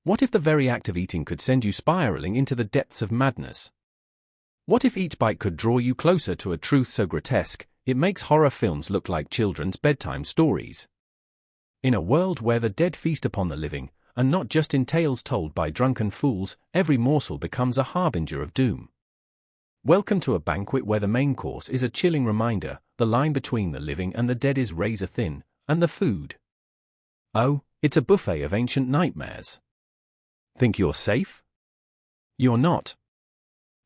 What if the very act of eating could send you spiraling into the depths of madness? What if each bite could draw you closer to a truth so grotesque, it makes horror films look like children's bedtime stories? In a world where the dead feast upon the living, and not just in tales told by drunken fools, every morsel becomes a harbinger of doom. Welcome to a banquet where the main course is a chilling reminder, the line between the living and the dead is razor thin, and the food, oh, it's a buffet of ancient nightmares. Think you're safe? You're not.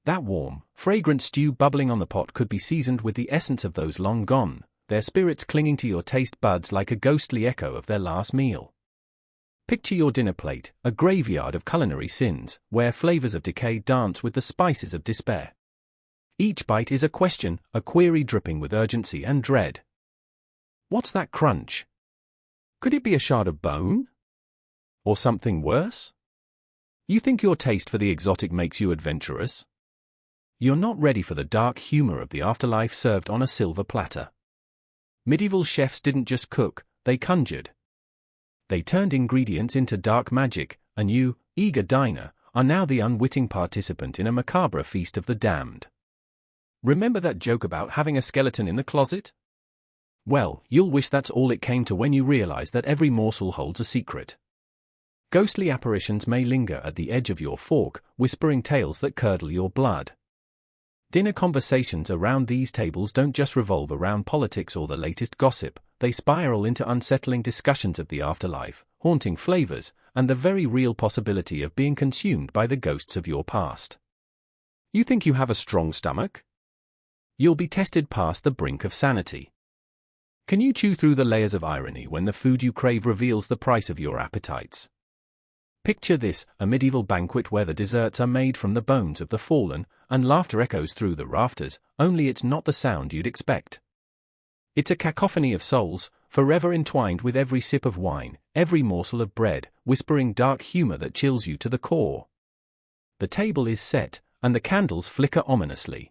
That warm, fragrant stew bubbling on the pot could be seasoned with the essence of those long gone, their spirits clinging to your taste buds like a ghostly echo of their last meal. Picture your dinner plate, a graveyard of culinary sins, where flavors of decay dance with the spices of despair. Each bite is a question, a query dripping with urgency and dread. What's that crunch? Could it be a shard of bone? Or something worse? You think your taste for the exotic makes you adventurous? You're not ready for the dark humor of the afterlife served on a silver platter. Medieval chefs didn't just cook, they conjured. They turned ingredients into dark magic, and you, eager diner, are now the unwitting participant in a macabre feast of the damned. Remember that joke about having a skeleton in the closet? Well, you'll wish that's all it came to when you realize that every morsel holds a secret. Ghostly apparitions may linger at the edge of your fork, whispering tales that curdle your blood. Dinner conversations around these tables don't just revolve around politics or the latest gossip, they spiral into unsettling discussions of the afterlife, haunting flavors, and the very real possibility of being consumed by the ghosts of your past. You think you have a strong stomach? You'll be tested past the brink of sanity. Can you chew through the layers of irony when the food you crave reveals the price of your appetites? Picture this, a medieval banquet where the desserts are made from the bones of the fallen, and laughter echoes through the rafters, only it's not the sound you'd expect. It's a cacophony of souls, forever entwined with every sip of wine, every morsel of bread, whispering dark humor that chills you to the core. The table is set, and the candles flicker ominously.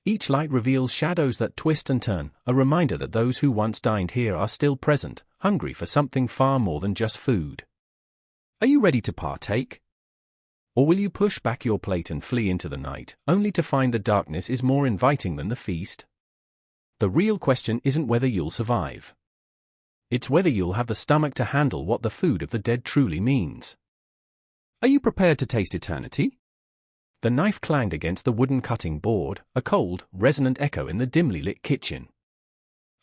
Each light reveals shadows that twist and turn, a reminder that those who once dined here are still present, hungry for something far more than just food. Are you ready to partake? Or will you push back your plate and flee into the night, only to find the darkness is more inviting than the feast? The real question isn't whether you'll survive. It's whether you'll have the stomach to handle what the food of the dead truly means. Are you prepared to taste eternity? The knife clanged against the wooden cutting board, a cold, resonant echo in the dimly lit kitchen.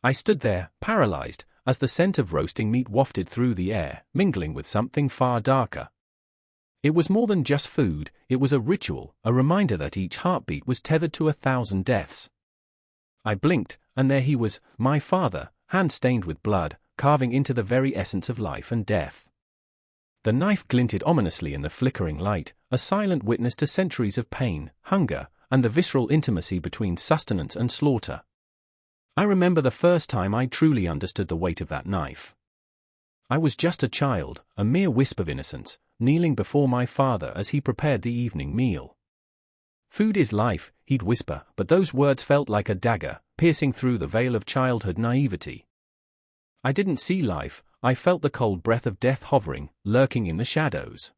I stood there, paralyzed, as the scent of roasting meat wafted through the air, mingling with something far darker. It was more than just food, it was a ritual, a reminder that each heartbeat was tethered to 1,000 deaths. I blinked, and there he was, my father, hand stained with blood, carving into the very essence of life and death. The knife glinted ominously in the flickering light, a silent witness to centuries of pain, hunger, and the visceral intimacy between sustenance and slaughter. I remember the first time I truly understood the weight of that knife. I was just a child, a mere wisp of innocence, kneeling before my father as he prepared the evening meal. Food is life, he'd whisper, but those words felt like a dagger, piercing through the veil of childhood naivety. I didn't see life, I felt the cold breath of death hovering, lurking in the shadows.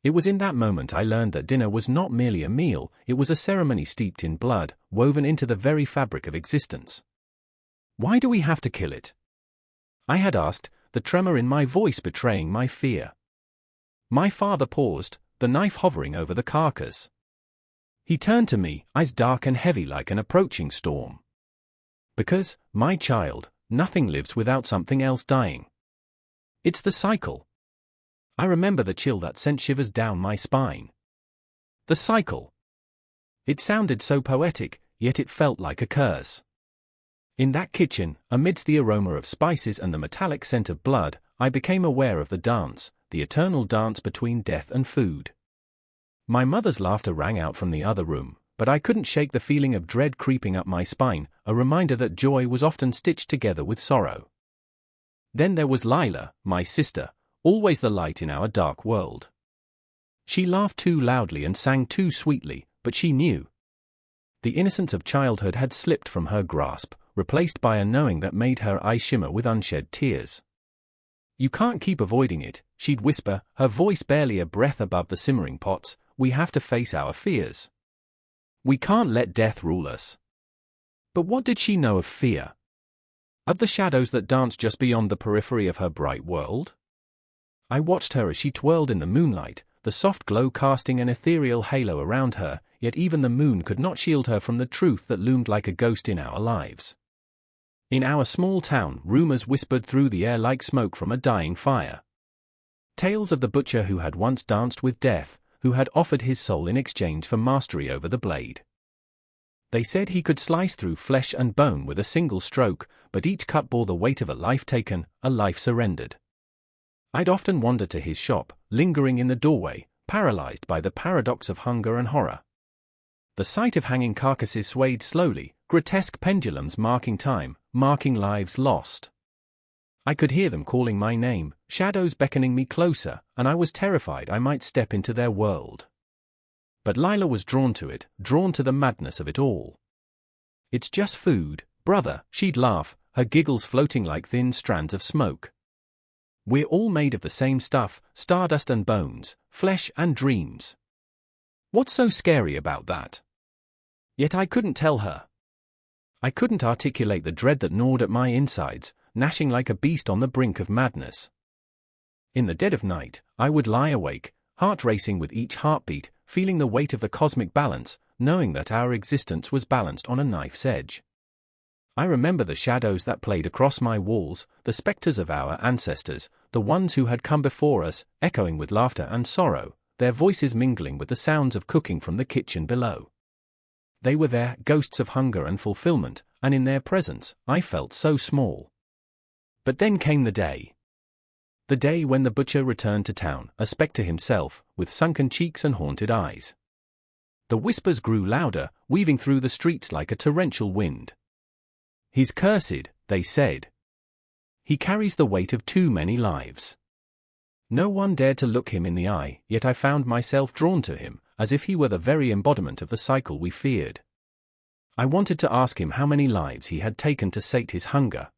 It was in that moment I learned that dinner was not merely a meal, it was a ceremony steeped in blood, woven into the very fabric of existence. Why do we have to kill it? I had asked, the tremor in my voice betraying my fear. My father paused, the knife hovering over the carcass. He turned to me, eyes dark and heavy like an approaching storm. Because, my child, nothing lives without something else dying. It's the cycle. I remember the chill that sent shivers down my spine. The cycle. It sounded so poetic, yet it felt like a curse. In that kitchen, amidst the aroma of spices and the metallic scent of blood, I became aware of the dance, the eternal dance between death and food. My mother's laughter rang out from the other room, but I couldn't shake the feeling of dread creeping up my spine, a reminder that joy was often stitched together with sorrow. Then there was Lila, my sister, always the light in our dark world. She laughed too loudly and sang too sweetly, but she knew. The innocence of childhood had slipped from her grasp, replaced by a knowing that made her eyes shimmer with unshed tears. You can't keep avoiding it, she'd whisper, her voice barely a breath above the simmering pots. We have to face our fears. We can't let death rule us. But what did she know of fear? Of the shadows that danced just beyond the periphery of her bright world? I watched her as she twirled in the moonlight, the soft glow casting an ethereal halo around her, yet even the moon could not shield her from the truth that loomed like a ghost in our lives. In our small town, rumors whispered through the air like smoke from a dying fire. Tales of the butcher who had once danced with death, who had offered his soul in exchange for mastery over the blade. They said he could slice through flesh and bone with a single stroke, but each cut bore the weight of a life taken, a life surrendered. I'd often wander to his shop, lingering in the doorway, paralyzed by the paradox of hunger and horror. The sight of hanging carcasses swayed slowly, grotesque pendulums marking time, marking lives lost. I could hear them calling my name, shadows beckoning me closer, and I was terrified I might step into their world. But Lila was drawn to it, drawn to the madness of it all. It's just food, brother, she'd laugh, her giggles floating like thin strands of smoke. We're all made of the same stuff, stardust and bones, flesh and dreams. What's so scary about that? Yet I couldn't tell her. I couldn't articulate the dread that gnawed at my insides, gnashing like a beast on the brink of madness. In the dead of night, I would lie awake, heart racing with each heartbeat, feeling the weight of the cosmic balance, knowing that our existence was balanced on a knife's edge. I remember the shadows that played across my walls, the specters of our ancestors, the ones who had come before us, echoing with laughter and sorrow, their voices mingling with the sounds of cooking from the kitchen below. They were there, ghosts of hunger and fulfillment, and in their presence, I felt so small. But then came the day. The day when the butcher returned to town, a spectre himself, with sunken cheeks and haunted eyes. The whispers grew louder, weaving through the streets like a torrential wind. He's cursed, they said. He carries the weight of too many lives. No one dared to look him in the eye, yet I found myself drawn to him, as if he were the very embodiment of the cycle we feared. I wanted to ask him how many lives he had taken to sate his hunger.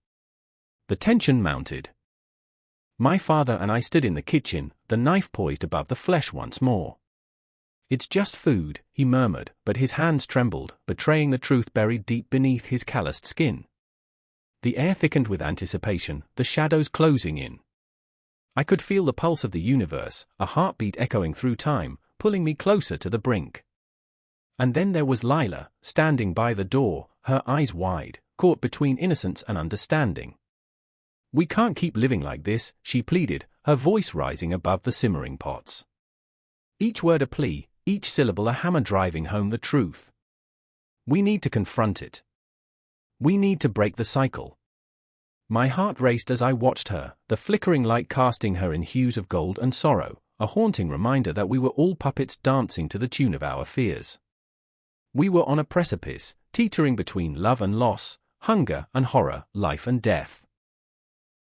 The tension mounted. My father and I stood in the kitchen, the knife poised above the flesh once more. It's just food, he murmured, but his hands trembled, betraying the truth buried deep beneath his calloused skin. The air thickened with anticipation, the shadows closing in. I could feel the pulse of the universe, a heartbeat echoing through time, pulling me closer to the brink. And then there was Lila, standing by the door, her eyes wide, caught between innocence and understanding. We can't keep living like this, she pleaded, her voice rising above the simmering pots. Each word a plea, each syllable a hammer driving home the truth. We need to confront it. We need to break the cycle. My heart raced as I watched her, the flickering light casting her in hues of gold and sorrow, a haunting reminder that we were all puppets dancing to the tune of our fears. We were on a precipice, teetering between love and loss, hunger and horror, life and death.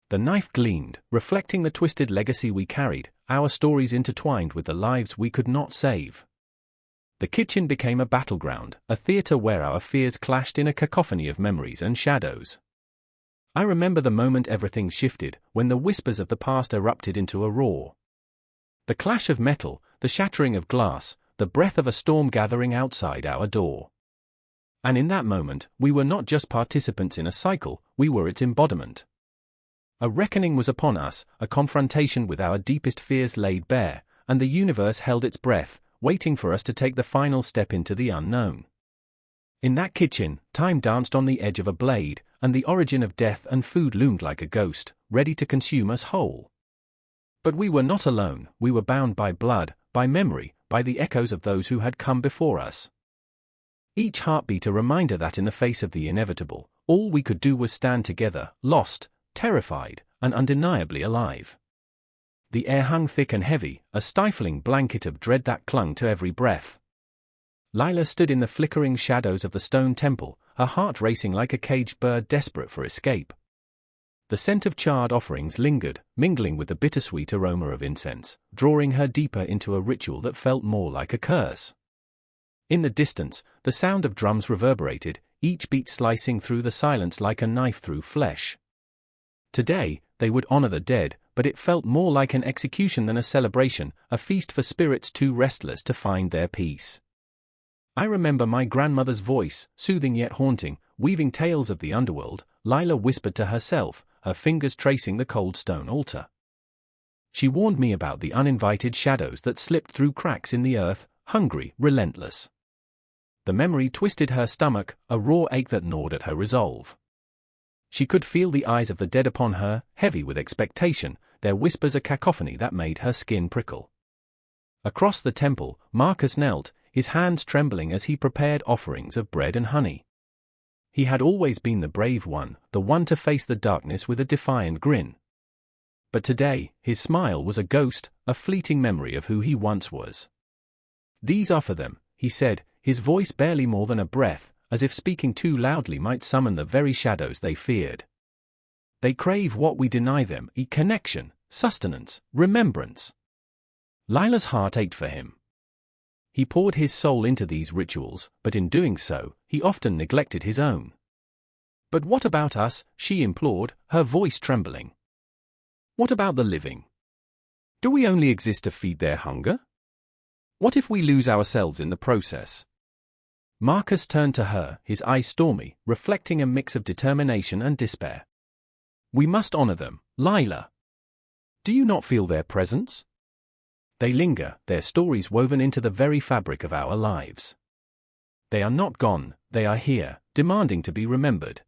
The knife gleamed, reflecting the twisted legacy we carried, our stories intertwined with the lives we could not save. The kitchen became a battleground, a theater where our fears clashed in a cacophony of memories and shadows. I remember the moment everything shifted, when the whispers of the past erupted into a roar. The clash of metal, the shattering of glass, the breath of a storm gathering outside our door. And in that moment, we were not just participants in a cycle, we were its embodiment. A reckoning was upon us, a confrontation with our deepest fears laid bare, and the universe held its breath, waiting for us to take the final step into the unknown. In that kitchen, time danced on the edge of a blade, and the origin of death and food loomed like a ghost, ready to consume us whole. But we were not alone, we were bound by blood, by memory, by the echoes of those who had come before us. Each heartbeat a reminder that in the face of the inevitable, all we could do was stand together, lost, terrified, and undeniably alive. The air hung thick and heavy, a stifling blanket of dread that clung to every breath. Lila stood in the flickering shadows of the stone temple, her heart racing like a caged bird desperate for escape. The scent of charred offerings lingered, mingling with the bittersweet aroma of incense, drawing her deeper into a ritual that felt more like a curse. In the distance, the sound of drums reverberated, each beat slicing through the silence like a knife through flesh. Today, they would honor the dead, but it felt more like an execution than a celebration, a feast for spirits too restless to find their peace. I remember my grandmother's voice, soothing yet haunting, weaving tales of the underworld. Lila whispered to herself, her fingers tracing the cold stone altar. She warned me about the uninvited shadows that slipped through cracks in the earth, hungry, relentless. The memory twisted her stomach, a raw ache that gnawed at her resolve. She could feel the eyes of the dead upon her, heavy with expectation, their whispers a cacophony that made her skin prickle. Across the temple, Marcus knelt, his hands trembling as he prepared offerings of bread and honey. He had always been the brave one, the one to face the darkness with a defiant grin. But today, his smile was a ghost, a fleeting memory of who he once was. "These are for them," he said, his voice barely more than a breath, as if speaking too loudly might summon the very shadows they feared. "They crave what we deny them, connection, sustenance, remembrance." Lila's heart ached for him. He poured his soul into these rituals, but in doing so, he often neglected his own. "But what about us?" she implored, her voice trembling. "What about the living? Do we only exist to feed their hunger? What if we lose ourselves in the process?" Marcus turned to her, his eyes stormy, reflecting a mix of determination and despair. "We must honor them, Lila. Do you not feel their presence? They linger, their stories woven into the very fabric of our lives. They are not gone, they are here, demanding to be remembered."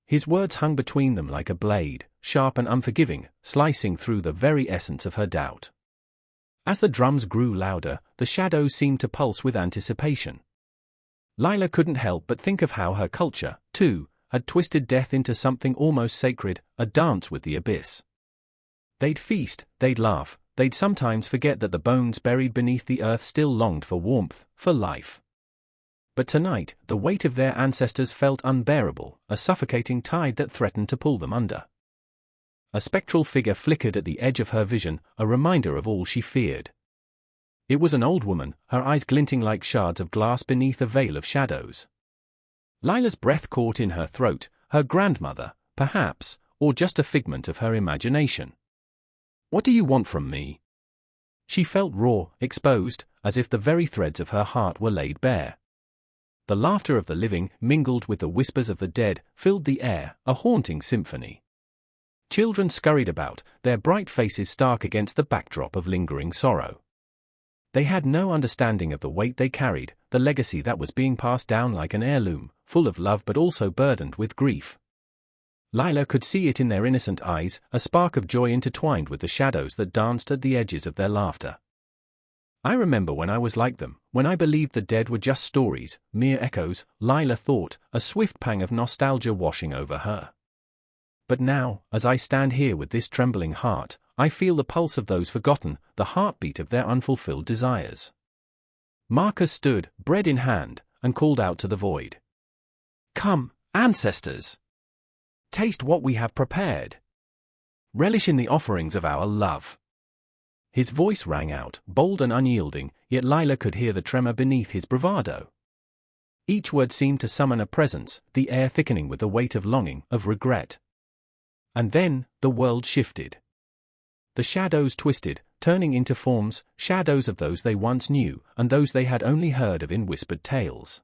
His words hung between them like a blade, sharp and unforgiving, slicing through the very essence of her doubt. As the drums grew louder, the shadows seemed to pulse with anticipation. Lila couldn't help but think of how her culture, too, had twisted death into something almost sacred, a dance with the abyss. They'd feast, they'd laugh, they'd sometimes forget that the bones buried beneath the earth still longed for warmth, for life. But tonight, the weight of their ancestors felt unbearable, a suffocating tide that threatened to pull them under. A spectral figure flickered at the edge of her vision, a reminder of all she feared. It was an old woman, her eyes glinting like shards of glass beneath a veil of shadows. Lila's breath caught in her throat, her grandmother, perhaps, or just a figment of her imagination. "What do you want from me?" She felt raw, exposed, as if the very threads of her heart were laid bare. The laughter of the living, mingled with the whispers of the dead, filled the air, a haunting symphony. Children scurried about, their bright faces stark against the backdrop of lingering sorrow. They had no understanding of the weight they carried, the legacy that was being passed down like an heirloom, full of love but also burdened with grief. Lila could see it in their innocent eyes, a spark of joy intertwined with the shadows that danced at the edges of their laughter. "I remember when I was like them, when I believed the dead were just stories, mere echoes," Lila thought, a swift pang of nostalgia washing over her. "But now, as I stand here with this trembling heart, I feel the pulse of those forgotten, the heartbeat of their unfulfilled desires." Marcus stood, bread in hand, and called out to the void. "Come, ancestors! Taste what we have prepared. Relish in the offerings of our love." His voice rang out, bold and unyielding, yet Lila could hear the tremor beneath his bravado. Each word seemed to summon a presence, the air thickening with the weight of longing, of regret. And then, the world shifted. The shadows twisted, turning into forms, shadows of those they once knew, and those they had only heard of in whispered tales.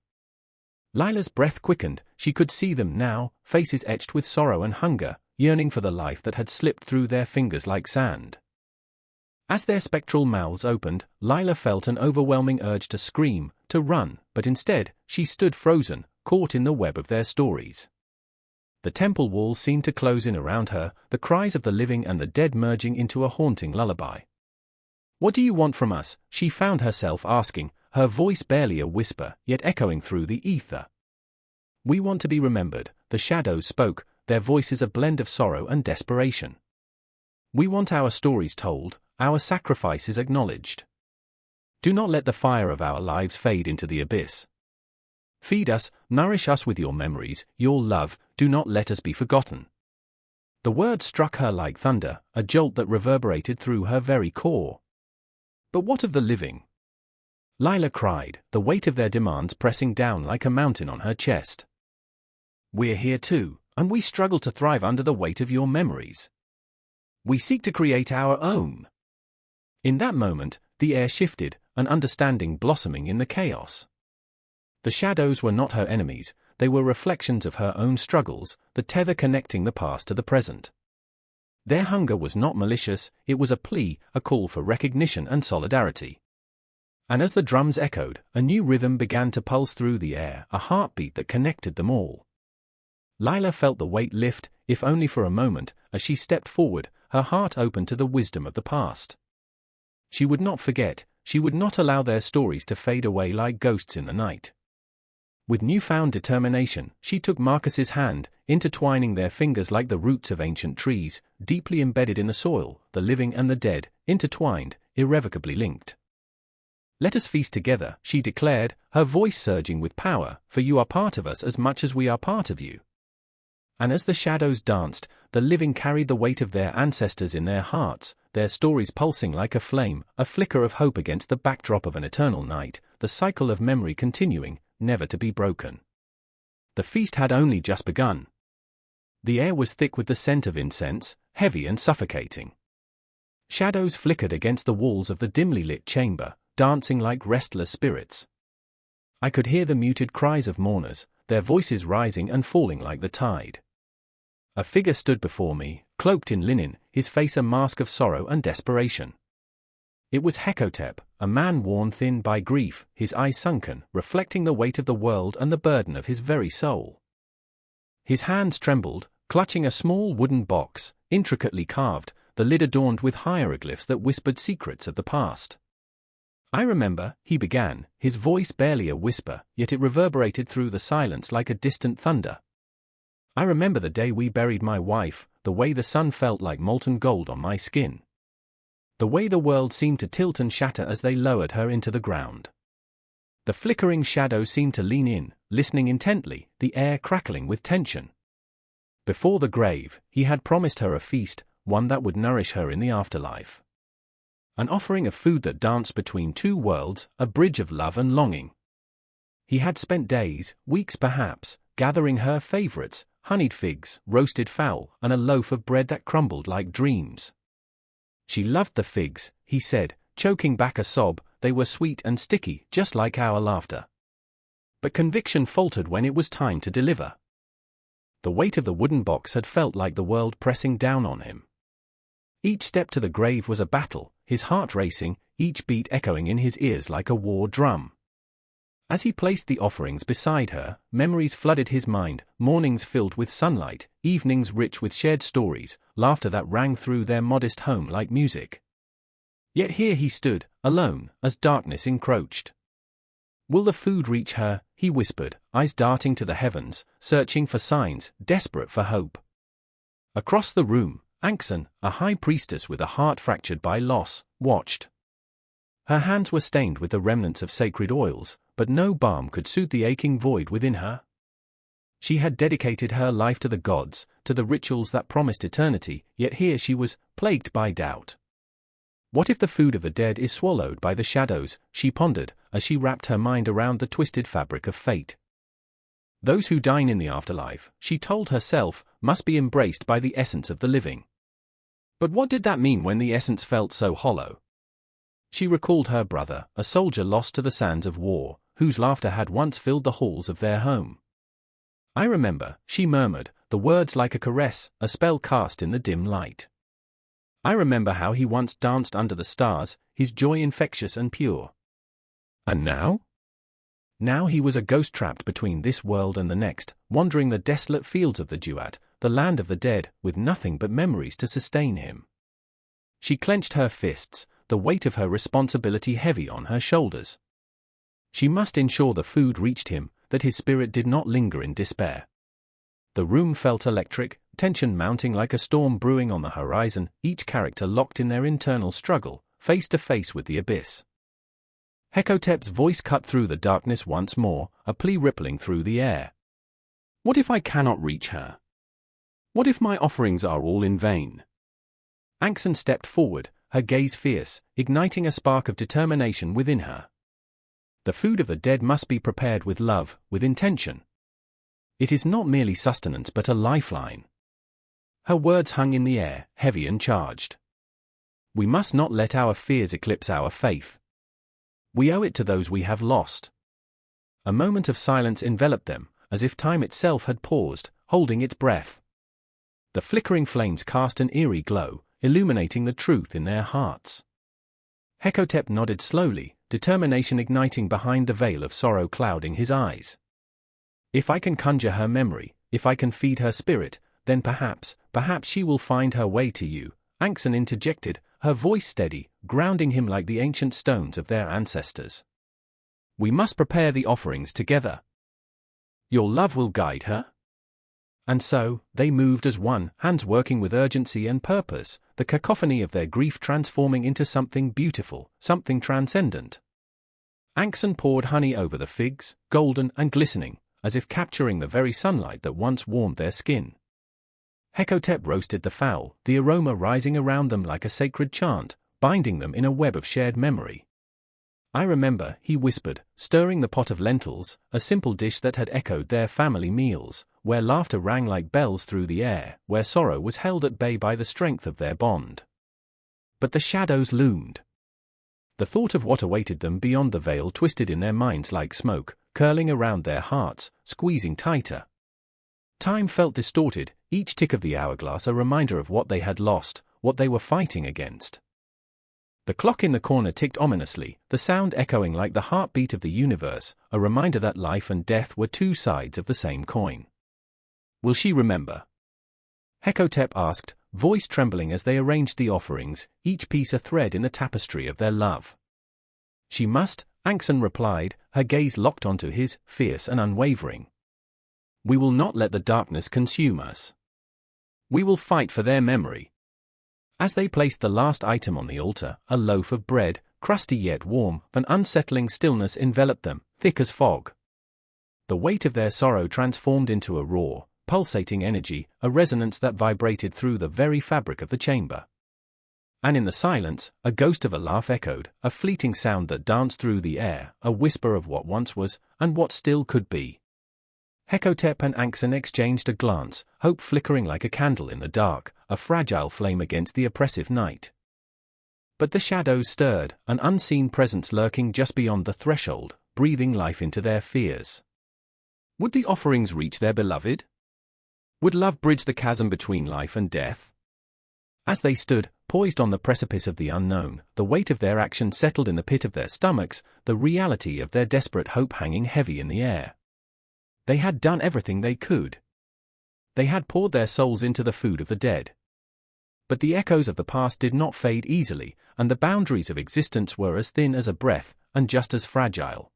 Lila's breath quickened, she could see them now, faces etched with sorrow and hunger, yearning for the life that had slipped through their fingers like sand. As their spectral mouths opened, Lila felt an overwhelming urge to scream, to run, but instead, she stood frozen, caught in the web of their stories. The temple walls seemed to close in around her, the cries of the living and the dead merging into a haunting lullaby. "What do you want from us?" she found herself asking, her voice barely a whisper, yet echoing through the ether. "We want to be remembered," the shadows spoke, their voices a blend of sorrow and desperation. "We want our stories told, our sacrifices acknowledged. Do not let the fire of our lives fade into the abyss. Feed us, nourish us with your memories, your love, do not let us be forgotten." The word struck her like thunder, a jolt that reverberated through her very core. "But what of the living?" Lila cried, the weight of their demands pressing down like a mountain on her chest. "We're here too, and we struggle to thrive under the weight of your memories. We seek to create our own. In that moment, the air shifted, an understanding blossoming in the chaos. The shadows were not her enemies, they were reflections of her own struggles, the tether connecting the past to the present. Their hunger was not malicious, it was a plea, a call for recognition and solidarity. And as the drums echoed, a new rhythm began to pulse through the air, a heartbeat that connected them all. Lila felt the weight lift, if only for a moment, as she stepped forward, her heart open to the wisdom of the past. She would not forget, she would not allow their stories to fade away like ghosts in the night. With newfound determination, she took Marcus's hand, intertwining their fingers like the roots of ancient trees, deeply embedded in the soil, the living and the dead, intertwined, irrevocably linked. "Let us feast together," she declared, her voice surging with power, "for you are part of us as much as we are part of you." And as the shadows danced, the living carried the weight of their ancestors in their hearts, their stories pulsing like a flame, a flicker of hope against the backdrop of an eternal night, the cycle of memory continuing, never to be broken. The feast had only just begun. The air was thick with the scent of incense, heavy and suffocating. Shadows flickered against the walls of the dimly lit chamber, dancing like restless spirits. I could hear the muted cries of mourners, their voices rising and falling like the tide. A figure stood before me, cloaked in linen, his face a mask of sorrow and desperation. It was Hecotep, a man worn thin by grief, his eyes sunken, reflecting the weight of the world and the burden of his very soul. His hands trembled, clutching a small wooden box, intricately carved, the lid adorned with hieroglyphs that whispered secrets of the past. "I remember," he began, his voice barely a whisper, yet it reverberated through the silence like a distant thunder. "I remember the day we buried my wife, the way the sun felt like molten gold on my skin. The way the world seemed to tilt and shatter as they lowered her into the ground. The flickering shadow seemed to lean in, listening intently, the air crackling with tension. Before the grave, he had promised her a feast, one that would nourish her in the afterlife. An offering of food that danced between two worlds, a bridge of love and longing. He had spent days, weeks perhaps, gathering her favorites, honeyed figs, roasted fowl, and a loaf of bread that crumbled like dreams. She loved the figs, he said, choking back a sob, they were sweet and sticky, just like our laughter. But conviction faltered when it was time to deliver. The weight of the wooden box had felt like the world pressing down on him. Each step to the grave was a battle, his heart racing, each beat echoing in his ears like a war drum. As he placed the offerings beside her, memories flooded his mind, mornings filled with sunlight, evenings rich with shared stories, laughter that rang through their modest home like music. Yet here he stood, alone, as darkness encroached. "Will the food reach her?" he whispered, eyes darting to the heavens, searching for signs, desperate for hope. Across the room, Anxen, a high priestess with a heart fractured by loss, watched. Her hands were stained with the remnants of sacred oils, but no balm could soothe the aching void within her. She had dedicated her life to the gods, to the rituals that promised eternity, yet here she was, plagued by doubt. What if the food of the dead is swallowed by the shadows, she pondered, as she wrapped her mind around the twisted fabric of fate. Those who dine in the afterlife, she told herself, must be embraced by the essence of the living. But what did that mean when the essence felt so hollow? She recalled her brother, a soldier lost to the sands of war, whose laughter had once filled the halls of their home. "I remember," she murmured, the words like a caress, a spell cast in the dim light. "I remember how he once danced under the stars, his joy infectious and pure. And now?" Now he was a ghost trapped between this world and the next, wandering the desolate fields of the Duat, the land of the dead, with nothing but memories to sustain him. She clenched her fists, the weight of her responsibility heavy on her shoulders. She must ensure the food reached him, that his spirit did not linger in despair. The room felt electric, tension mounting like a storm brewing on the horizon, each character locked in their internal struggle, face to face with the abyss. Hecotep's voice cut through the darkness once more, a plea rippling through the air. "What if I cannot reach her? What if my offerings are all in vain?" Anxen stepped forward, her gaze fierce, igniting a spark of determination within her. The food of the dead must be prepared with love, with intention. It is not merely sustenance but a lifeline. Her words hung in the air, heavy and charged. We must not let our fears eclipse our faith. We owe it to those we have lost. A moment of silence enveloped them, as if time itself had paused, holding its breath. The flickering flames cast an eerie glow, illuminating the truth in their hearts. Hecotep nodded slowly, determination igniting behind the veil of sorrow clouding his eyes. If I can conjure her memory, if I can feed her spirit, then perhaps she will find her way to you, Anxen interjected, her voice steady, grounding him like the ancient stones of their ancestors. We must prepare the offerings together. Your love will guide her. And so, they moved as one, hands working with urgency and purpose, the cacophony of their grief transforming into something beautiful, something transcendent. Anxen poured honey over the figs, golden and glistening, as if capturing the very sunlight that once warmed their skin. Hecotep roasted the fowl, the aroma rising around them like a sacred chant, binding them in a web of shared memory. I remember, he whispered, stirring the pot of lentils, a simple dish that had echoed their family meals, where laughter rang like bells through the air, where sorrow was held at bay by the strength of their bond. But the shadows loomed. The thought of what awaited them beyond the veil twisted in their minds like smoke, curling around their hearts, squeezing tighter. Time felt distorted, each tick of the hourglass a reminder of what they had lost, what they were fighting against. The clock in the corner ticked ominously, the sound echoing like the heartbeat of the universe, a reminder that life and death were two sides of the same coin. Will she remember? Hecotep asked, voice trembling as they arranged the offerings, each piece a thread in the tapestry of their love. She must, Anxen replied, her gaze locked onto his, fierce and unwavering. We will not let the darkness consume us. We will fight for their memory. As they placed the last item on the altar, a loaf of bread, crusty yet warm, an unsettling stillness enveloped them, thick as fog. The weight of their sorrow transformed into a raw, pulsating energy, a resonance that vibrated through the very fabric of the chamber. And in the silence, a ghost of a laugh echoed, a fleeting sound that danced through the air, a whisper of what once was, and what still could be. Hecotep and Anxen exchanged a glance, hope flickering like a candle in the dark, a fragile flame against the oppressive night. But the shadows stirred, an unseen presence lurking just beyond the threshold, breathing life into their fears. Would the offerings reach their beloved? Would love bridge the chasm between life and death? As they stood, poised on the precipice of the unknown, the weight of their action settled in the pit of their stomachs, the reality of their desperate hope hanging heavy in the air. They had done everything they could. They had poured their souls into the food of the dead. But the echoes of the past did not fade easily, and the boundaries of existence were as thin as a breath, and just as fragile.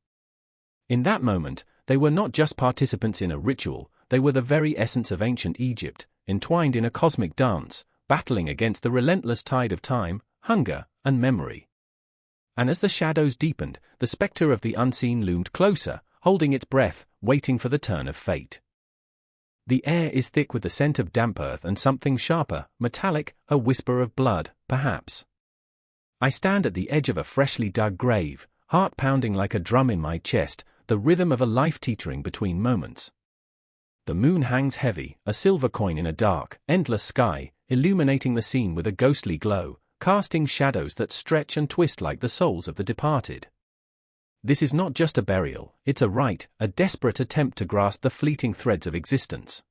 In that moment, they were not just participants in a ritual, they were the very essence of ancient Egypt, entwined in a cosmic dance, battling against the relentless tide of time, hunger, and memory. And as the shadows deepened, the spectre of the unseen loomed closer, holding its breath, waiting for the turn of fate. The air is thick with the scent of damp earth and something sharper, metallic, a whisper of blood, perhaps. I stand at the edge of a freshly dug grave, heart pounding like a drum in my chest, the rhythm of a life teetering between moments. The moon hangs heavy, a silver coin in a dark, endless sky, illuminating the scene with a ghostly glow, casting shadows that stretch and twist like the souls of the departed. This is not just a burial, it's a rite, a desperate attempt to grasp the fleeting threads of existence.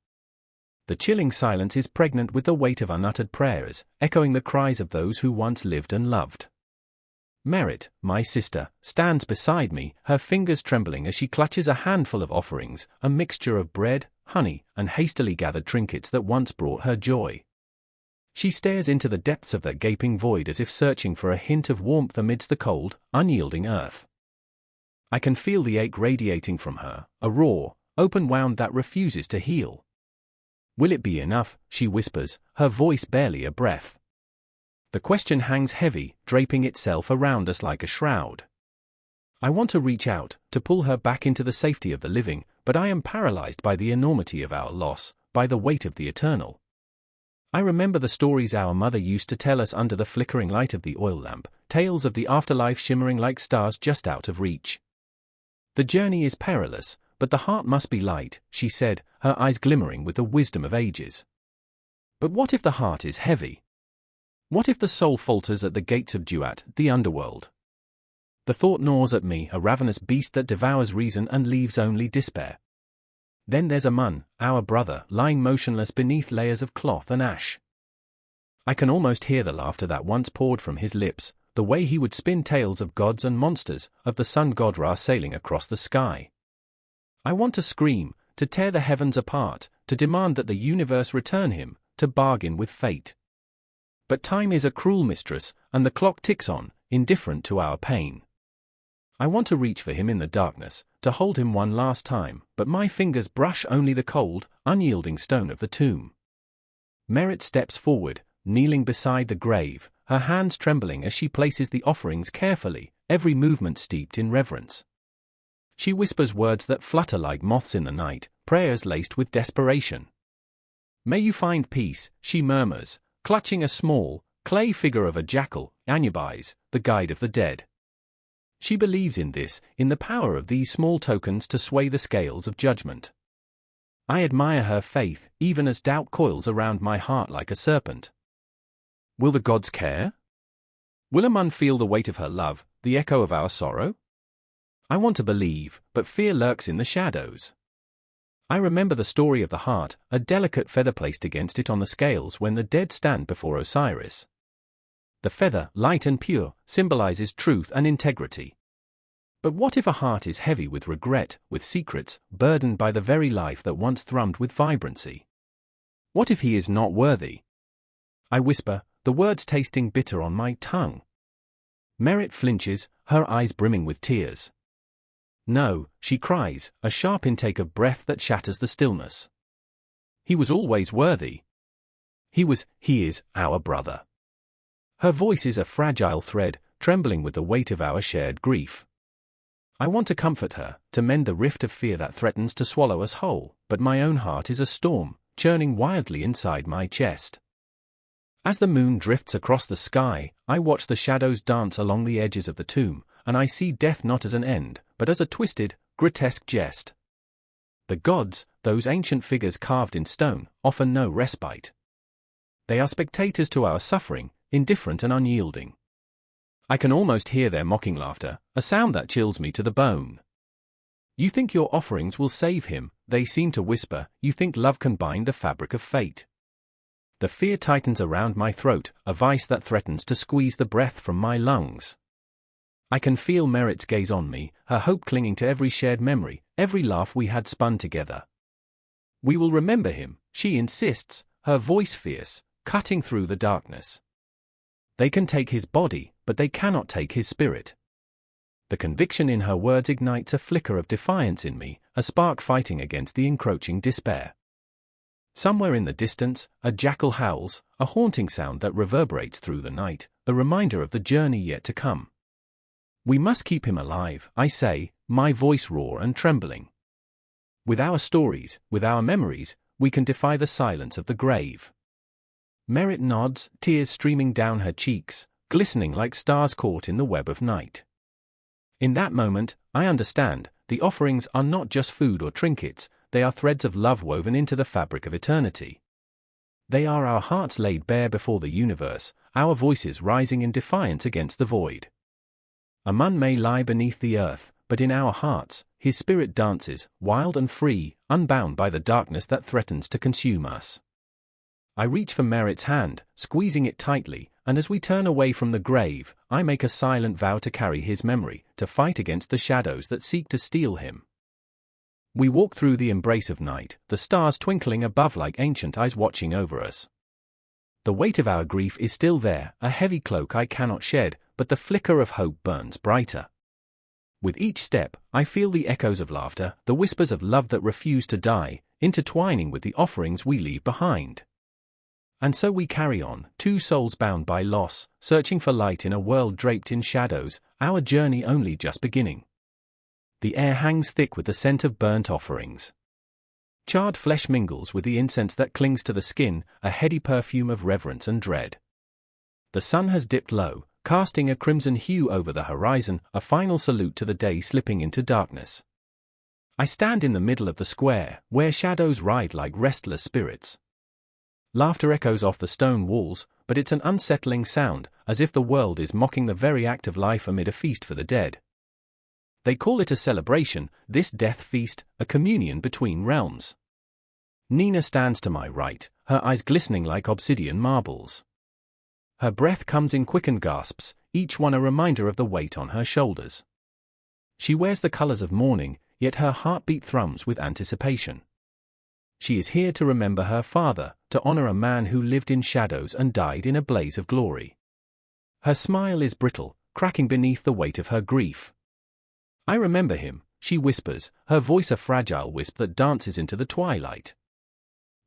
The chilling silence is pregnant with the weight of unuttered prayers, echoing the cries of those who once lived and loved. Merit, my sister, stands beside me, her fingers trembling as she clutches a handful of offerings, a mixture of bread, honey, and hastily gathered trinkets that once brought her joy. She stares into the depths of that gaping void as if searching for a hint of warmth amidst the cold, unyielding earth. I can feel the ache radiating from her, a raw, open wound that refuses to heal. Will it be enough, she whispers, her voice barely a breath. The question hangs heavy, draping itself around us like a shroud. I want to reach out, to pull her back into the safety of the living, but I am paralyzed by the enormity of our loss, by the weight of the eternal. I remember the stories our mother used to tell us under the flickering light of the oil lamp, tales of the afterlife shimmering like stars just out of reach. The journey is perilous, but the heart must be light, she said, her eyes glimmering with the wisdom of ages. But what if the heart is heavy? What if the soul falters at the gates of Duat, the underworld? The thought gnaws at me, a ravenous beast that devours reason and leaves only despair. Then there's Amun, our brother, lying motionless beneath layers of cloth and ash. I can almost hear the laughter that once poured from his lips, the way he would spin tales of gods and monsters, of the sun god Ra sailing across the sky. I want to scream, to tear the heavens apart, to demand that the universe return him, to bargain with fate. But time is a cruel mistress, and the clock ticks on, indifferent to our pain. I want to reach for him in the darkness, to hold him one last time, but my fingers brush only the cold, unyielding stone of the tomb. Merit steps forward, kneeling beside the grave, her hands trembling as she places the offerings carefully, every movement steeped in reverence. She whispers words that flutter like moths in the night, prayers laced with desperation. "May you find peace," she murmurs, clutching a small, clay figure of a jackal, Anubis, the guide of the dead. She believes in this, in the power of these small tokens to sway the scales of judgment. I admire her faith, even as doubt coils around my heart like a serpent. Will the gods care? Will Amun feel the weight of her love, the echo of our sorrow? I want to believe, but fear lurks in the shadows. I remember the story of the heart, a delicate feather placed against it on the scales when the dead stand before Osiris. The feather, light and pure, symbolizes truth and integrity. But what if a heart is heavy with regret, with secrets, burdened by the very life that once thrummed with vibrancy? What if he is not worthy? I whisper, the words tasting bitter on my tongue. Merit flinches, her eyes brimming with tears. No, she cries, a sharp intake of breath that shatters the stillness. He was always worthy. He is, our brother. Her voice is a fragile thread, trembling with the weight of our shared grief. I want to comfort her, to mend the rift of fear that threatens to swallow us whole, but my own heart is a storm, churning wildly inside my chest. As the moon drifts across the sky, I watch the shadows dance along the edges of the tomb, and I see death not as an end, but as a twisted, grotesque jest. The gods, those ancient figures carved in stone, offer no respite. They are spectators to our suffering, indifferent and unyielding. I can almost hear their mocking laughter, a sound that chills me to the bone. You think your offerings will save him, they seem to whisper, you think love can bind the fabric of fate. The fear tightens around my throat, a vice that threatens to squeeze the breath from my lungs. I can feel Merit's gaze on me, her hope clinging to every shared memory, every laugh we had spun together. We will remember him, she insists, her voice fierce, cutting through the darkness. They can take his body, but they cannot take his spirit. The conviction in her words ignites a flicker of defiance in me, a spark fighting against the encroaching despair. Somewhere in the distance, a jackal howls, a haunting sound that reverberates through the night, a reminder of the journey yet to come. We must keep him alive, I say, my voice raw and trembling. With our stories, with our memories, we can defy the silence of the grave. Merit nods, tears streaming down her cheeks, glistening like stars caught in the web of night. In that moment, I understand, the offerings are not just food or trinkets, they are threads of love woven into the fabric of eternity. They are our hearts laid bare before the universe, our voices rising in defiance against the void. Amun may lie beneath the earth, but in our hearts, his spirit dances, wild and free, unbound by the darkness that threatens to consume us. I reach for Merit's hand, squeezing it tightly, and as we turn away from the grave, I make a silent vow to carry his memory, to fight against the shadows that seek to steal him. We walk through the embrace of night, the stars twinkling above like ancient eyes watching over us. The weight of our grief is still there, a heavy cloak I cannot shed, but the flicker of hope burns brighter. With each step, I feel the echoes of laughter, the whispers of love that refuse to die, intertwining with the offerings we leave behind. And so we carry on, two souls bound by loss, searching for light in a world draped in shadows, our journey only just beginning. The air hangs thick with the scent of burnt offerings. Charred flesh mingles with the incense that clings to the skin, a heady perfume of reverence and dread. The sun has dipped low, casting a crimson hue over the horizon, a final salute to the day slipping into darkness. I stand in the middle of the square, where shadows ride like restless spirits. Laughter echoes off the stone walls, but it's an unsettling sound, as if the world is mocking the very act of life amid a feast for the dead. They call it a celebration, this death feast, a communion between realms. Nina stands to my right, her eyes glistening like obsidian marbles. Her breath comes in quickened gasps, each one a reminder of the weight on her shoulders. She wears the colors of mourning, yet her heartbeat thrums with anticipation. She is here to remember her father, to honor a man who lived in shadows and died in a blaze of glory. Her smile is brittle, cracking beneath the weight of her grief. I remember him, she whispers, her voice a fragile wisp that dances into the twilight.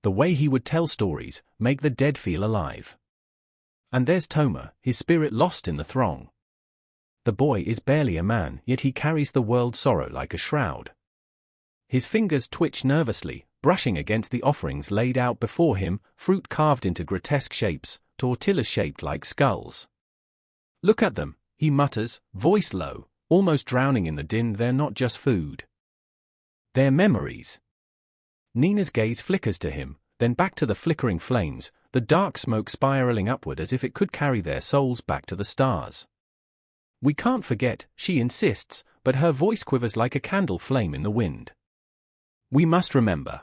The way he would tell stories, make the dead feel alive. And there's Toma, his spirit lost in the throng. The boy is barely a man, yet he carries the world's sorrow like a shroud. His fingers twitch nervously, brushing against the offerings laid out before him, fruit carved into grotesque shapes, tortillas shaped like skulls. Look at them, he mutters, voice low, almost drowning in the din. They're not just food. They're memories. Nina's gaze flickers to him, then back to the flickering flames, the dark smoke spiraling upward as if it could carry their souls back to the stars. We can't forget, she insists, but her voice quivers like a candle flame in the wind. We must remember.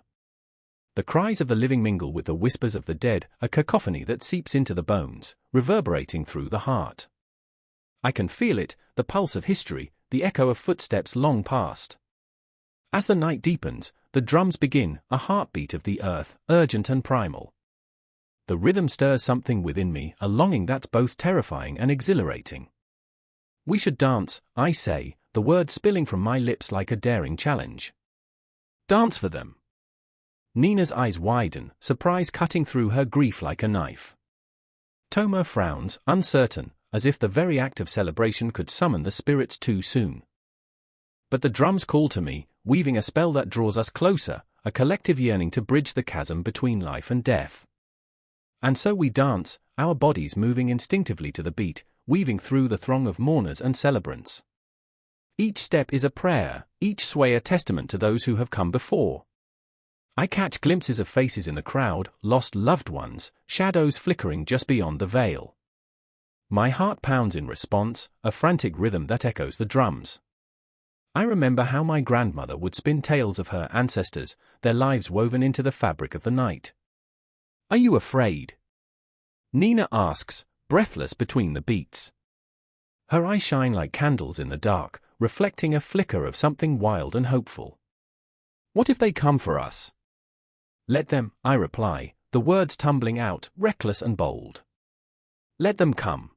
The cries of the living mingle with the whispers of the dead, a cacophony that seeps into the bones, reverberating through the heart. I can feel it, the pulse of history, the echo of footsteps long past. As the night deepens, the drums begin, a heartbeat of the earth, urgent and primal. The rhythm stirs something within me, a longing that's both terrifying and exhilarating. We should dance, I say, the words spilling from my lips like a daring challenge. Dance for them. Nina's eyes widen, surprise cutting through her grief like a knife. Toma frowns, uncertain, as if the very act of celebration could summon the spirits too soon. But the drums call to me, weaving a spell that draws us closer, a collective yearning to bridge the chasm between life and death. And so we dance, our bodies moving instinctively to the beat, weaving through the throng of mourners and celebrants. Each step is a prayer, each sway a testament to those who have come before. I catch glimpses of faces in the crowd, lost loved ones, shadows flickering just beyond the veil. My heart pounds in response, a frantic rhythm that echoes the drums. I remember how my grandmother would spin tales of her ancestors, their lives woven into the fabric of the night. Are you afraid? Nina asks, breathless between the beats. Her eyes shine like candles in the dark, reflecting a flicker of something wild and hopeful. What if they come for us? Let them, I reply, the words tumbling out, reckless and bold. Let them come.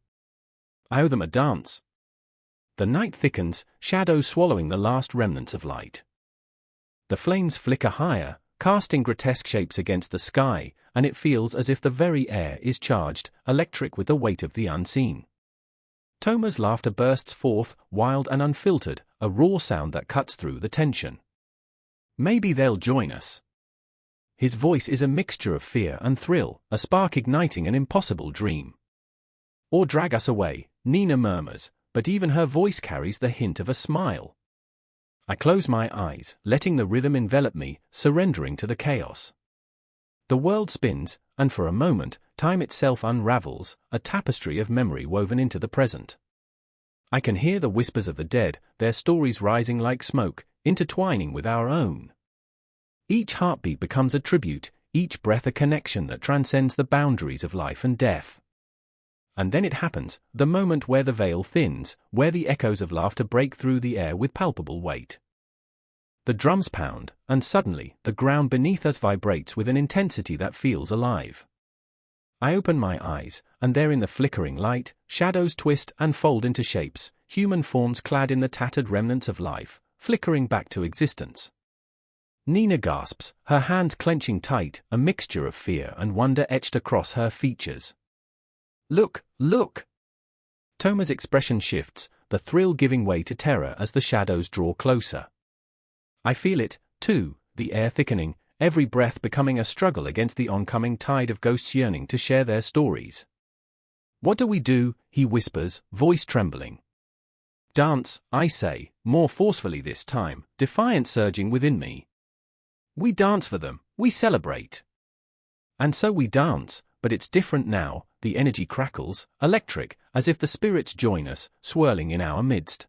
I owe them a dance. The night thickens, shadows swallowing the last remnants of light. The flames flicker higher, casting grotesque shapes against the sky, and it feels as if the very air is charged, electric with the weight of the unseen. Toma's laughter bursts forth, wild and unfiltered, a raw sound that cuts through the tension. Maybe they'll join us. His voice is a mixture of fear and thrill, a spark igniting an impossible dream. Or drag us away, Nina murmurs, but even her voice carries the hint of a smile. I close my eyes, letting the rhythm envelop me, surrendering to the chaos. The world spins, and for a moment, time itself unravels, a tapestry of memory woven into the present. I can hear the whispers of the dead, their stories rising like smoke, intertwining with our own. Each heartbeat becomes a tribute, each breath a connection that transcends the boundaries of life and death. And then it happens, the moment where the veil thins, where the echoes of laughter break through the air with palpable weight. The drums pound, and suddenly, the ground beneath us vibrates with an intensity that feels alive. I open my eyes, and there in the flickering light, shadows twist and fold into shapes, human forms clad in the tattered remnants of life, flickering back to existence. Nina gasps, her hands clenching tight, a mixture of fear and wonder etched across her features. Look, look! Toma's expression shifts, the thrill giving way to terror as the shadows draw closer. I feel it, too, the air thickening, every breath becoming a struggle against the oncoming tide of ghosts yearning to share their stories. What do we do? He whispers, voice trembling. Dance, I say, more forcefully this time, defiance surging within me. We dance for them, we celebrate. And so we dance, but it's different now, the energy crackles, electric, as if the spirits join us, swirling in our midst.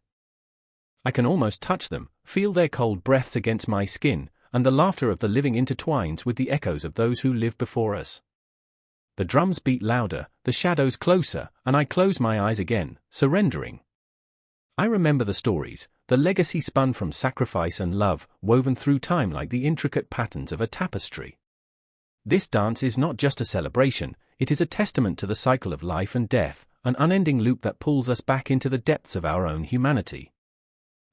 I can almost touch them, feel their cold breaths against my skin, and the laughter of the living intertwines with the echoes of those who live before us. The drums beat louder, the shadows closer, and I close my eyes again, surrendering. I remember the stories, the legacy spun from sacrifice and love, woven through time like the intricate patterns of a tapestry. This dance is not just a celebration, it is a testament to the cycle of life and death, an unending loop that pulls us back into the depths of our own humanity.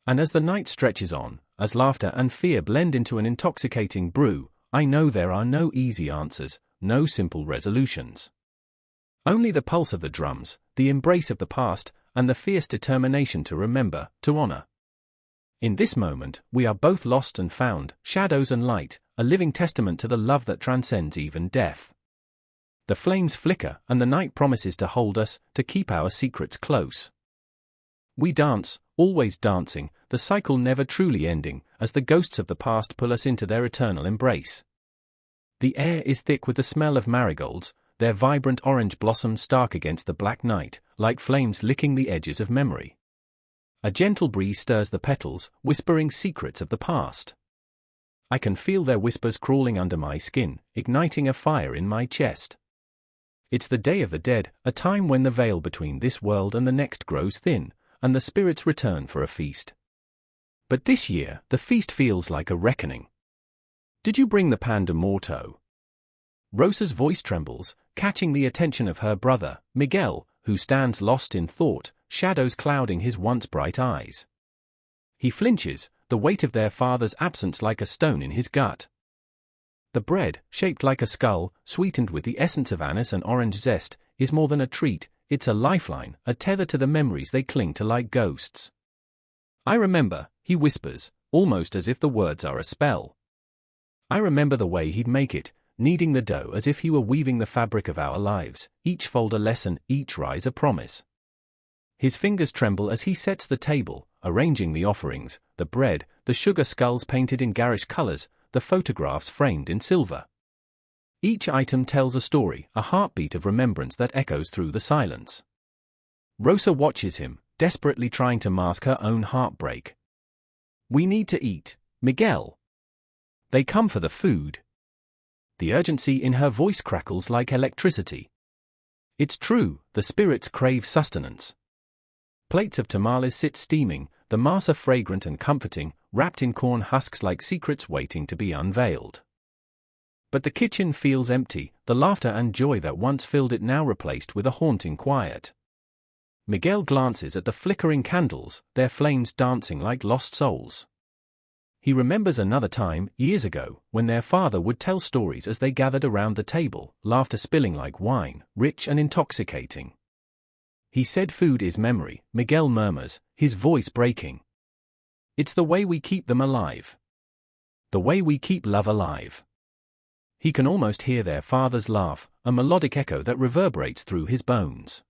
And as the night stretches on, as laughter and fear blend into an intoxicating brew, I know there are no easy answers, no simple resolutions. Only the pulse of the drums, the embrace of the past, and the fierce determination to remember, to honor. In this moment, we are both lost and found, shadows and light, a living testament to the love that transcends even death. The flames flicker, and the night promises to hold us, to keep our secrets close. We dance, always dancing, the cycle never truly ending, as the ghosts of the past pull us into their eternal embrace. The air is thick with the smell of marigolds, their vibrant orange blossoms stark against the black night, like flames licking the edges of memory. A gentle breeze stirs the petals, whispering secrets of the past. I can feel their whispers crawling under my skin, igniting a fire in my chest. It's the Day of the Dead, a time when the veil between this world and the next grows thin, and the spirits return for a feast. But this year, the feast feels like a reckoning. Did you bring the pan de morto? Rosa's voice trembles, catching the attention of her brother, Miguel, who stands lost in thought, shadows clouding his once bright eyes. He flinches, the weight of their father's absence like a stone in his gut. The bread, shaped like a skull, sweetened with the essence of anise and orange zest, is more than a treat, it's a lifeline, a tether to the memories they cling to like ghosts. I remember, he whispers, almost as if the words are a spell. I remember the way he'd make it, kneading the dough as if he were weaving the fabric of our lives, each fold a lesson, each rise a promise. His fingers tremble as he sets the table, arranging the offerings, the bread, the sugar skulls painted in garish colors, the photographs framed in silver. Each item tells a story, a heartbeat of remembrance that echoes through the silence. Rosa watches him, desperately trying to mask her own heartbreak. We need to eat, Miguel. They come for the food. The urgency in her voice crackles like electricity. It's true, the spirits crave sustenance. Plates of tamales sit steaming, the masa fragrant and comforting, wrapped in corn husks like secrets waiting to be unveiled. But the kitchen feels empty, the laughter and joy that once filled it now replaced with a haunting quiet. Miguel glances at the flickering candles, their flames dancing like lost souls. He remembers another time, years ago, when their father would tell stories as they gathered around the table, laughter spilling like wine, rich and intoxicating. He said food is memory, Miguel murmurs, his voice breaking. It's the way we keep them alive. The way we keep love alive. He can almost hear their father's laugh, a melodic echo that reverberates through his bones.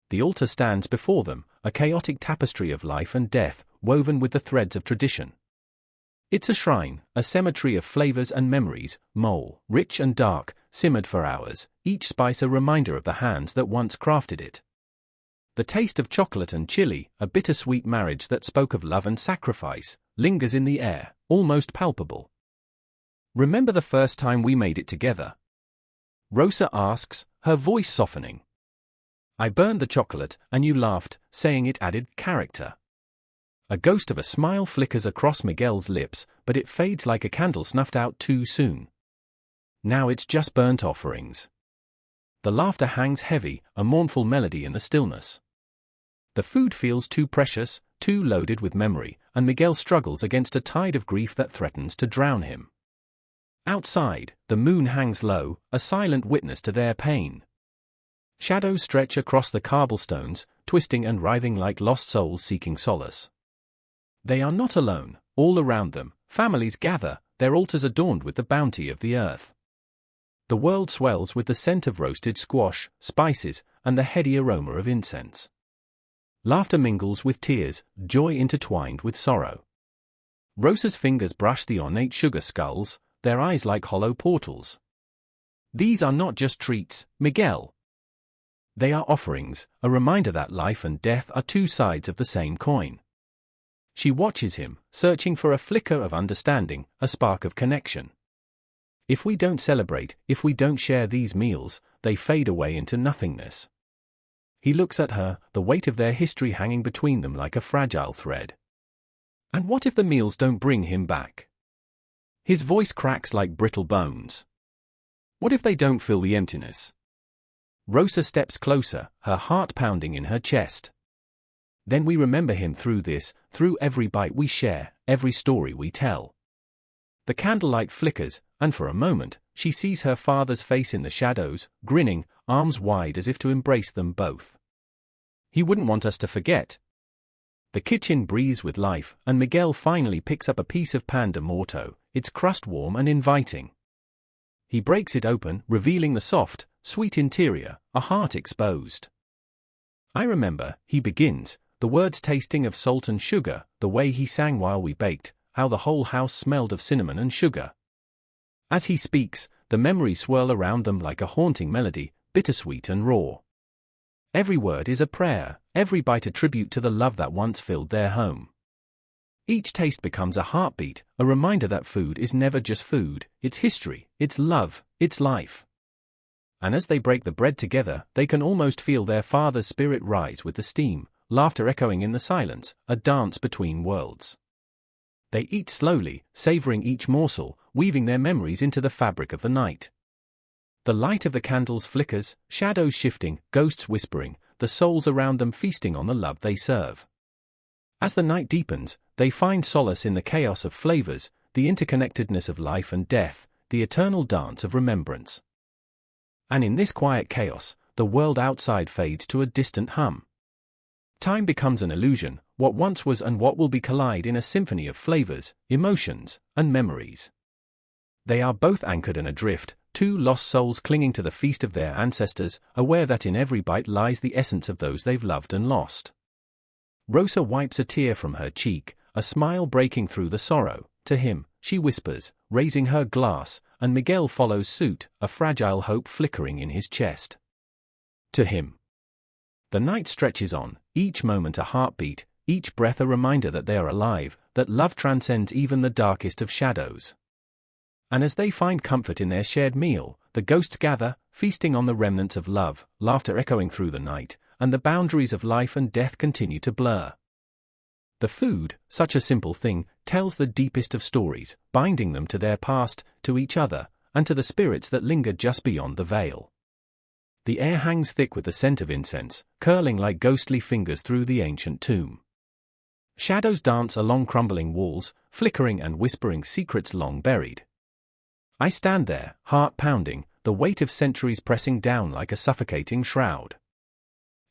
The altar stands before them, a chaotic tapestry of life and death, woven with the threads of tradition. It's a shrine, a cemetery of flavors and memories, mole, rich and dark, simmered for hours, each spice a reminder of the hands that once crafted it. The taste of chocolate and chili, a bittersweet marriage that spoke of love and sacrifice, lingers in the air, almost palpable. Remember the first time we made it together? Rosa asks, her voice softening. I burned the chocolate, and you laughed, saying it added character. A ghost of a smile flickers across Miguel's lips, but it fades like a candle snuffed out too soon. Now it's just burnt offerings. The laughter hangs heavy, a mournful melody in the stillness. The food feels too precious, too loaded with memory, and Miguel struggles against a tide of grief that threatens to drown him. Outside, the moon hangs low, a silent witness to their pain. Shadows stretch across the cobblestones, twisting and writhing like lost souls seeking solace. They are not alone, all around them, families gather, their altars adorned with the bounty of the earth. The world swells with the scent of roasted squash, spices, and the heady aroma of incense. Laughter mingles with tears, joy intertwined with sorrow. Rosa's fingers brush the ornate sugar skulls, their eyes like hollow portals. These are not just treats, Miguel. They are offerings, a reminder that life and death are two sides of the same coin. She watches him, searching for a flicker of understanding, a spark of connection. If we don't celebrate, if we don't share these meals, they fade away into nothingness. He looks at her, the weight of their history hanging between them like a fragile thread. And what if the meals don't bring him back? His voice cracks like brittle bones. What if they don't fill the emptiness? Rosa steps closer, her heart pounding in her chest. Then we remember him through this, through every bite we share, every story we tell. The candlelight flickers, and for a moment, she sees her father's face in the shadows, grinning, arms wide as if to embrace them both. He wouldn't want us to forget. The kitchen breathes with life, and Miguel finally picks up a piece of pan de morto, its crust warm and inviting. He breaks it open, revealing the soft, sweet interior, a heart exposed. I remember, he begins, the words tasting of salt and sugar, the way he sang while we baked, how the whole house smelled of cinnamon and sugar. As he speaks, the memories swirl around them like a haunting melody, bittersweet and raw. Every word is a prayer, every bite a tribute to the love that once filled their home. Each taste becomes a heartbeat, a reminder that food is never just food, it's history, it's love, it's life. And as they break the bread together, they can almost feel their father's spirit rise with the steam, laughter echoing in the silence, a dance between worlds. They eat slowly, savoring each morsel, weaving their memories into the fabric of the night. The light of the candles flickers, shadows shifting, ghosts whispering, the souls around them feasting on the love they serve. As the night deepens, they find solace in the chaos of flavors, the interconnectedness of life and death, the eternal dance of remembrance. And in this quiet chaos, the world outside fades to a distant hum. Time becomes an illusion, what once was and what will be collide in a symphony of flavors, emotions, and memories. They are both anchored and adrift, two lost souls clinging to the feast of their ancestors, aware that in every bite lies the essence of those they've loved and lost. Rosa wipes a tear from her cheek, a smile breaking through the sorrow. To him, she whispers, raising her glass, and Miguel follows suit, a fragile hope flickering in his chest. To him. The night stretches on, each moment a heartbeat, each breath a reminder that they are alive, that love transcends even the darkest of shadows. And as they find comfort in their shared meal, the ghosts gather, feasting on the remnants of love, laughter echoing through the night, and the boundaries of life and death continue to blur. The food, such a simple thing, tells the deepest of stories, binding them to their past, to each other, and to the spirits that linger just beyond the veil. The air hangs thick with the scent of incense, curling like ghostly fingers through the ancient tomb. Shadows dance along crumbling walls, flickering and whispering secrets long buried. I stand there, heart pounding, the weight of centuries pressing down like a suffocating shroud.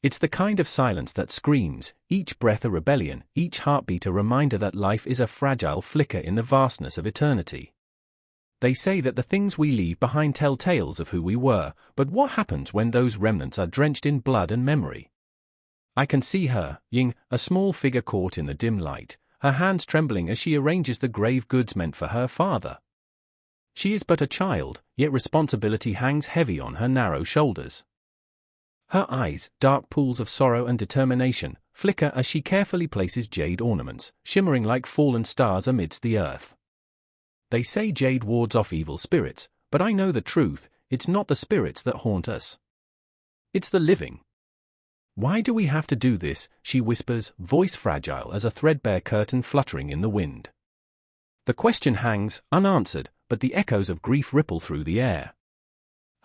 It's the kind of silence that screams, each breath a rebellion, each heartbeat a reminder that life is a fragile flicker in the vastness of eternity. They say that the things we leave behind tell tales of who we were, but what happens when those remnants are drenched in blood and memory? I can see her, Ying, a small figure caught in the dim light, her hands trembling as she arranges the grave goods meant for her father. She is but a child, yet responsibility hangs heavy on her narrow shoulders. Her eyes, dark pools of sorrow and determination, flicker as she carefully places jade ornaments, shimmering like fallen stars amidst the earth. They say jade wards off evil spirits, but I know the truth, it's not the spirits that haunt us. It's the living. Why do we have to do this? She whispers, voice fragile as a threadbare curtain fluttering in the wind. The question hangs, unanswered, but the echoes of grief ripple through the air.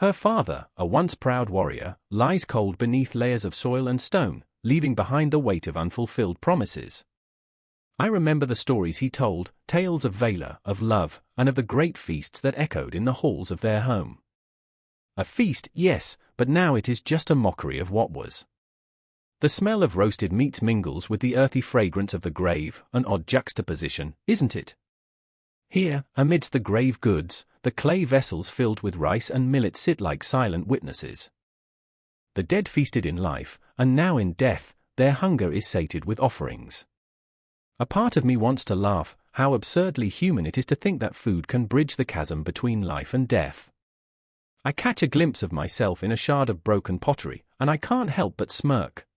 Her father, a once proud warrior, lies cold beneath layers of soil and stone, leaving behind the weight of unfulfilled promises. I remember the stories he told, tales of valor, of love, and of the great feasts that echoed in the halls of their home. A feast, yes, but now it is just a mockery of what was. The smell of roasted meats mingles with the earthy fragrance of the grave, an odd juxtaposition, isn't it? Here, amidst the grave goods, the clay vessels filled with rice and millet sit like silent witnesses. The dead feasted in life, and now in death, their hunger is sated with offerings. A part of me wants to laugh, how absurdly human it is to think that food can bridge the chasm between life and death. I catch a glimpse of myself in a shard of broken pottery, and I can't help but smirk.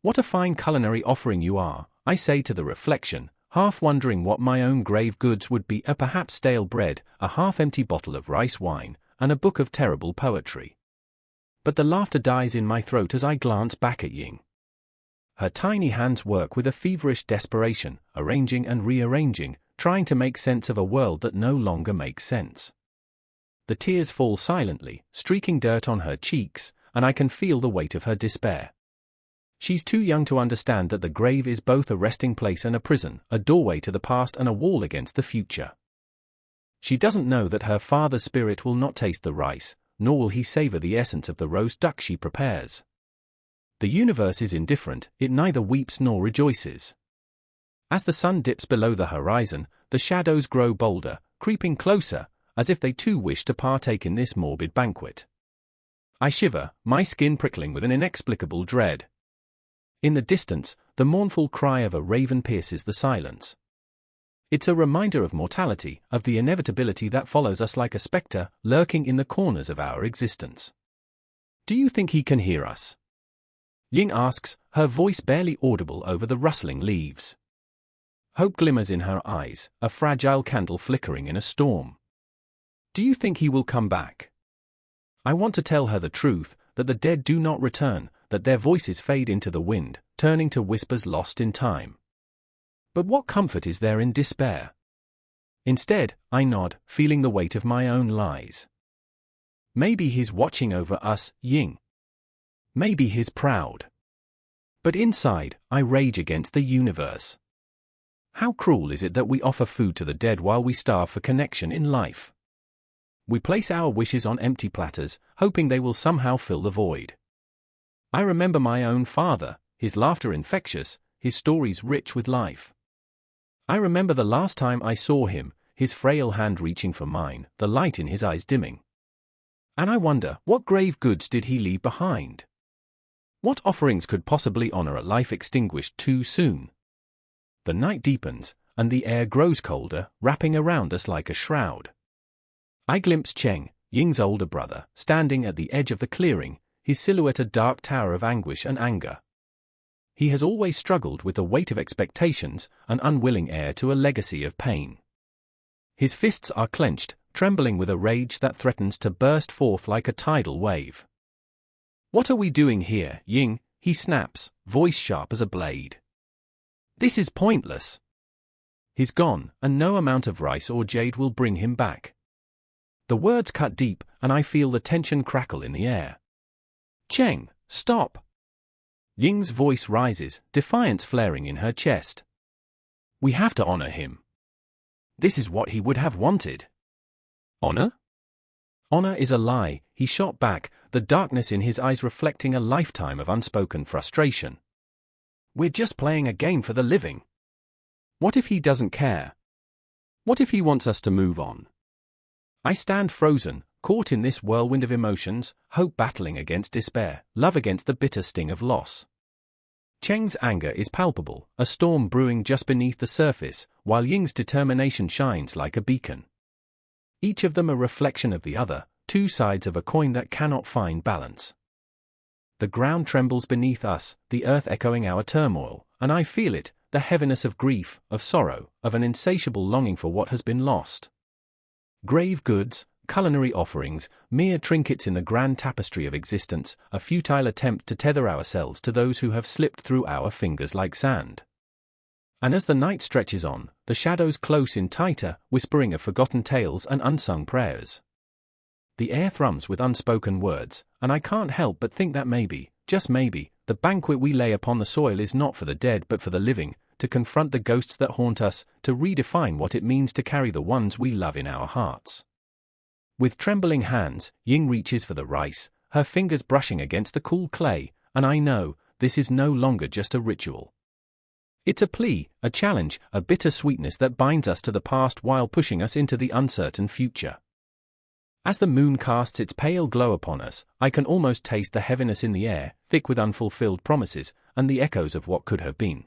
What a fine culinary offering you are, I say to the reflection, half wondering what my own grave goods would be: a perhaps stale bread, a half-empty bottle of rice wine, and a book of terrible poetry. But the laughter dies in my throat as I glance back at Ying. Her tiny hands work with a feverish desperation, arranging and rearranging, trying to make sense of a world that no longer makes sense. The tears fall silently, streaking dirt on her cheeks, and I can feel the weight of her despair. She's too young to understand that the grave is both a resting place and a prison, a doorway to the past and a wall against the future. She doesn't know that her father's spirit will not taste the rice, nor will he savor the essence of the roast duck she prepares. The universe is indifferent, it neither weeps nor rejoices. As the sun dips below the horizon, the shadows grow bolder, creeping closer, as if they too wish to partake in this morbid banquet. I shiver, my skin prickling with an inexplicable dread. In the distance, the mournful cry of a raven pierces the silence. It's a reminder of mortality, of the inevitability that follows us like a spectre, lurking in the corners of our existence. Do you think he can hear us? Ying asks, her voice barely audible over the rustling leaves. Hope glimmers in her eyes, a fragile candle flickering in a storm. Do you think he will come back? I want to tell her the truth, that the dead do not return, that their voices fade into the wind, turning to whispers lost in time. But what comfort is there in despair? Instead, I nod, feeling the weight of my own lies. Maybe he's watching over us, Ying. Maybe he's proud. But inside, I rage against the universe. How cruel is it that we offer food to the dead while we starve for connection in life? We place our wishes on empty platters, hoping they will somehow fill the void. I remember my own father, his laughter infectious, his stories rich with life. I remember the last time I saw him, his frail hand reaching for mine, the light in his eyes dimming. And I wonder, what grave goods did he leave behind? What offerings could possibly honor a life extinguished too soon? The night deepens, and the air grows colder, wrapping around us like a shroud. I glimpse Cheng, Ying's older brother, standing at the edge of the clearing, his silhouette a dark tower of anguish and anger. He has always struggled with the weight of expectations, an unwilling heir to a legacy of pain. His fists are clenched, trembling with a rage that threatens to burst forth like a tidal wave. What are we doing here, Ying? He snaps, voice sharp as a blade. This is pointless. He's gone, and no amount of rice or jade will bring him back. The words cut deep, and I feel the tension crackle in the air. Cheng, stop! Ying's voice rises, defiance flaring in her chest. We have to honor him. This is what he would have wanted. Honor? Honor is a lie, he shot back, the darkness in his eyes reflecting a lifetime of unspoken frustration. We're just playing a game for the living. What if he doesn't care? What if he wants us to move on? I stand frozen, caught in this whirlwind of emotions, hope battling against despair, love against the bitter sting of loss. Cheng's anger is palpable, a storm brewing just beneath the surface, while Ying's determination shines like a beacon. Each of them a reflection of the other, two sides of a coin that cannot find balance. The ground trembles beneath us, the earth echoing our turmoil, and I feel it, the heaviness of grief, of sorrow, of an insatiable longing for what has been lost. Grave goods, culinary offerings, mere trinkets in the grand tapestry of existence, a futile attempt to tether ourselves to those who have slipped through our fingers like sand. And as the night stretches on, the shadows close in tighter, whispering of forgotten tales and unsung prayers. The air thrums with unspoken words, and I can't help but think that maybe, just maybe, the banquet we lay upon the soil is not for the dead but for the living, to confront the ghosts that haunt us, to redefine what it means to carry the ones we love in our hearts. With trembling hands, Ying reaches for the rice, her fingers brushing against the cool clay, and I know, this is no longer just a ritual. It's a plea, a challenge, a bitter sweetness that binds us to the past while pushing us into the uncertain future. As the moon casts its pale glow upon us, I can almost taste the heaviness in the air, thick with unfulfilled promises, and the echoes of what could have been.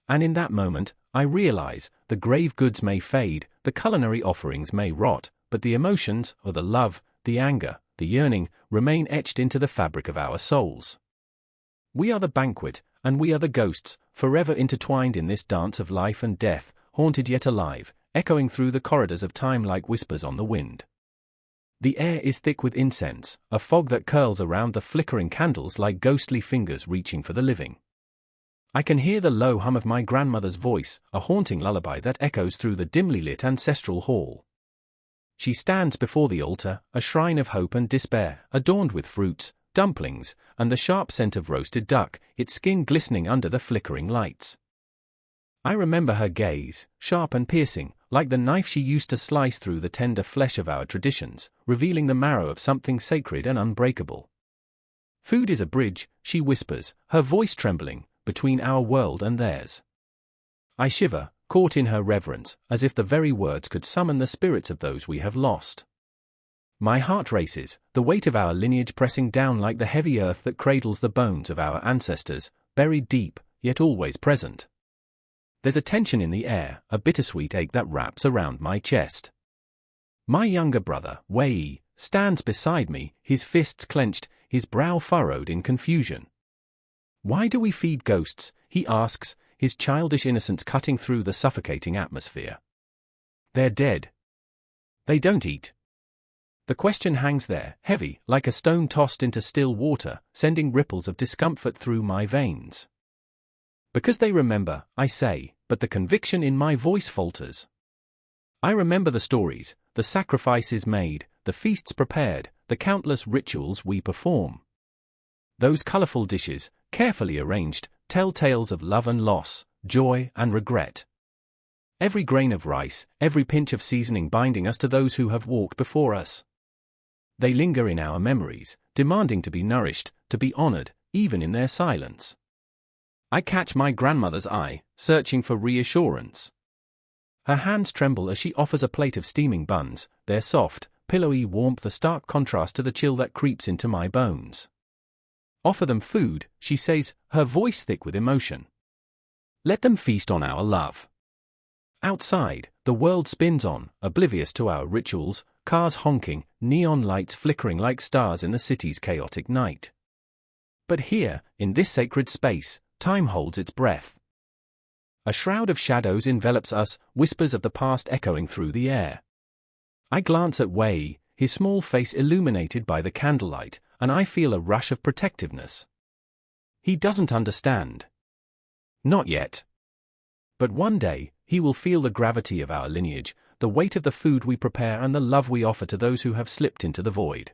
And in that moment, I realize, the grave goods may fade, the culinary offerings may rot, but the emotions, or the love, the anger, the yearning, remain etched into the fabric of our souls. We are the banquet, and we are the ghosts, forever intertwined in this dance of life and death, haunted yet alive, echoing through the corridors of time like whispers on the wind. The air is thick with incense, a fog that curls around the flickering candles like ghostly fingers reaching for the living. I can hear the low hum of my grandmother's voice, a haunting lullaby that echoes through the dimly lit ancestral hall. She stands before the altar, a shrine of hope and despair, adorned with fruits, dumplings, and the sharp scent of roasted duck, its skin glistening under the flickering lights. I remember her gaze, sharp and piercing, like the knife she used to slice through the tender flesh of our traditions, revealing the marrow of something sacred and unbreakable. Food is a bridge, she whispers, her voice trembling, between our world and theirs. I shiver, caught in her reverence, as if the very words could summon the spirits of those we have lost. My heart races, the weight of our lineage pressing down like the heavy earth that cradles the bones of our ancestors, buried deep, yet always present. There's a tension in the air, a bittersweet ache that wraps around my chest. My younger brother, Wei, stands beside me, his fists clenched, his brow furrowed in confusion. "Why do we feed ghosts?" he asks, his childish innocence cutting through the suffocating atmosphere. "They're dead. They don't eat." The question hangs there, heavy, like a stone tossed into still water, sending ripples of discomfort through my veins. "Because they remember," I say, but the conviction in my voice falters. I remember the stories, the sacrifices made, the feasts prepared, the countless rituals we perform. Those colorful dishes, carefully arranged, tell tales of love and loss, joy and regret. Every grain of rice, every pinch of seasoning binding us to those who have walked before us. They linger in our memories, demanding to be nourished, to be honored, even in their silence. I catch my grandmother's eye, searching for reassurance. Her hands tremble as she offers a plate of steaming buns, their soft, pillowy warmth a stark contrast to the chill that creeps into my bones. "Offer them food," she says, her voice thick with emotion. "Let them feast on our love." Outside, the world spins on, oblivious to our rituals, cars honking, neon lights flickering like stars in the city's chaotic night. But here, in this sacred space, time holds its breath. A shroud of shadows envelops us, whispers of the past echoing through the air. I glance at Wei, his small face illuminated by the candlelight, and I feel a rush of protectiveness. He doesn't understand. Not yet. But one day, he will feel the gravity of our lineage, the weight of the food we prepare and the love we offer to those who have slipped into the void.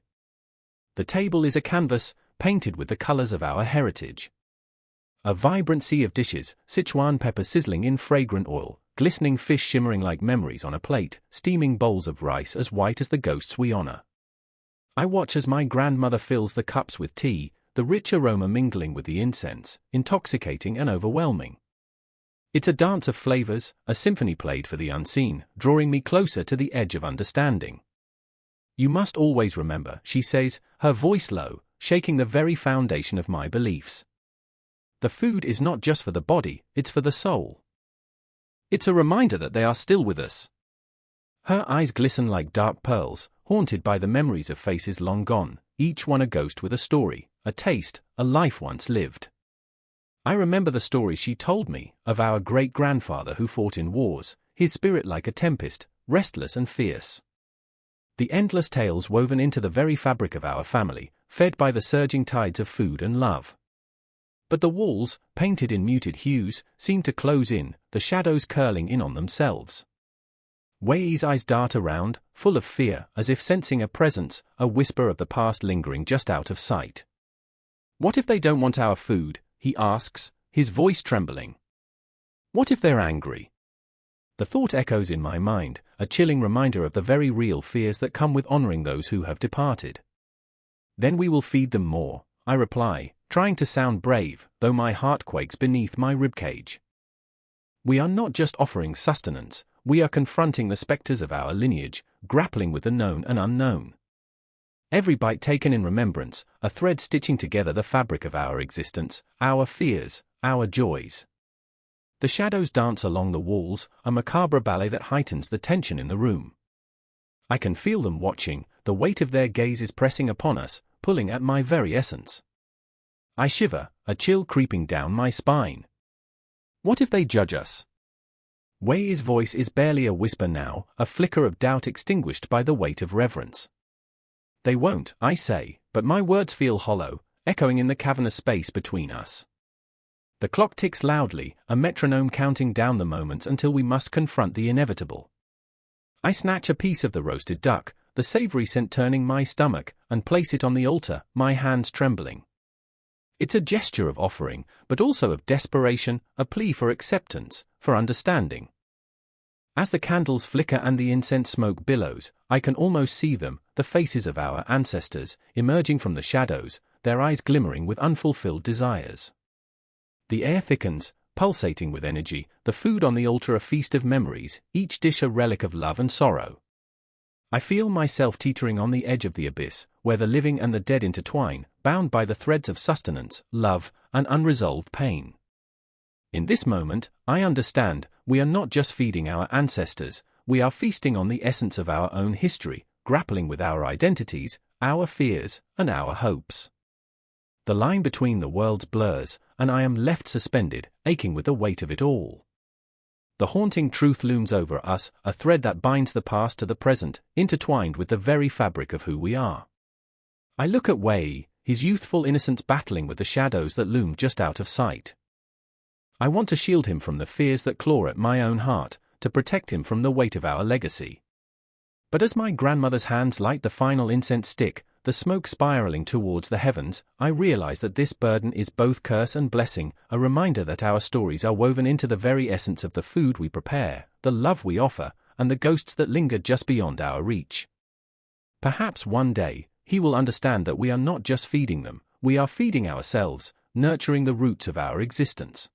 The table is a canvas, painted with the colors of our heritage. A vibrant sea of dishes, Sichuan pepper sizzling in fragrant oil, glistening fish shimmering like memories on a plate, steaming bowls of rice as white as the ghosts we honor. I watch as my grandmother fills the cups with tea, the rich aroma mingling with the incense, intoxicating and overwhelming. It's a dance of flavors, a symphony played for the unseen, drawing me closer to the edge of understanding. "You must always remember," she says, her voice low, shaking the very foundation of my beliefs. "The food is not just for the body, it's for the soul. It's a reminder that they are still with us." Her eyes glisten like dark pearls, haunted by the memories of faces long gone, each one a ghost with a story, a taste, a life once lived. I remember the stories she told me, of our great-grandfather who fought in wars, his spirit like a tempest, restless and fierce. The endless tales woven into the very fabric of our family, fed by the surging tides of food and love. But the walls, painted in muted hues, seem to close in, the shadows curling in on themselves. Wei's eyes dart around, full of fear, as if sensing a presence, a whisper of the past lingering just out of sight. "What if they don't want our food?" he asks, his voice trembling. "What if they're angry?" The thought echoes in my mind, a chilling reminder of the very real fears that come with honoring those who have departed. "Then we will feed them more," I reply, trying to sound brave, though my heart quakes beneath my ribcage. We are not just offering sustenance, we are confronting the specters of our lineage, grappling with the known and unknown. Every bite taken in remembrance, a thread stitching together the fabric of our existence, our fears, our joys. The shadows dance along the walls, a macabre ballet that heightens the tension in the room. I can feel them watching, the weight of their gaze is pressing upon us, pulling at my very essence. I shiver, a chill creeping down my spine. What if they judge us? Wei's voice is barely a whisper now, a flicker of doubt extinguished by the weight of reverence. They won't, I say, but my words feel hollow, echoing in the cavernous space between us. The clock ticks loudly, a metronome counting down the moments until we must confront the inevitable. I snatch a piece of the roasted duck, the savory scent turning my stomach, and place it on the altar, my hands trembling. It's a gesture of offering, but also of desperation, a plea for acceptance, for understanding. As the candles flicker and the incense smoke billows, I can almost see them, the faces of our ancestors, emerging from the shadows, their eyes glimmering with unfulfilled desires. The air thickens, pulsating with energy, the food on the altar a feast of memories, each dish a relic of love and sorrow. I feel myself teetering on the edge of the abyss, where the living and the dead intertwine, bound by the threads of sustenance, love, and unresolved pain. In this moment, I understand, we are not just feeding our ancestors, we are feasting on the essence of our own history, grappling with our identities, our fears, and our hopes. The line between the worlds blurs, and I am left suspended, aching with the weight of it all. The haunting truth looms over us, a thread that binds the past to the present, intertwined with the very fabric of who we are. I look at Wei, his youthful innocence battling with the shadows that loom just out of sight. I want to shield him from the fears that claw at my own heart, to protect him from the weight of our legacy. But as my grandmother's hands light the final incense stick, the smoke spiraling towards the heavens, I realize that this burden is both curse and blessing, a reminder that our stories are woven into the very essence of the food we prepare, the love we offer, and the ghosts that linger just beyond our reach. Perhaps one day, he will understand that we are not just feeding them, we are feeding ourselves, nurturing the roots of our existence.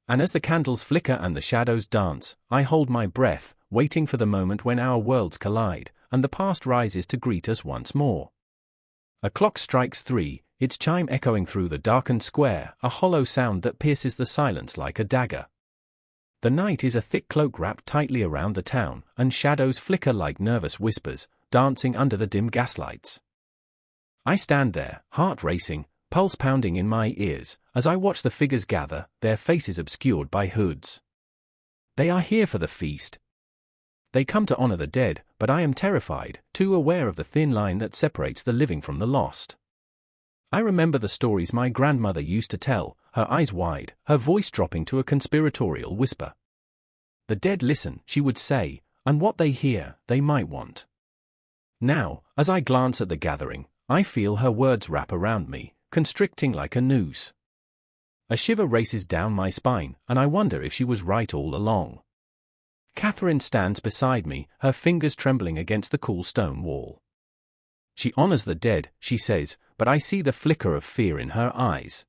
And as the candles flicker and the shadows dance, I hold my breath, waiting for the moment when our worlds collide, and the past rises to greet us once more. A clock strikes 3, its chime echoing through the darkened square, a hollow sound that pierces the silence like a dagger. The night is a thick cloak wrapped tightly around the town, and shadows flicker like nervous whispers, dancing under the dim gaslights. I stand there, heart racing, pulse pounding in my ears, as I watch the figures gather, their faces obscured by hoods. They are here for the feast. They come to honor the dead, but I am terrified, too aware of the thin line that separates the living from the lost. I remember the stories my grandmother used to tell, her eyes wide, her voice dropping to a conspiratorial whisper. The dead listen, she would say, and what they hear, they might want. Now, as I glance at the gathering, I feel her words wrap around me, constricting like a noose. A shiver races down my spine, and I wonder if she was right all along. Catherine stands beside me, her fingers trembling against the cool stone wall. She honors the dead, she says, but I see the flicker of fear in her eyes.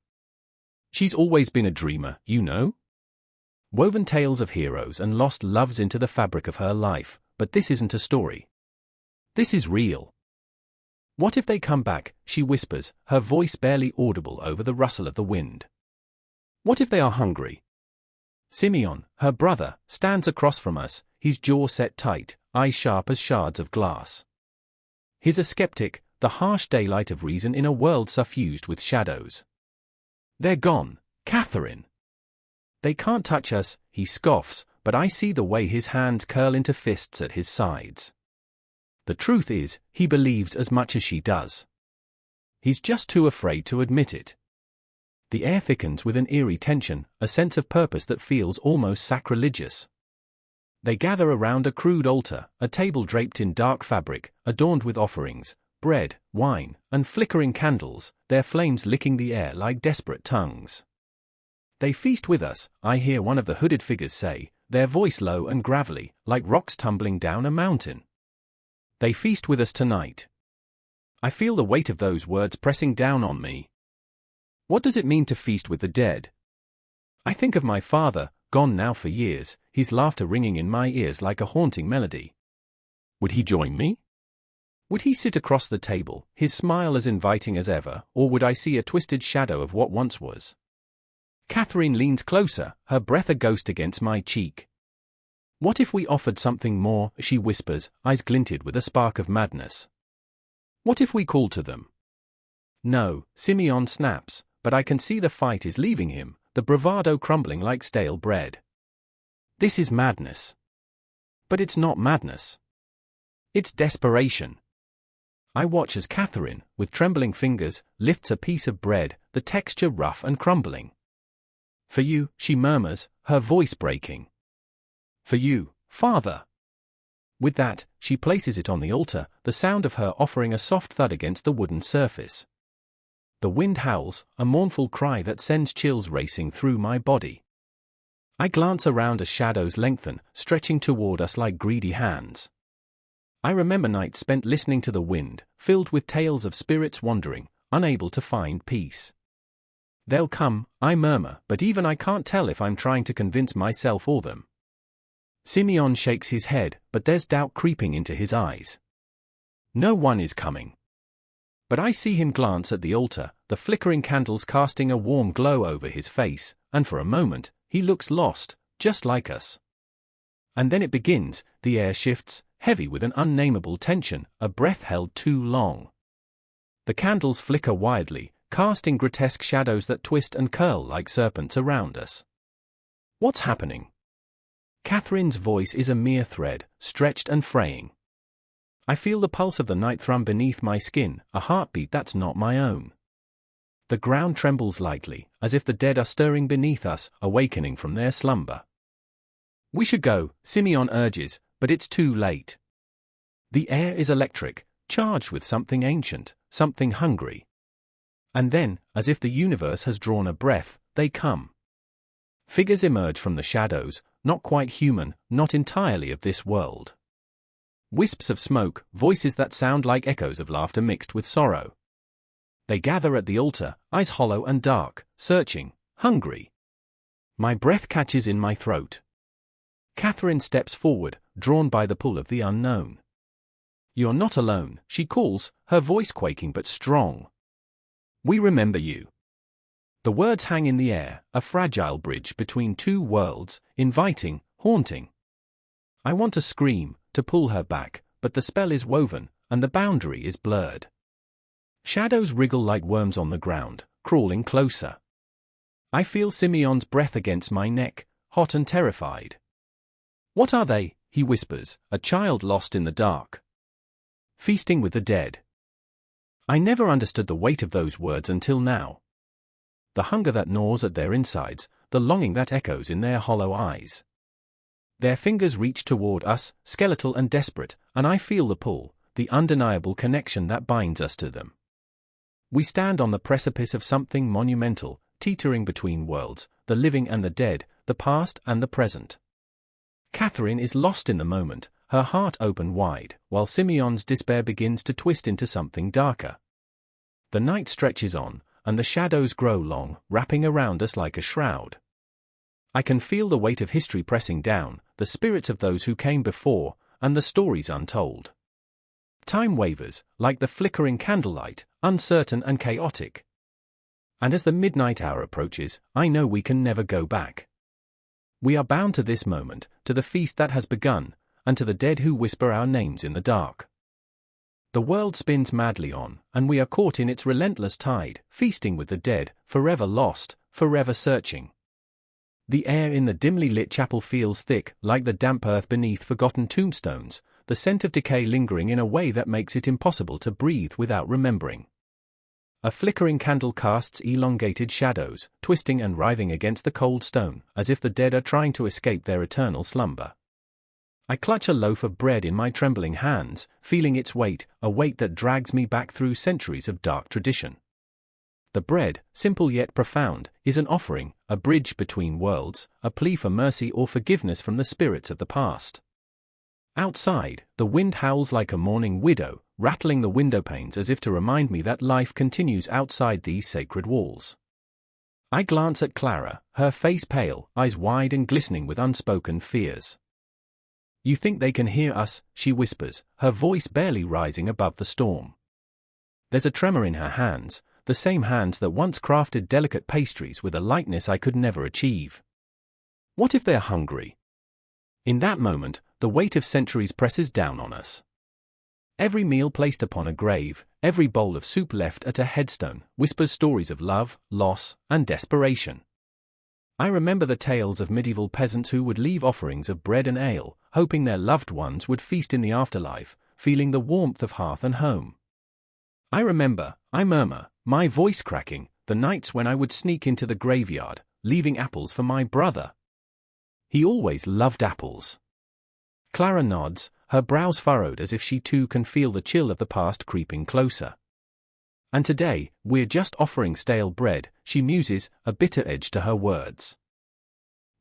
She's always been a dreamer, you know? Woven tales of heroes and lost loves into the fabric of her life, but this isn't a story. This is real. What if they come back, she whispers, her voice barely audible over the rustle of the wind. What if they are hungry? Simeon, her brother, stands across from us, his jaw set tight, eyes sharp as shards of glass. He's a skeptic, the harsh daylight of reason in a world suffused with shadows. They're gone, Catherine. They can't touch us, he scoffs, but I see the way his hands curl into fists at his sides. The truth is, he believes as much as she does. He's just too afraid to admit it. The air thickens with an eerie tension, a sense of purpose that feels almost sacrilegious. They gather around a crude altar, a table draped in dark fabric, adorned with offerings, bread, wine, and flickering candles, their flames licking the air like desperate tongues. They feast with us, I hear one of the hooded figures say, their voice low and gravelly, like rocks tumbling down a mountain. They feast with us tonight. I feel the weight of those words pressing down on me. What does it mean to feast with the dead? I think of my father, gone now for years, his laughter ringing in my ears like a haunting melody. Would he join me? Would he sit across the table, his smile as inviting as ever, or would I see a twisted shadow of what once was? Catherine leans closer, her breath a ghost against my cheek. What if we offered something more, she whispers, eyes glinted with a spark of madness. What if we call to them? No, Simeon snaps, but I can see the fight is leaving him, the bravado crumbling like stale bread. This is madness. But it's not madness. It's desperation. I watch as Catherine, with trembling fingers, lifts a piece of bread, the texture rough and crumbling. For you, she murmurs, her voice breaking. For you, Father. With that, she places it on the altar, the sound of her offering a soft thud against the wooden surface. The wind howls, a mournful cry that sends chills racing through my body. I glance around as shadows lengthen, stretching toward us like greedy hands. I remember nights spent listening to the wind, filled with tales of spirits wandering, unable to find peace. They'll come, I murmur, but even I can't tell if I'm trying to convince myself or them. Simeon shakes his head, but there's doubt creeping into his eyes. No one is coming. But I see him glance at the altar, the flickering candles casting a warm glow over his face, and for a moment, he looks lost, just like us. And then it begins, the air shifts, heavy with an unnameable tension, a breath held too long. The candles flicker wildly, casting grotesque shadows that twist and curl like serpents around us. What's happening? Catherine's voice is a mere thread, stretched and fraying. I feel the pulse of the night thrum beneath my skin, a heartbeat that's not my own. The ground trembles lightly, as if the dead are stirring beneath us, awakening from their slumber. We should go, Simeon urges, but it's too late. The air is electric, charged with something ancient, something hungry. And then, as if the universe has drawn a breath, they come. Figures emerge from the shadows, not quite human, not entirely of this world. Wisps of smoke, voices that sound like echoes of laughter mixed with sorrow. They gather at the altar, eyes hollow and dark, searching, hungry. My breath catches in my throat. Catherine steps forward, drawn by the pull of the unknown. You're not alone, she calls, her voice quaking but strong. We remember you. The words hang in the air, a fragile bridge between two worlds, inviting, haunting. I want to scream, to pull her back, but the spell is woven, and the boundary is blurred. Shadows wriggle like worms on the ground, crawling closer. I feel Simeon's breath against my neck, hot and terrified. What are they? He whispers, a child lost in the dark. Feasting with the dead. I never understood the weight of those words until now. The hunger that gnaws at their insides, the longing that echoes in their hollow eyes. Their fingers reach toward us, skeletal and desperate, and I feel the pull, the undeniable connection that binds us to them. We stand on the precipice of something monumental, teetering between worlds, the living and the dead, the past and the present. Catherine is lost in the moment, her heart open wide, while Simeon's despair begins to twist into something darker. The night stretches on, and the shadows grow long, wrapping around us like a shroud. I can feel the weight of history pressing down, the spirits of those who came before, and the stories untold. Time wavers, like the flickering candlelight, uncertain and chaotic. And as the midnight hour approaches, I know we can never go back. We are bound to this moment, to the feast that has begun, and to the dead who whisper our names in the dark. The world spins madly on, and we are caught in its relentless tide, feasting with the dead, forever lost, forever searching. The air in the dimly lit chapel feels thick, like the damp earth beneath forgotten tombstones, the scent of decay lingering in a way that makes it impossible to breathe without remembering. A flickering candle casts elongated shadows, twisting and writhing against the cold stone, as if the dead are trying to escape their eternal slumber. I clutch a loaf of bread in my trembling hands, feeling its weight, a weight that drags me back through centuries of dark tradition. The bread, simple yet profound, is an offering, a bridge between worlds, a plea for mercy or forgiveness from the spirits of the past. Outside, the wind howls like a mourning widow, rattling the window panes as if to remind me that life continues outside these sacred walls. I glance at Clara, her face pale, eyes wide and glistening with unspoken fears. You think they can hear us, she whispers, her voice barely rising above the storm. There's a tremor in her hands, the same hands that once crafted delicate pastries with a lightness I could never achieve. What if they're hungry? In that moment, the weight of centuries presses down on us. Every meal placed upon a grave, every bowl of soup left at a headstone, whispers stories of love, loss, and desperation. I remember the tales of medieval peasants who would leave offerings of bread and ale, hoping their loved ones would feast in the afterlife, feeling the warmth of hearth and home. I murmur, my voice cracking, the nights when I would sneak into the graveyard, leaving apples for my brother. He always loved apples. Clara nods, her brows furrowed as if she too can feel the chill of the past creeping closer. And today, we're just offering stale bread, she muses, a bitter edge to her words.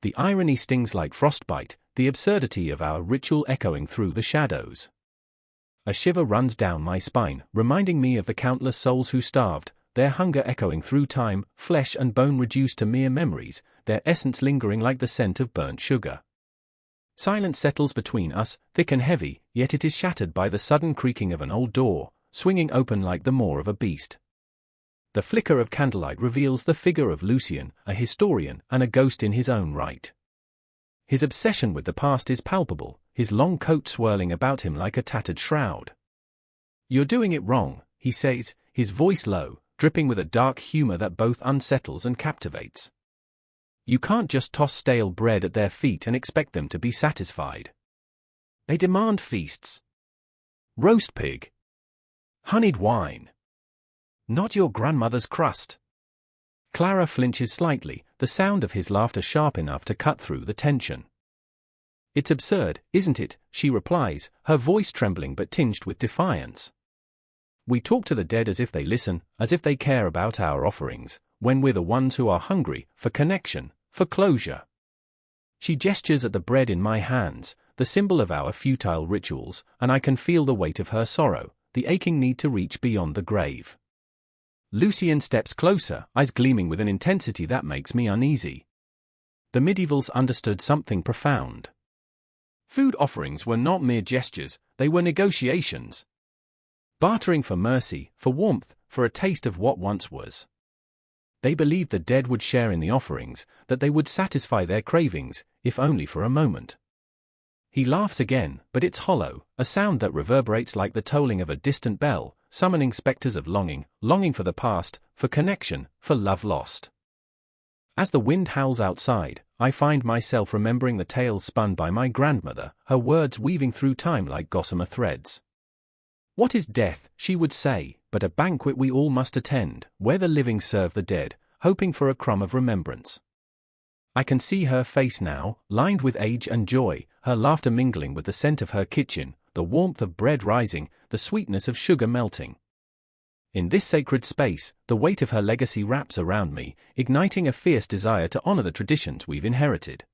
The irony stings like frostbite, the absurdity of our ritual echoing through the shadows. A shiver runs down my spine, reminding me of the countless souls who starved, their hunger echoing through time, flesh and bone reduced to mere memories, their essence lingering like the scent of burnt sugar. Silence settles between us, thick and heavy, yet it is shattered by the sudden creaking of an old door, swinging open like the maw of a beast. The flicker of candlelight reveals the figure of Lucien, a historian and a ghost in his own right. His obsession with the past is palpable, his long coat swirling about him like a tattered shroud. "You're doing it wrong," he says, his voice low, dripping with a dark humor that both unsettles and captivates. "You can't just toss stale bread at their feet and expect them to be satisfied. They demand feasts. Roast pig. Honeyed wine. Not your grandmother's crust." Clara flinches slightly, the sound of his laughter sharp enough to cut through the tension. "It's absurd, isn't it?" she replies, her voice trembling but tinged with defiance. "We talk to the dead as if they listen, as if they care about our offerings, when we're the ones who are hungry, for connection, for closure." She gestures at the bread in my hands, the symbol of our futile rituals, and I can feel the weight of her sorrow, the aching need to reach beyond the grave. Lucien steps closer, eyes gleaming with an intensity that makes me uneasy. The medievals understood something profound. Food offerings were not mere gestures, they were negotiations. Bartering for mercy, for warmth, for a taste of what once was. They believed the dead would share in the offerings, that they would satisfy their cravings, if only for a moment. He laughs again, but it's hollow, a sound that reverberates like the tolling of a distant bell, summoning specters of longing for the past, for connection, for love lost. As the wind howls outside, I find myself remembering the tales spun by my grandmother, her words weaving through time like gossamer threads. "What is death," she would say, "but a banquet we all must attend, where the living serve the dead, hoping for a crumb of remembrance." I can see her face now, lined with age and joy, her laughter mingling with the scent of her kitchen, the warmth of bread rising, the sweetness of sugar melting. In this sacred space, the weight of her legacy wraps around me, igniting a fierce desire to honor the traditions we've inherited.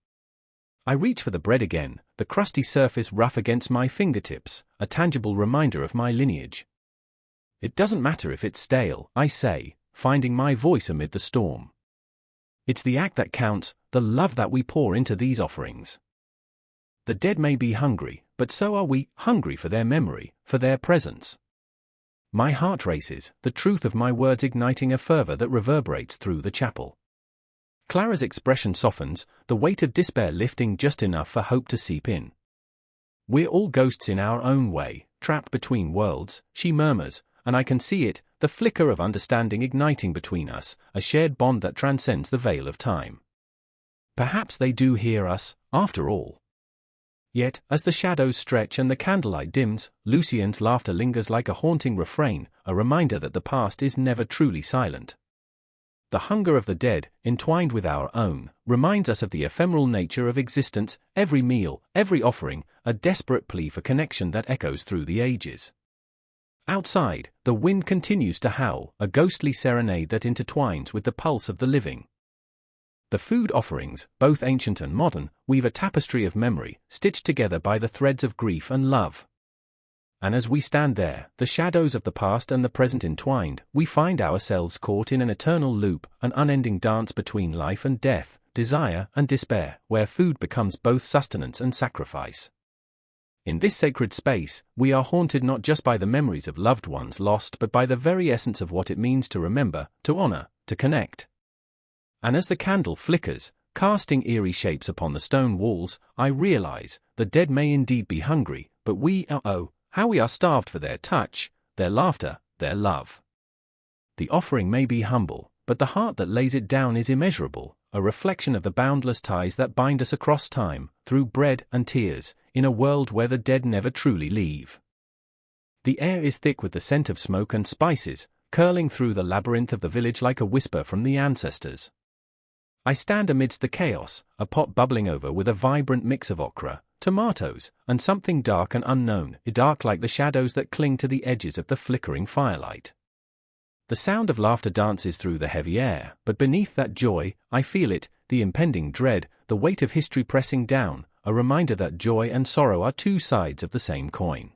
I reach for the bread again, the crusty surface rough against my fingertips, a tangible reminder of my lineage. "It doesn't matter if it's stale," I say, finding my voice amid the storm. "It's the act that counts, the love that we pour into these offerings. The dead may be hungry, but so are we, hungry for their memory, for their presence." My heart races, the truth of my words igniting a fervor that reverberates through the chapel. Clara's expression softens, the weight of despair lifting just enough for hope to seep in. "We're all ghosts in our own way, trapped between worlds," she murmurs, and I can see it, the flicker of understanding igniting between us, a shared bond that transcends the veil of time. Perhaps they do hear us, after all. Yet, as the shadows stretch and the candlelight dims, Lucien's laughter lingers like a haunting refrain, a reminder that the past is never truly silent. The hunger of the dead, entwined with our own, reminds us of the ephemeral nature of existence, every meal, every offering, a desperate plea for connection that echoes through the ages. Outside, the wind continues to howl, a ghostly serenade that intertwines with the pulse of the living. The food offerings, both ancient and modern, weave a tapestry of memory, stitched together by the threads of grief and love. And as we stand there, the shadows of the past and the present entwined, we find ourselves caught in an eternal loop, an unending dance between life and death, desire and despair, where food becomes both sustenance and sacrifice. In this sacred space, we are haunted not just by the memories of loved ones lost but by the very essence of what it means to remember, to honor, to connect. And as the candle flickers, casting eerie shapes upon the stone walls, I realize, the dead may indeed be hungry, but we, how we are starved for their touch, their laughter, their love. The offering may be humble, but the heart that lays it down is immeasurable, a reflection of the boundless ties that bind us across time, through bread and tears, in a world where the dead never truly leave. The air is thick with the scent of smoke and spices, curling through the labyrinth of the village like a whisper from the ancestors. I stand amidst the chaos, a pot bubbling over with a vibrant mix of okra, tomatoes, and something dark and unknown, dark like the shadows that cling to the edges of the flickering firelight. The sound of laughter dances through the heavy air, but beneath that joy, I feel it, the impending dread, the weight of history pressing down, a reminder that joy and sorrow are two sides of the same coin.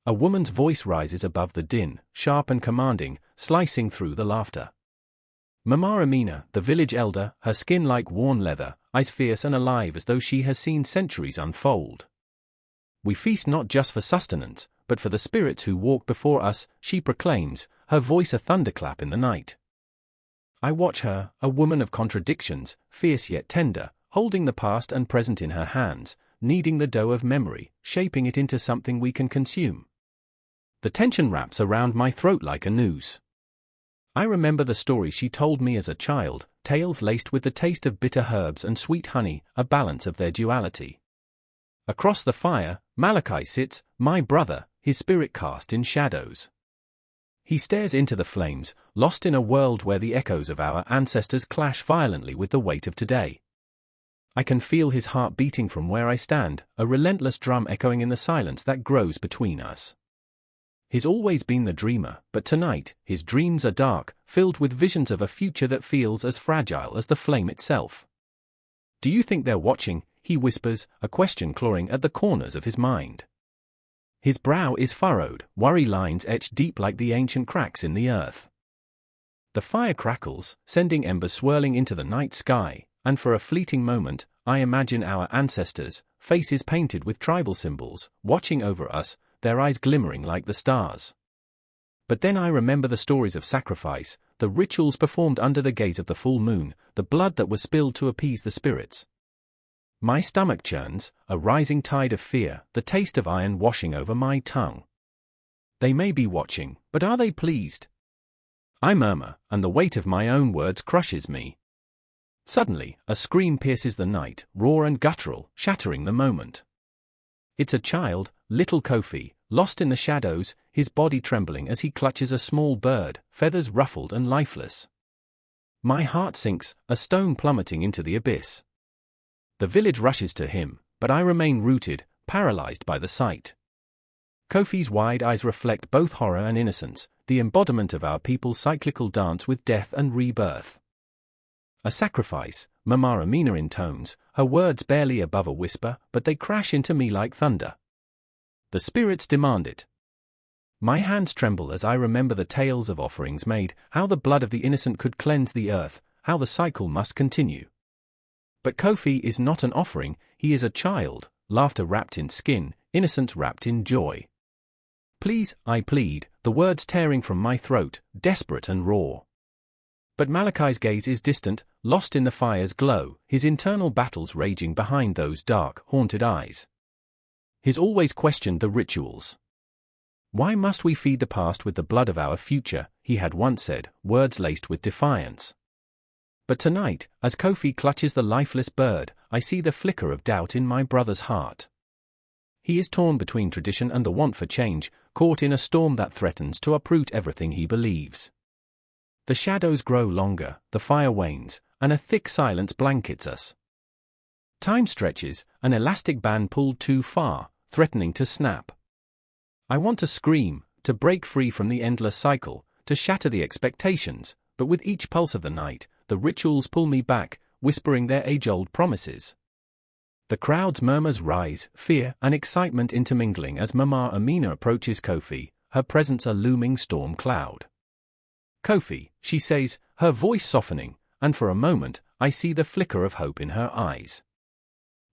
A woman's voice rises above the din, sharp and commanding, slicing through the laughter. Mama Amina, the village elder, her skin like worn leather, eyes fierce and alive as though she has seen centuries unfold. We feast not just for sustenance, but for the spirits who walk before us, she proclaims, her voice a thunderclap in the night. I watch her, a woman of contradictions, fierce yet tender, holding the past and present in her hands, kneading the dough of memory, shaping it into something we can consume. The tension wraps around my throat like a noose. I remember the stories she told me as a child, tales laced with the taste of bitter herbs and sweet honey, a balance of their duality. Across the fire, Malachi sits, my brother, his spirit cast in shadows. He stares into the flames, lost in a world where the echoes of our ancestors clash violently with the weight of today. I can feel his heart beating from where I stand, a relentless drum echoing in the silence that grows between us. He's always been the dreamer, but tonight, his dreams are dark, filled with visions of a future that feels as fragile as the flame itself. Do you think they're watching? He whispers, a question clawing at the corners of his mind. His brow is furrowed, worry lines etched deep like the ancient cracks in the earth. The fire crackles, sending embers swirling into the night sky, and for a fleeting moment, I imagine our ancestors, faces painted with tribal symbols, watching over us, their eyes glimmering like the stars. But then I remember the stories of sacrifice, the rituals performed under the gaze of the full moon, the blood that was spilled to appease the spirits. My stomach churns, a rising tide of fear, the taste of iron washing over my tongue. They may be watching, but are they pleased? I murmur, and the weight of my own words crushes me. Suddenly, a scream pierces the night, raw and guttural, shattering the moment. It's a child, little Kofi, lost in the shadows, his body trembling as he clutches a small bird, feathers ruffled and lifeless. My heart sinks, a stone plummeting into the abyss. The village rushes to him, but I remain rooted, paralyzed by the sight. Kofi's wide eyes reflect both horror and innocence, the embodiment of our people's cyclical dance with death and rebirth. A sacrifice, Mama Amina intones, her words barely above a whisper, but they crash into me like thunder. The spirits demand it. My hands tremble as I remember the tales of offerings made, how the blood of the innocent could cleanse the earth, how the cycle must continue. But Kofi is not an offering, he is a child, laughter wrapped in skin, innocence wrapped in joy. Please, I plead, the words tearing from my throat, desperate and raw. But Malachi's gaze is distant, lost in the fire's glow, his internal battles raging behind those dark, haunted eyes. He's always questioned the rituals. Why must we feed the past with the blood of our future, he had once said, words laced with defiance. But tonight, as Kofi clutches the lifeless bird, I see the flicker of doubt in my brother's heart. He is torn between tradition and the want for change, caught in a storm that threatens to uproot everything he believes. The shadows grow longer, the fire wanes, and a thick silence blankets us. Time stretches, an elastic band pulled too far, threatening to snap. I want to scream, to break free from the endless cycle, to shatter the expectations, but with each pulse of the night, the rituals pull me back, whispering their age-old promises. The crowd's murmurs rise, fear and excitement intermingling as Mama Amina approaches Kofi, her presence a looming storm cloud. Kofi, she says, her voice softening, and for a moment, I see the flicker of hope in her eyes.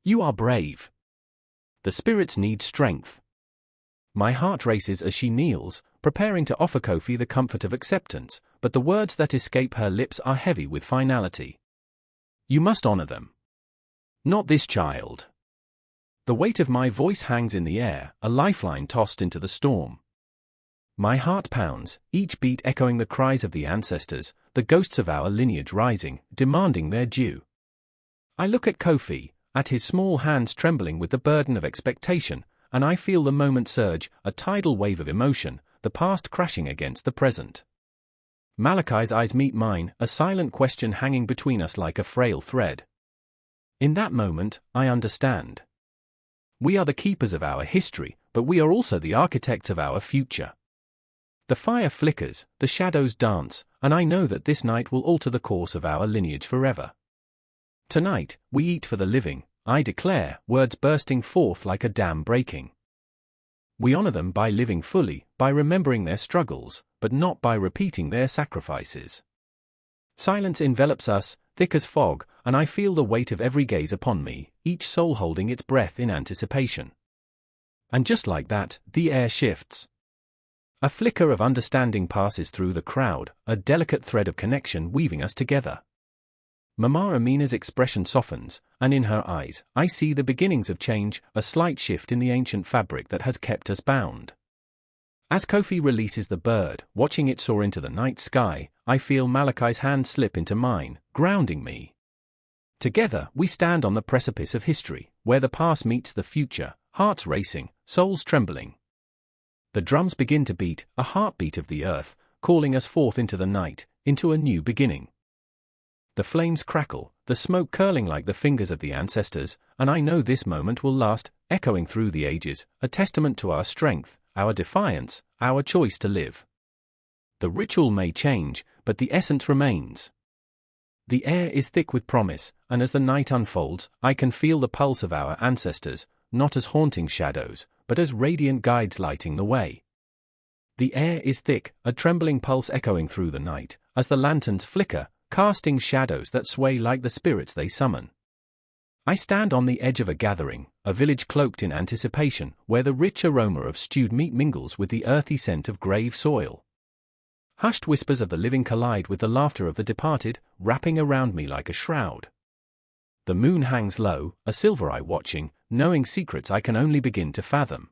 You are brave. The spirits need strength. My heart races as she kneels, preparing to offer Kofi the comfort of acceptance, but the words that escape her lips are heavy with finality. You must honor them. Not this child. The weight of my voice hangs in the air, a lifeline tossed into the storm. My heart pounds, each beat echoing the cries of the ancestors, the ghosts of our lineage rising, demanding their due. I look at Kofi, at his small hands trembling with the burden of expectation, and I feel the moment surge, a tidal wave of emotion, the past crashing against the present. Malachi's eyes meet mine, a silent question hanging between us like a frail thread. In that moment, I understand. We are the keepers of our history, but we are also the architects of our future. The fire flickers, the shadows dance, and I know that this night will alter the course of our lineage forever. Tonight, we eat for the living, I declare, words bursting forth like a dam breaking. We honor them by living fully, by remembering their struggles, but not by repeating their sacrifices. Silence envelops us, thick as fog, and I feel the weight of every gaze upon me, each soul holding its breath in anticipation. And just like that, the air shifts. A flicker of understanding passes through the crowd, a delicate thread of connection weaving us together. Mama Amina's expression softens, and in her eyes, I see the beginnings of change, a slight shift in the ancient fabric that has kept us bound. As Kofi releases the bird, watching it soar into the night sky, I feel Malachi's hand slip into mine, grounding me. Together, we stand on the precipice of history, where the past meets the future, hearts racing, souls trembling. The drums begin to beat, a heartbeat of the earth, calling us forth into the night, into a new beginning. The flames crackle, the smoke curling like the fingers of the ancestors, and I know this moment will last, echoing through the ages, a testament to our strength, our defiance, our choice to live. The ritual may change, but the essence remains. The air is thick with promise, and as the night unfolds, I can feel the pulse of our ancestors, not as haunting shadows, but as radiant guides lighting the way. The air is thick, a trembling pulse echoing through the night, as the lanterns flicker, casting shadows that sway like the spirits they summon. I stand on the edge of a gathering, a village cloaked in anticipation, where the rich aroma of stewed meat mingles with the earthy scent of grave soil. Hushed whispers of the living collide with the laughter of the departed, wrapping around me like a shroud. The moon hangs low, a silver eye watching, knowing secrets I can only begin to fathom.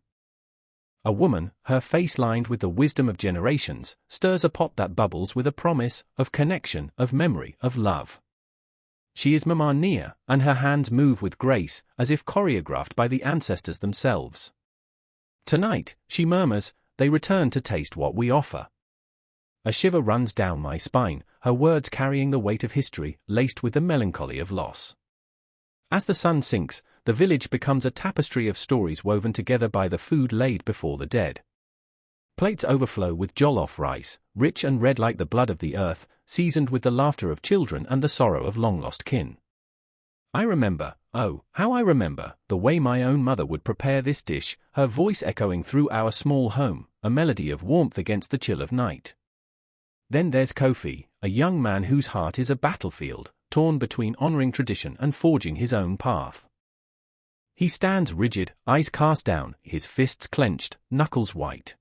A woman, her face lined with the wisdom of generations, stirs a pot that bubbles with a promise of connection, of memory, of love. She is Mama Nia, and her hands move with grace, as if choreographed by the ancestors themselves. Tonight, she murmurs, they return to taste what we offer. A shiver runs down my spine, her words carrying the weight of history, laced with the melancholy of loss. As the sun sinks, the village becomes a tapestry of stories woven together by the food laid before the dead. Plates overflow with jollof rice, rich and red like the blood of the earth, seasoned with the laughter of children and the sorrow of long-lost kin. I remember, oh, how I remember, the way my own mother would prepare this dish, her voice echoing through our small home, a melody of warmth against the chill of night. Then there's Kofi, a young man whose heart is a battlefield, torn between honoring tradition and forging his own path. He stands rigid, eyes cast down, his fists clenched, knuckles white.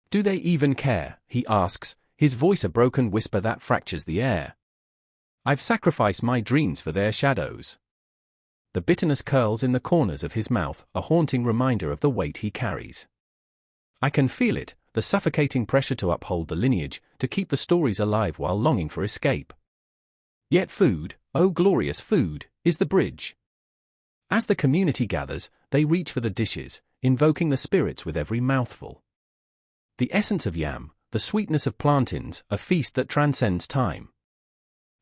Do they even care, he asks, his voice a broken whisper that fractures the air. I've sacrificed my dreams for their shadows. The bitterness curls in the corners of his mouth, a haunting reminder of the weight he carries. I can feel it, the suffocating pressure to uphold the lineage, to keep the stories alive while longing for escape. Yet food, oh glorious food, is the bridge. As the community gathers, they reach for the dishes, invoking the spirits with every mouthful. The essence of yam, the sweetness of plantains, a feast that transcends time.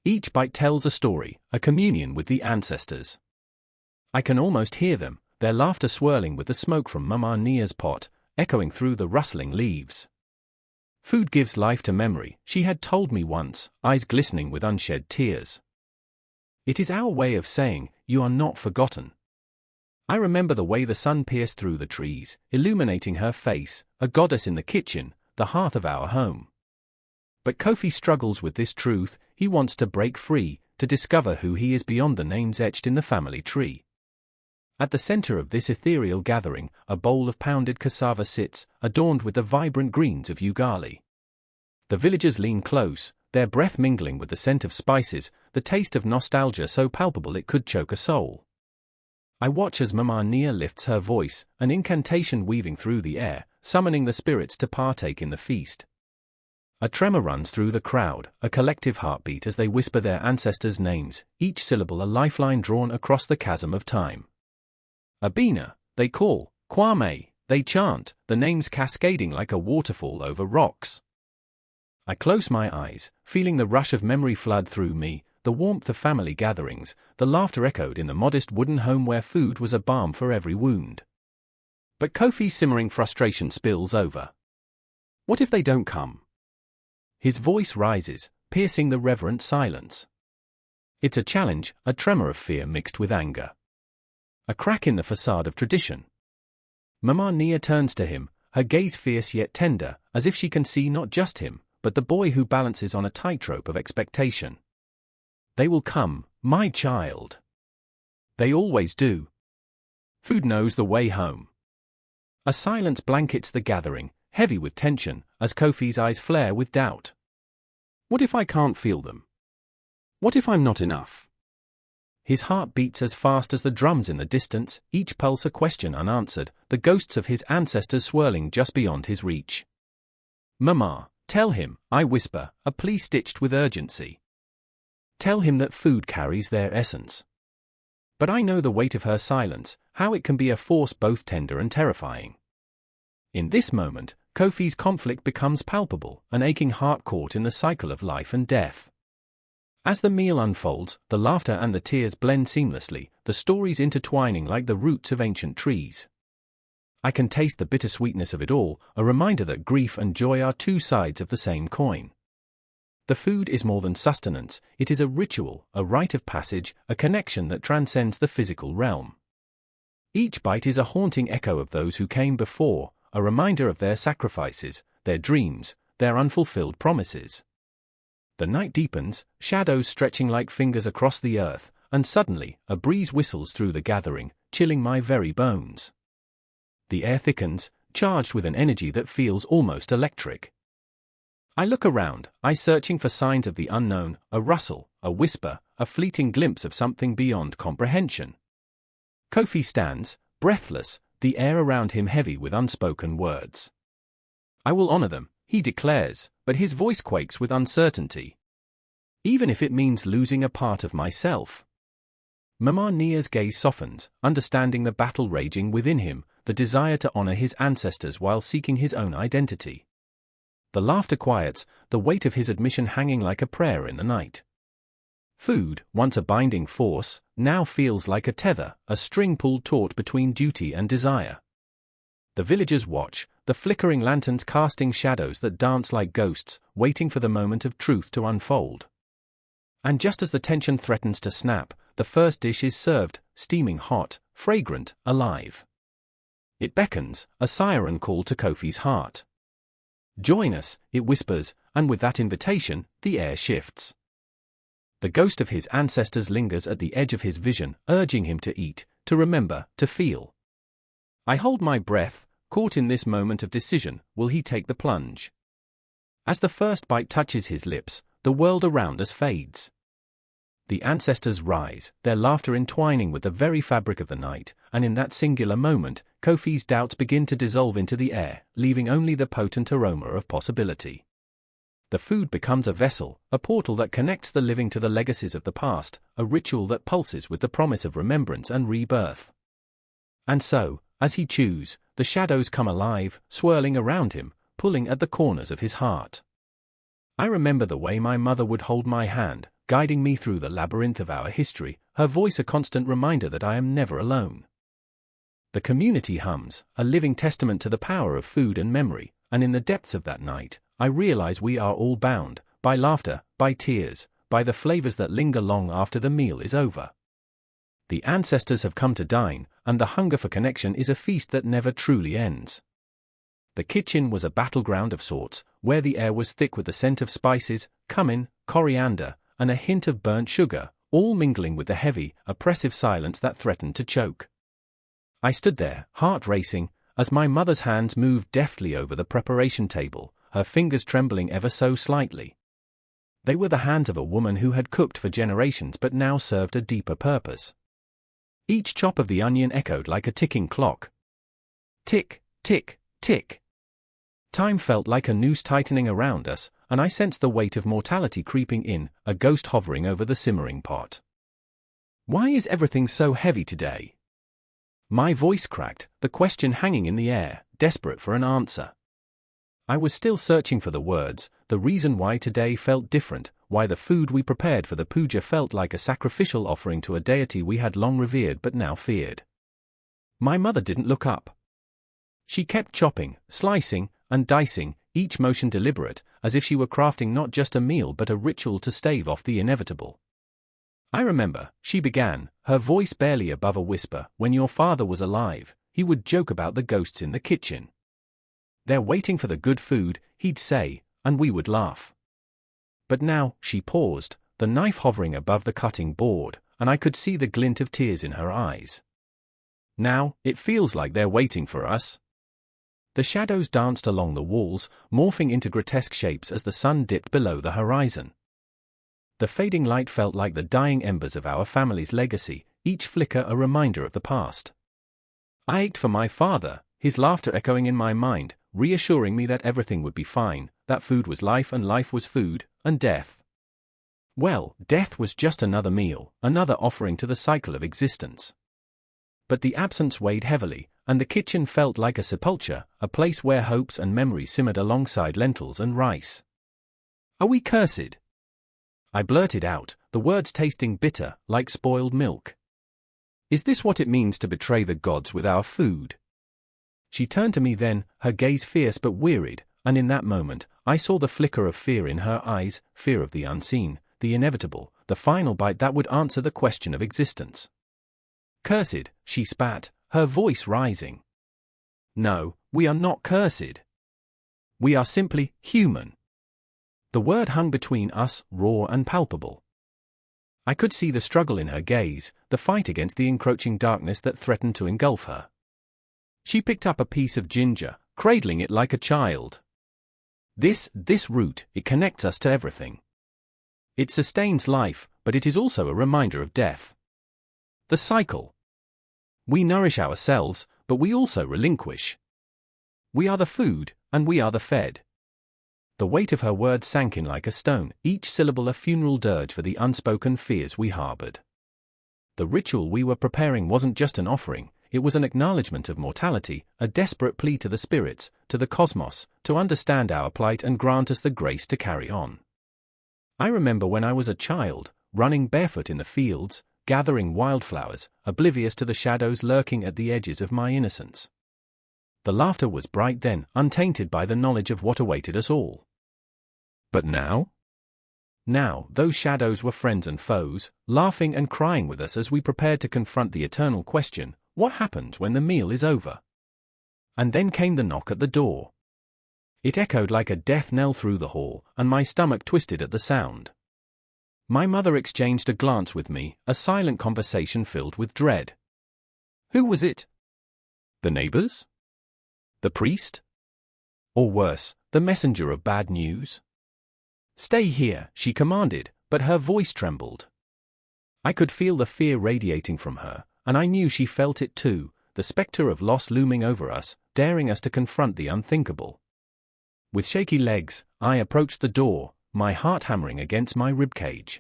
Each bite tells a story, a communion with the ancestors. I can almost hear them, their laughter swirling with the smoke from Mama Nia's pot, echoing through the rustling leaves. Food gives life to memory, she had told me once, eyes glistening with unshed tears. It is our way of saying, you are not forgotten. I remember the way the sun pierced through the trees, illuminating her face, a goddess in the kitchen, the hearth of our home. But Kofi struggles with this truth, he wants to break free, to discover who he is beyond the names etched in the family tree. At the center of this ethereal gathering, a bowl of pounded cassava sits, adorned with the vibrant greens of ugali. The villagers lean close, their breath mingling with the scent of spices, the taste of nostalgia so palpable it could choke a soul. I watch as Mama Nia lifts her voice, an incantation weaving through the air, summoning the spirits to partake in the feast. A tremor runs through the crowd, a collective heartbeat as they whisper their ancestors' names, each syllable a lifeline drawn across the chasm of time. Abina, they call, Kwame, they chant, the names cascading like a waterfall over rocks. I close my eyes, feeling the rush of memory flood through me, the warmth of family gatherings, the laughter echoed in the modest wooden home where food was a balm for every wound. But Kofi's simmering frustration spills over. What if they don't come? His voice rises, piercing the reverent silence. It's a challenge, a tremor of fear mixed with anger. A crack in the facade of tradition. Mama Nia turns to him, her gaze fierce yet tender, as if she can see not just him, but the boy who balances on a tightrope of expectation. They will come, my child. They always do. Food knows the way home. A silence blankets the gathering, heavy with tension, as Kofi's eyes flare with doubt. What if I can't feel them? What if I'm not enough? His heart beats as fast as the drums in the distance, each pulse a question unanswered, the ghosts of his ancestors swirling just beyond his reach. Mama, tell him, I whisper, a plea stitched with urgency. Tell him that food carries their essence. But I know the weight of her silence, how it can be a force both tender and terrifying. In this moment, Kofi's conflict becomes palpable, an aching heart caught in the cycle of life and death. As the meal unfolds, the laughter and the tears blend seamlessly, the stories intertwining like the roots of ancient trees. I can taste the bittersweetness of it all, a reminder that grief and joy are two sides of the same coin. The food is more than sustenance, it is a ritual, a rite of passage, a connection that transcends the physical realm. Each bite is a haunting echo of those who came before, a reminder of their sacrifices, their dreams, their unfulfilled promises. The night deepens, shadows stretching like fingers across the earth, and suddenly, a breeze whistles through the gathering, chilling my very bones. The air thickens, charged with an energy that feels almost electric. I look around, searching for signs of the unknown, a rustle, a whisper, a fleeting glimpse of something beyond comprehension. Kofi stands, breathless, the air around him heavy with unspoken words. I will honor them, he declares, but his voice quakes with uncertainty. Even if it means losing a part of myself. Mama Nia's gaze softens, understanding the battle raging within him, the desire to honor his ancestors while seeking his own identity. The laughter quiets, the weight of his admission hanging like a prayer in the night. Food, once a binding force, now feels like a tether, a string pulled taut between duty and desire. The villagers watch, the flickering lanterns casting shadows that dance like ghosts, waiting for the moment of truth to unfold. And just as the tension threatens to snap, the first dish is served, steaming hot, fragrant, alive. It beckons, a siren call to Kofi's heart. Join us, it whispers, and with that invitation, the air shifts. The ghost of his ancestors lingers at the edge of his vision, urging him to eat, to remember, to feel. I hold my breath, caught in this moment of decision, will he take the plunge? As the first bite touches his lips, the world around us fades. The ancestors rise, their laughter entwining with the very fabric of the night, and in that singular moment, Kofi's doubts begin to dissolve into the air, leaving only the potent aroma of possibility. The food becomes a vessel, a portal that connects the living to the legacies of the past, a ritual that pulses with the promise of remembrance and rebirth. And so, as he chews, the shadows come alive, swirling around him, pulling at the corners of his heart. I remember the way my mother would hold my hand, guiding me through the labyrinth of our history, her voice a constant reminder that I am never alone. The community hums, a living testament to the power of food and memory, and in the depths of that night, I realize we are all bound, by laughter, by tears, by the flavors that linger long after the meal is over. The ancestors have come to dine, and the hunger for connection is a feast that never truly ends. The kitchen was a battleground of sorts, where the air was thick with the scent of spices, cumin, coriander, and a hint of burnt sugar, all mingling with the heavy, oppressive silence that threatened to choke. I stood there, heart racing, as my mother's hands moved deftly over the preparation table, her fingers trembling ever so slightly. They were the hands of a woman who had cooked for generations but now served a deeper purpose. Each chop of the onion echoed like a ticking clock. Tick, tick, tick. Time felt like a noose tightening around us, and I sensed the weight of mortality creeping in, a ghost hovering over the simmering pot. Why is everything so heavy today? My voice cracked, the question hanging in the air, desperate for an answer. I was still searching for the words, the reason why today felt different, why the food we prepared for the puja felt like a sacrificial offering to a deity we had long revered but now feared. My mother didn't look up. She kept chopping, slicing, and dicing, each motion deliberate, as if she were crafting not just a meal but a ritual to stave off the inevitable. I remember, she began, her voice barely above a whisper, when your father was alive, he would joke about the ghosts in the kitchen. They're waiting for the good food, he'd say, and we would laugh. But now, she paused, the knife hovering above the cutting board, and I could see the glint of tears in her eyes. Now, it feels like they're waiting for us. The shadows danced along the walls, morphing into grotesque shapes as the sun dipped below the horizon. The fading light felt like the dying embers of our family's legacy, each flicker a reminder of the past. I ached for my father, his laughter echoing in my mind, reassuring me that everything would be fine, that food was life and life was food, and death. Well, death was just another meal, another offering to the cycle of existence. But the absence weighed heavily, and the kitchen felt like a sepulchre, a place where hopes and memories simmered alongside lentils and rice. Are we cursed? I blurted out, the words tasting bitter, like spoiled milk. Is this what it means to betray the gods with our food? She turned to me then, her gaze fierce but wearied, and in that moment, I saw the flicker of fear in her eyes, fear of the unseen, the inevitable, the final bite that would answer the question of existence. Cursed, she spat, her voice rising. No, we are not cursed. We are simply human. The word hung between us, raw and palpable. I could see the struggle in her gaze, the fight against the encroaching darkness that threatened to engulf her. She picked up a piece of ginger, cradling it like a child. This root, it connects us to everything. It sustains life, but it is also a reminder of death. The cycle. We nourish ourselves, but we also relinquish. We are the food, and we are the fed. The weight of her words sank in like a stone, each syllable a funeral dirge for the unspoken fears we harbored. The ritual we were preparing wasn't just an offering, it was an acknowledgement of mortality, a desperate plea to the spirits, to the cosmos, to understand our plight and grant us the grace to carry on. I remember when I was a child, running barefoot in the fields, gathering wildflowers, oblivious to the shadows lurking at the edges of my innocence. The laughter was bright then, untainted by the knowledge of what awaited us all. But now? Now, those shadows were friends and foes, laughing and crying with us as we prepared to confront the eternal question, what happens when the meal is over? And then came the knock at the door. It echoed like a death knell through the hall, and my stomach twisted at the sound. My mother exchanged a glance with me, a silent conversation filled with dread. Who was it? The neighbors? The priest? Or worse, the messenger of bad news? Stay here, she commanded, but her voice trembled. I could feel the fear radiating from her, and I knew she felt it too, the spectre of loss looming over us, daring us to confront the unthinkable. With shaky legs, I approached the door, my heart hammering against my ribcage.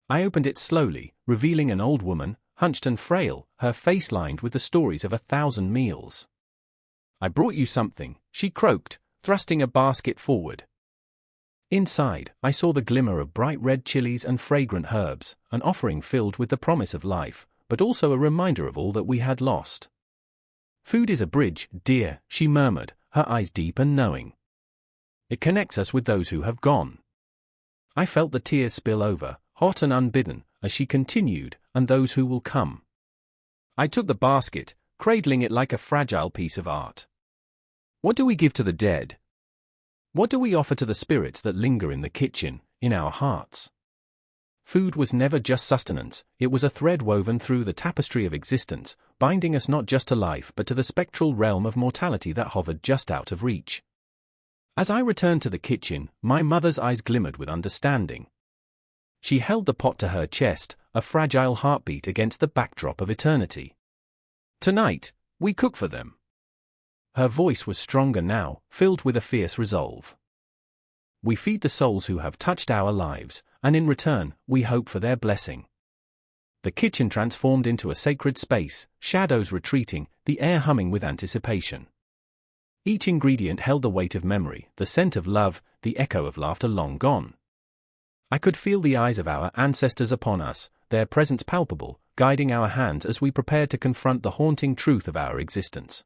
I opened it slowly, revealing an old woman, hunched and frail, her face lined with the stories of 1,000 meals. I brought you something, she croaked, thrusting a basket forward. Inside, I saw the glimmer of bright red chilies and fragrant herbs, an offering filled with the promise of life, but also a reminder of all that we had lost. Food is a bridge, dear, she murmured, her eyes deep and knowing. It connects us with those who have gone. I felt the tears spill over, hot and unbidden, as she continued, and those who will come. I took the basket, cradling it like a fragile piece of art. What do we give to the dead? What do we offer to the spirits that linger in the kitchen, in our hearts? Food was never just sustenance, it was a thread woven through the tapestry of existence, binding us not just to life but to the spectral realm of mortality that hovered just out of reach. As I returned to the kitchen, my mother's eyes glimmered with understanding. She held the pot to her chest, a fragile heartbeat against the backdrop of eternity. "Tonight, we cook for them." Her voice was stronger now, filled with a fierce resolve. "We feed the souls who have touched our lives, and in return, we hope for their blessing." The kitchen transformed into a sacred space, shadows retreating, the air humming with anticipation. Each ingredient held the weight of memory, the scent of love, the echo of laughter long gone. I could feel the eyes of our ancestors upon us, their presence palpable, guiding our hands as we prepared to confront the haunting truth of our existence.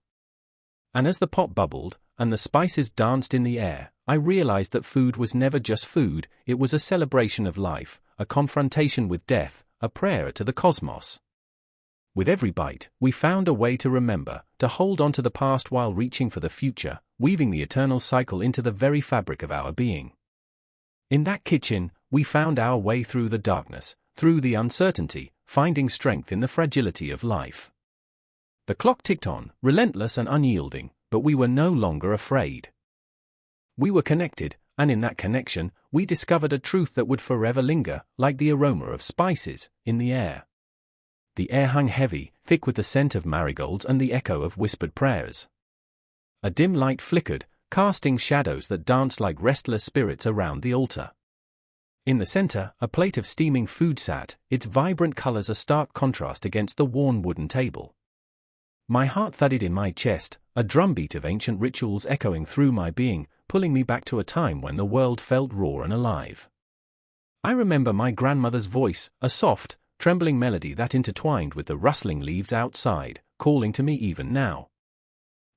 And as the pot bubbled, and the spices danced in the air, I realized that food was never just food, it was a celebration of life, a confrontation with death, a prayer to the cosmos. With every bite, we found a way to remember, to hold on to the past while reaching for the future, weaving the eternal cycle into the very fabric of our being. In that kitchen, we found our way through the darkness, through the uncertainty, finding strength in the fragility of life. The clock ticked on, relentless and unyielding, but we were no longer afraid. We were connected, and in that connection, we discovered a truth that would forever linger, like the aroma of spices, in the air. The air hung heavy, thick with the scent of marigolds and the echo of whispered prayers. A dim light flickered, casting shadows that danced like restless spirits around the altar. In the center, a plate of steaming food sat, its vibrant colors a stark contrast against the worn wooden table. My heart thudded in my chest, a drumbeat of ancient rituals echoing through my being, pulling me back to a time when the world felt raw and alive. I remember my grandmother's voice, a soft, trembling melody that intertwined with the rustling leaves outside, calling to me even now.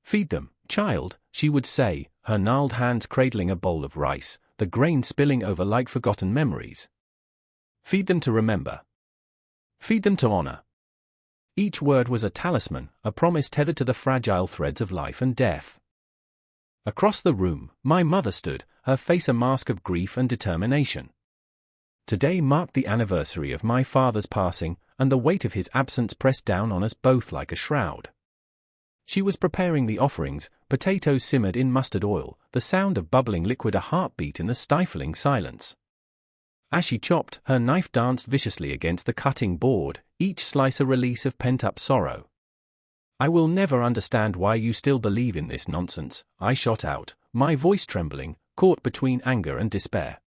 "Feed them, child," she would say, her gnarled hands cradling a bowl of rice, the grain spilling over like forgotten memories. "Feed them to remember. Feed them to honor." Each word was a talisman, a promise tethered to the fragile threads of life and death. Across the room, my mother stood, her face a mask of grief and determination. Today marked the anniversary of my father's passing, and the weight of his absence pressed down on us both like a shroud. She was preparing the offerings, potatoes simmered in mustard oil, the sound of bubbling liquid a heartbeat in the stifling silence. As she chopped, her knife danced viciously against the cutting board, each slice a release of pent-up sorrow. "I will never understand why you still believe in this nonsense," I shot out, my voice trembling, caught between anger and despair.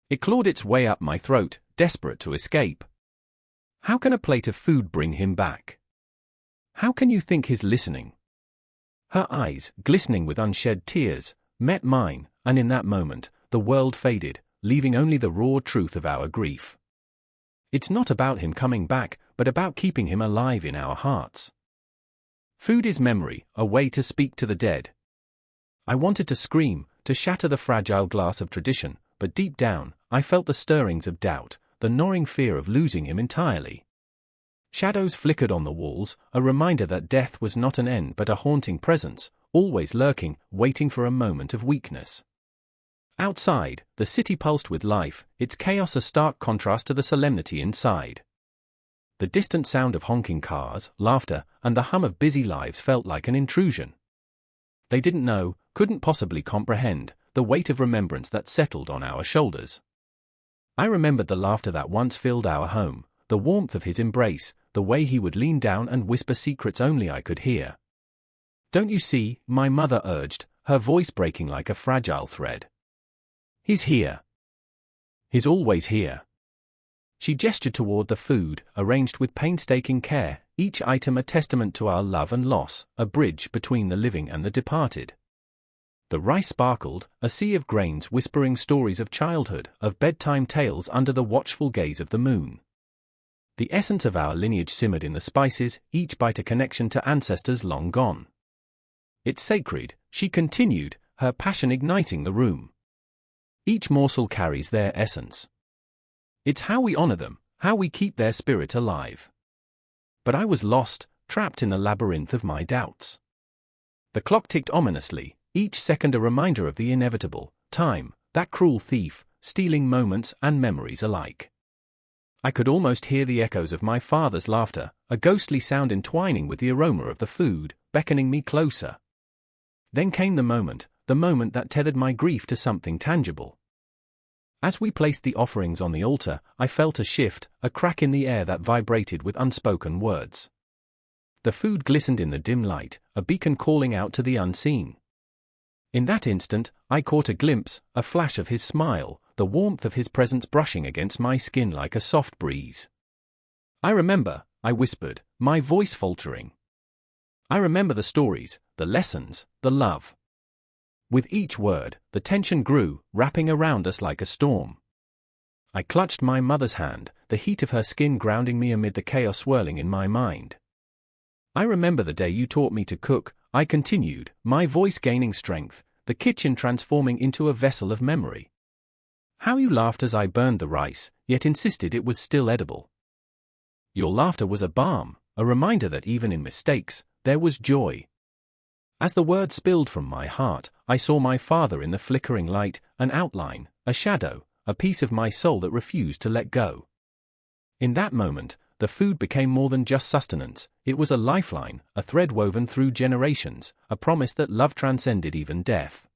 It clawed its way up my throat, desperate to escape. "How can a plate of food bring him back? How can you think he's listening?" Her eyes, glistening with unshed tears, met mine, and in that moment, the world faded, leaving only the raw truth of our grief. It's not about him coming back, but about keeping him alive in our hearts. Food is memory, a way to speak to the dead. I wanted to scream, to shatter the fragile glass of tradition, but deep down, I felt the stirrings of doubt, the gnawing fear of losing him entirely. Shadows flickered on the walls, a reminder that death was not an end but a haunting presence, always lurking, waiting for a moment of weakness. Outside, the city pulsed with life, its chaos a stark contrast to the solemnity inside. The distant sound of honking cars, laughter, and the hum of busy lives felt like an intrusion. They didn't know, couldn't possibly comprehend, the weight of remembrance that settled on our shoulders. I remembered the laughter that once filled our home, the warmth of his embrace, the way he would lean down and whisper secrets only I could hear. "Don't you see?" my mother urged, her voice breaking like a fragile thread. "He's here. He's always here." She gestured toward the food, arranged with painstaking care, each item a testament to our love and loss, a bridge between the living and the departed. The rice sparkled, a sea of grains whispering stories of childhood, of bedtime tales under the watchful gaze of the moon. The essence of our lineage simmered in the spices, each bite a connection to ancestors long gone. "It's sacred," she continued, her passion igniting the room. "Each morsel carries their essence. It's how we honor them, how we keep their spirit alive." But I was lost, trapped in the labyrinth of my doubts. The clock ticked ominously, each second a reminder of the inevitable, time, that cruel thief, stealing moments and memories alike. I could almost hear the echoes of my father's laughter, a ghostly sound entwining with the aroma of the food, beckoning me closer. Then came the moment that tethered my grief to something tangible. As we placed the offerings on the altar, I felt a shift, a crack in the air that vibrated with unspoken words. The food glistened in the dim light, a beacon calling out to the unseen. In that instant, I caught a glimpse, a flash of his smile, the warmth of his presence brushing against my skin like a soft breeze. I remember, I whispered, my voice faltering. I remember the stories, the lessons, the love. With each word, the tension grew, wrapping around us like a storm. I clutched my mother's hand, the heat of her skin grounding me amid the chaos swirling in my mind. I remember the day you taught me to cook, I continued, my voice gaining strength, the kitchen transforming into a vessel of memory. How you laughed as I burned the rice, yet insisted it was still edible. Your laughter was a balm, a reminder that even in mistakes, there was joy. As the words spilled from my heart, I saw my father in the flickering light, an outline, a shadow, a piece of my soul that refused to let go. In that moment, the food became more than just sustenance, it was a lifeline, a thread woven through generations, a promise that love transcended even death.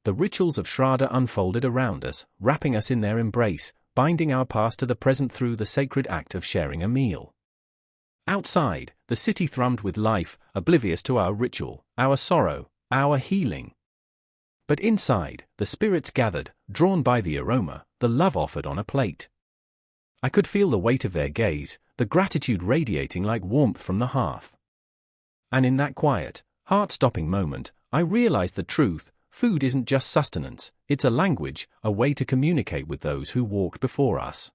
The rituals of Shraddha unfolded around us, wrapping us in their embrace, binding our past to the present through the sacred act of sharing a meal. Outside, the city thrummed with life, oblivious to our ritual, our sorrow, our healing. But inside, the spirits gathered, drawn by the aroma, the love offered on a plate. I could feel the weight of their gaze, the gratitude radiating like warmth from the hearth. And in that quiet, heart-stopping moment, I realized the truth: food isn't just sustenance, it's a language, a way to communicate with those who walked before us.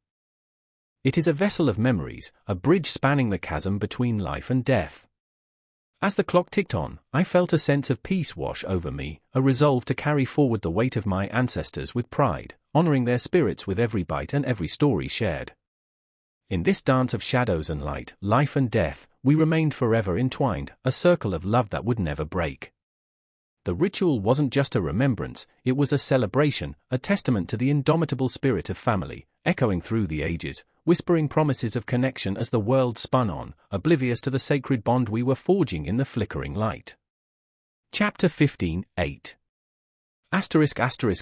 It is a vessel of memories, a bridge spanning the chasm between life and death. As the clock ticked on, I felt a sense of peace wash over me, a resolve to carry forward the weight of my ancestors with pride, honoring their spirits with every bite and every story shared. In this dance of shadows and light, life and death, we remained forever entwined, a circle of love that would never break. The ritual wasn't just a remembrance, it was a celebration, a testament to the indomitable spirit of family, echoing through the ages, whispering promises of connection as the world spun on, oblivious to the sacred bond we were forging in the flickering light. Chapter 15:8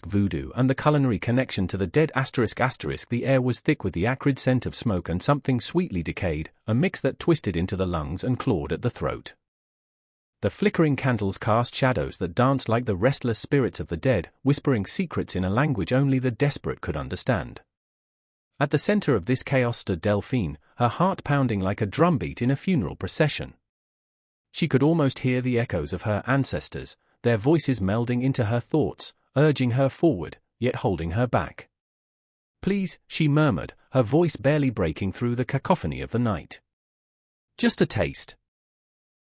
Voodoo and the culinary connection to the dead. The air was thick with the acrid scent of smoke and something sweetly decayed, a mix that twisted into the lungs and clawed at the throat. The flickering candles cast shadows that danced like the restless spirits of the dead, whispering secrets in a language only the desperate could understand. At the center of this chaos stood Delphine, her heart pounding like a drumbeat in a funeral procession. She could almost hear the echoes of her ancestors, their voices melding into her thoughts, urging her forward, yet holding her back. "Please," she murmured, her voice barely breaking through the cacophony of the night. "Just a taste.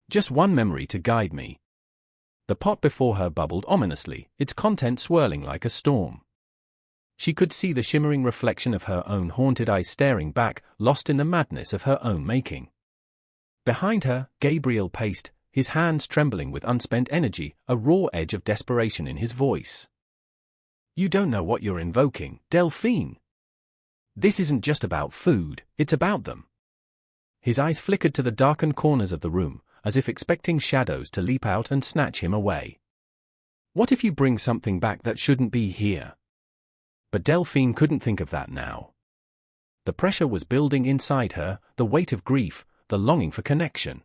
Just one memory to guide me." The pot before her bubbled ominously, its contents swirling like a storm. She could see the shimmering reflection of her own haunted eyes staring back, lost in the madness of her own making. Behind her, Gabriel paced, his hands trembling with unspent energy, a raw edge of desperation in his voice. "You don't know what you're invoking, Delphine. This isn't just about food, it's about them." His eyes flickered to the darkened corners of the room, as if expecting shadows to leap out and snatch him away. "What if you bring something back that shouldn't be here?" But Delphine couldn't think of that now. The pressure was building inside her, the weight of grief, the longing for connection.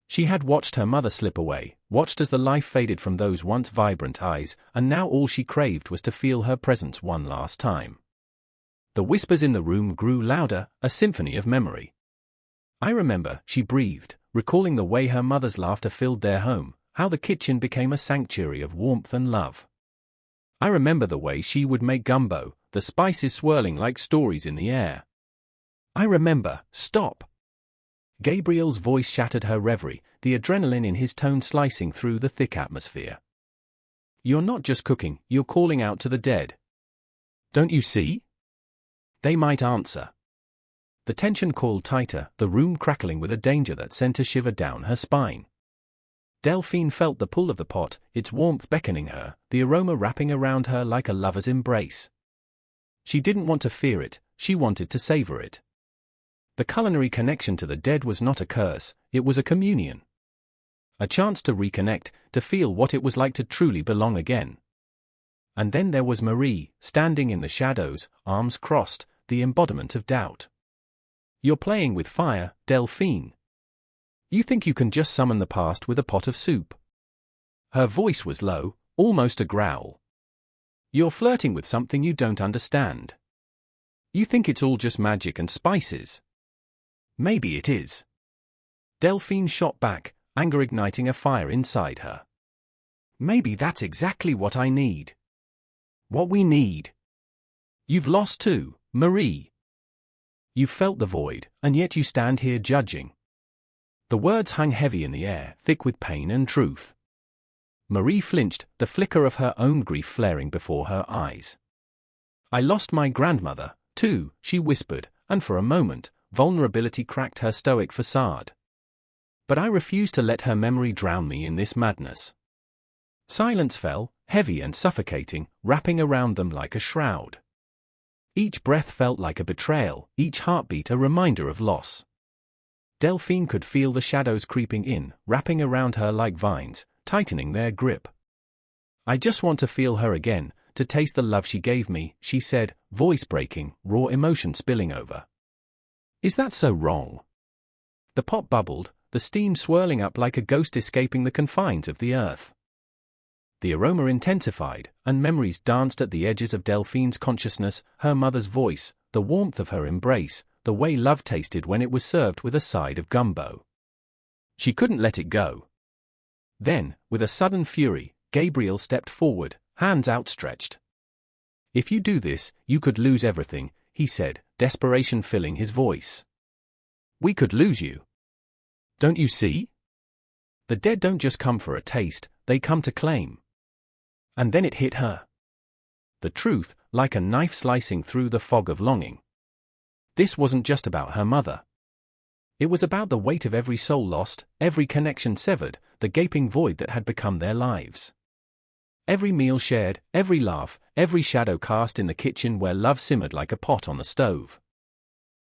She had watched her mother slip away, watched as the life faded from those once vibrant eyes, and now all she craved was to feel her presence one last time. The whispers in the room grew louder, a symphony of memory. "I remember," she breathed, recalling the way her mother's laughter filled their home, how the kitchen became a sanctuary of warmth and love. "I remember the way she would make gumbo, the spices swirling like stories in the air. I remember." "Stop!" Gabriel's voice shattered her reverie, the adrenaline in his tone slicing through the thick atmosphere. "You're not just cooking, you're calling out to the dead. Don't you see? They might answer." The tension coiled tighter, the room crackling with a danger that sent a shiver down her spine. Delphine felt the pull of the pot, its warmth beckoning her, the aroma wrapping around her like a lover's embrace. She didn't want to fear it, she wanted to savor it. The culinary connection to the dead was not a curse, it was a communion. A chance to reconnect, to feel what it was like to truly belong again. And then there was Marie, standing in the shadows, arms crossed, the embodiment of doubt. "You're playing with fire, Delphine. You think you can just summon the past with a pot of soup?" Her voice was low, almost a growl. "You're flirting with something you don't understand. You think it's all just magic and spices. Maybe it is." Delphine shot back, anger igniting a fire inside her. "Maybe that's exactly what I need. What we need. You've lost too, Marie. You've felt the void, and yet you stand here judging." The words hung heavy in the air, thick with pain and truth. Marie flinched, the flicker of her own grief flaring before her eyes. "I lost my grandmother, too," she whispered, and for a moment, vulnerability cracked her stoic facade. "But I refuse to let her memory drown me in this madness." Silence fell, heavy and suffocating, wrapping around them like a shroud. Each breath felt like a betrayal, each heartbeat a reminder of loss. Delphine could feel the shadows creeping in, wrapping around her like vines, tightening their grip. "I just want to feel her again, to taste the love she gave me," she said, voice breaking, raw emotion spilling over. "Is that so wrong?" The pot bubbled, the steam swirling up like a ghost escaping the confines of the earth. The aroma intensified, and memories danced at the edges of Delphine's consciousness, her mother's voice, the warmth of her embrace, the way love tasted when it was served with a side of gumbo. She couldn't let it go. Then, with a sudden fury, Gabriel stepped forward, hands outstretched. "If you do this, you could lose everything," he said, desperation filling his voice. "We could lose you. Don't you see? The dead don't just come for a taste, they come to claim." And then it hit her. The truth, like a knife slicing through the fog of longing. This wasn't just about her mother. It was about the weight of every soul lost, every connection severed, the gaping void that had become their lives. Every meal shared, every laugh, every shadow cast in the kitchen where love simmered like a pot on the stove.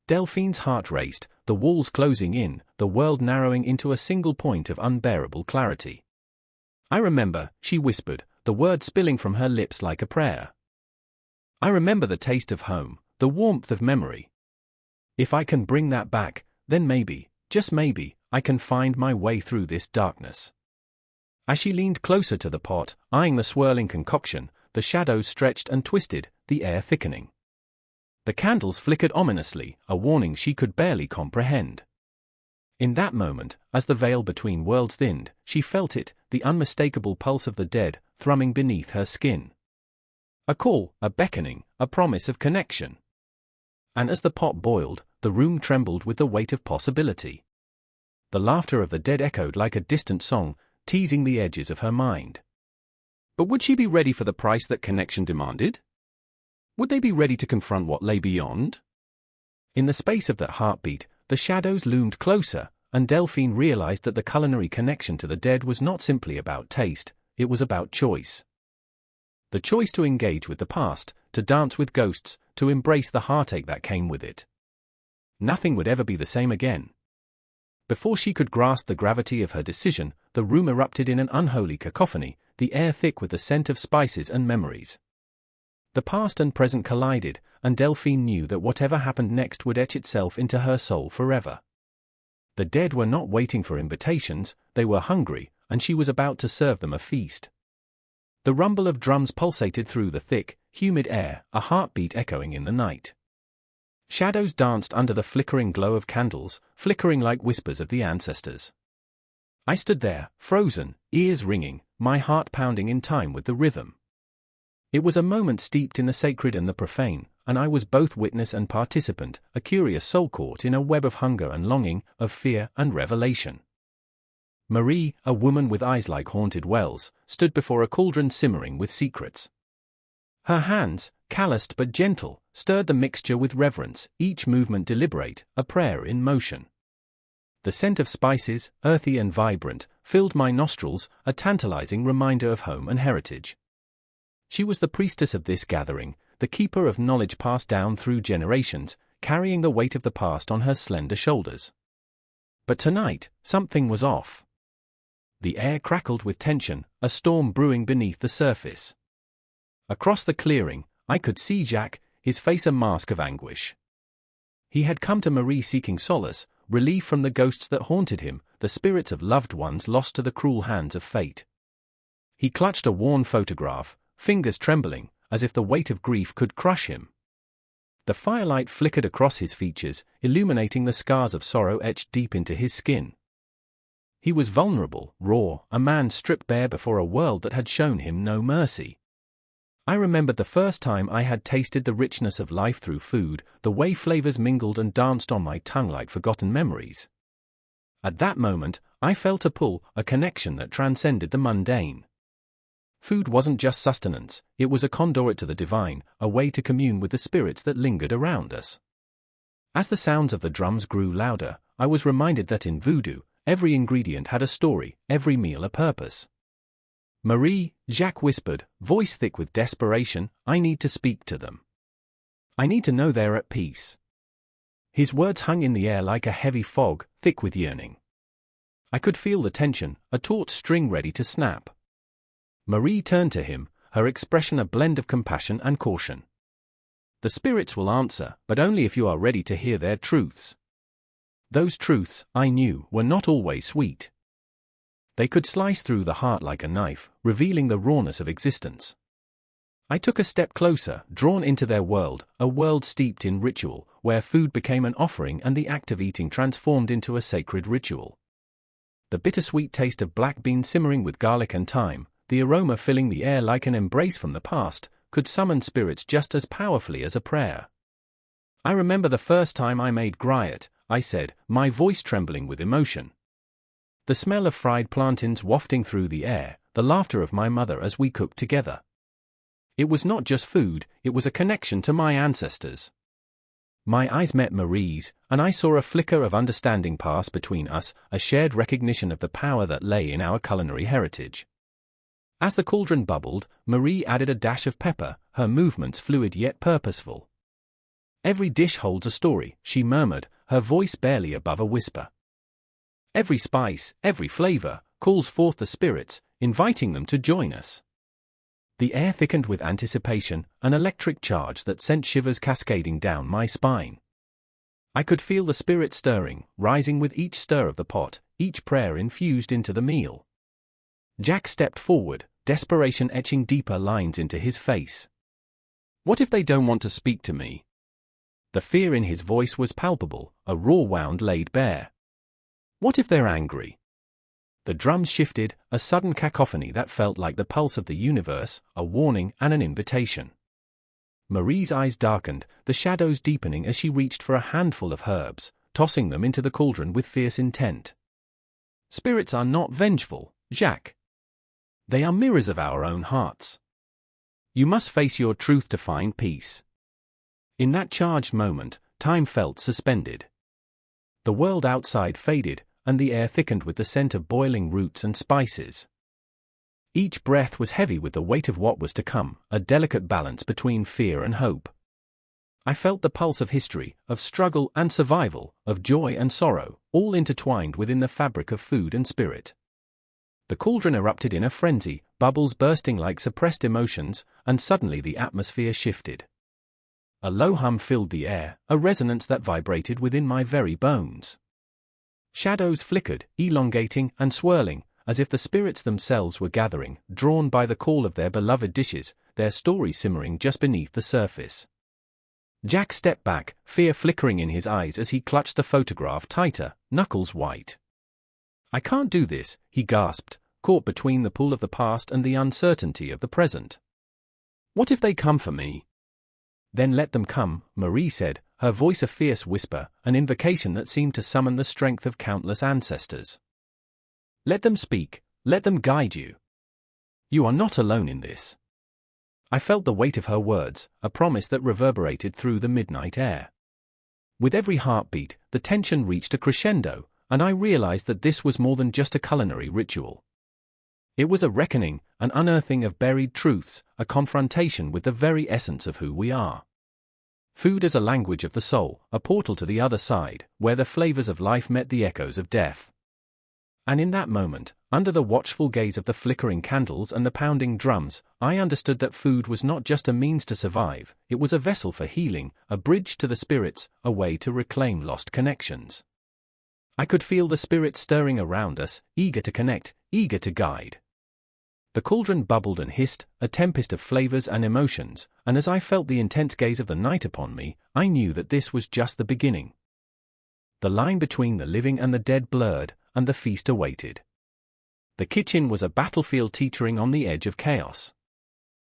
Delphine's heart raced, the walls closing in, the world narrowing into a single point of unbearable clarity. "I remember," she whispered, the words spilling from her lips like a prayer. "I remember the taste of home, the warmth of memory. If I can bring that back, then maybe, just maybe, I can find my way through this darkness." As she leaned closer to the pot, eyeing the swirling concoction, the shadows stretched and twisted, the air thickening. The candles flickered ominously, a warning she could barely comprehend. In that moment, as the veil between worlds thinned, she felt it, the unmistakable pulse of the dead, thrumming beneath her skin. A call, a beckoning, a promise of connection. And as the pot boiled, the room trembled with the weight of possibility. The laughter of the dead echoed like a distant song, teasing the edges of her mind. But would she be ready for the price that connection demanded? Would they be ready to confront what lay beyond? In the space of that heartbeat, the shadows loomed closer, and Delphine realized that the culinary connection to the dead was not simply about taste, it was about choice. The choice to engage with the past, to dance with ghosts, to embrace the heartache that came with it. Nothing would ever be the same again. Before she could grasp the gravity of her decision, the room erupted in an unholy cacophony, the air thick with the scent of spices and memories. The past and present collided, and Delphine knew that whatever happened next would etch itself into her soul forever. The dead were not waiting for invitations, they were hungry, and she was about to serve them a feast. The rumble of drums pulsated through the thick, humid air, a heartbeat echoing in the night. Shadows danced under the flickering glow of candles, flickering like whispers of the ancestors. I stood there, frozen, ears ringing, my heart pounding in time with the rhythm. It was a moment steeped in the sacred and the profane, and I was both witness and participant, a curious soul caught in a web of hunger and longing, of fear and revelation. Marie, a woman with eyes like haunted wells, stood before a cauldron simmering with secrets. Her hands, calloused but gentle, stirred the mixture with reverence, each movement deliberate, a prayer in motion. The scent of spices, earthy and vibrant, filled my nostrils, a tantalizing reminder of home and heritage. She was the priestess of this gathering, the keeper of knowledge passed down through generations, carrying the weight of the past on her slender shoulders. But tonight, something was off. The air crackled with tension, a storm brewing beneath the surface. Across the clearing, I could see Jack, his face a mask of anguish. He had come to Marie seeking solace, relief from the ghosts that haunted him, the spirits of loved ones lost to the cruel hands of fate. He clutched a worn photograph, fingers trembling, as if the weight of grief could crush him. The firelight flickered across his features, illuminating the scars of sorrow etched deep into his skin. He was vulnerable, raw, a man stripped bare before a world that had shown him no mercy. I remembered the first time I had tasted the richness of life through food, the way flavors mingled and danced on my tongue like forgotten memories. At that moment, I felt a pull, a connection that transcended the mundane. Food wasn't just sustenance, it was a conduit to the divine, a way to commune with the spirits that lingered around us. As the sounds of the drums grew louder, I was reminded that in voodoo, every ingredient had a story, every meal a purpose. "Marie," Jacques whispered, voice thick with desperation, "I need to speak to them. I need to know they're at peace." His words hung in the air like a heavy fog, thick with yearning. I could feel the tension, a taut string ready to snap. Marie turned to him, her expression a blend of compassion and caution. "The spirits will answer, but only if you are ready to hear their truths." Those truths, I knew, were not always sweet. They could slice through the heart like a knife, revealing the rawness of existence. I took a step closer, drawn into their world, a world steeped in ritual, where food became an offering and the act of eating transformed into a sacred ritual. The bittersweet taste of black beans simmering with garlic and thyme, the aroma filling the air like an embrace from the past, could summon spirits just as powerfully as a prayer. "I remember the first time I made griot," I said, my voice trembling with emotion. The smell of fried plantains wafting through the air, the laughter of my mother as we cooked together. It was not just food, it was a connection to my ancestors. My eyes met Marie's, and I saw a flicker of understanding pass between us, a shared recognition of the power that lay in our culinary heritage. As the cauldron bubbled, Marie added a dash of pepper, her movements fluid yet purposeful. "Every dish holds a story," she murmured, her voice barely above a whisper. "Every spice, every flavor, calls forth the spirits, inviting them to join us." The air thickened with anticipation, an electric charge that sent shivers cascading down my spine. I could feel the spirit stirring, rising with each stir of the pot, each prayer infused into the meal. Jack stepped forward, desperation etching deeper lines into his face. "What if they don't want to speak to me?" The fear in his voice was palpable, a raw wound laid bare. "What if they're angry?" The drums shifted, a sudden cacophony that felt like the pulse of the universe, a warning and an invitation. Marie's eyes darkened, the shadows deepening as she reached for a handful of herbs, tossing them into the cauldron with fierce intent. "Spirits are not vengeful, Jacques. They are mirrors of our own hearts. You must face your truth to find peace." In that charged moment, time felt suspended. The world outside faded, and the air thickened with the scent of boiling roots and spices. Each breath was heavy with the weight of what was to come, a delicate balance between fear and hope. I felt the pulse of history, of struggle and survival, of joy and sorrow, all intertwined within the fabric of food and spirit. The cauldron erupted in a frenzy, bubbles bursting like suppressed emotions, and suddenly the atmosphere shifted. A low hum filled the air, a resonance that vibrated within my very bones. Shadows flickered, elongating and swirling, as if the spirits themselves were gathering, drawn by the call of their beloved dishes, their story simmering just beneath the surface. Jack stepped back, fear flickering in his eyes as he clutched the photograph tighter, knuckles white. "I can't do this," he gasped, caught between the pull of the past and the uncertainty of the present. "What if they come for me?" "Then let them come," Marie said, her voice a fierce whisper, an invocation that seemed to summon the strength of countless ancestors. "Let them speak, let them guide you. You are not alone in this." I felt the weight of her words, a promise that reverberated through the midnight air. With every heartbeat, the tension reached a crescendo, and I realized that this was more than just a culinary ritual. It was a reckoning, an unearthing of buried truths, a confrontation with the very essence of who we are. Food as a language of the soul, a portal to the other side, where the flavors of life met the echoes of death. And in that moment, Under the watchful gaze of the flickering candles and the pounding drums, I understood that food was not just a means to survive, it was a vessel for healing, a bridge to the spirits, a way to reclaim lost connections. I could feel the spirits stirring around us, eager to connect, eager to guide. The cauldron bubbled and hissed, a tempest of flavors and emotions, and as I felt the intense gaze of the night upon me, I knew that this was just the beginning. The line between the living and the dead blurred, and the feast awaited. The kitchen was a battlefield teetering on the edge of chaos.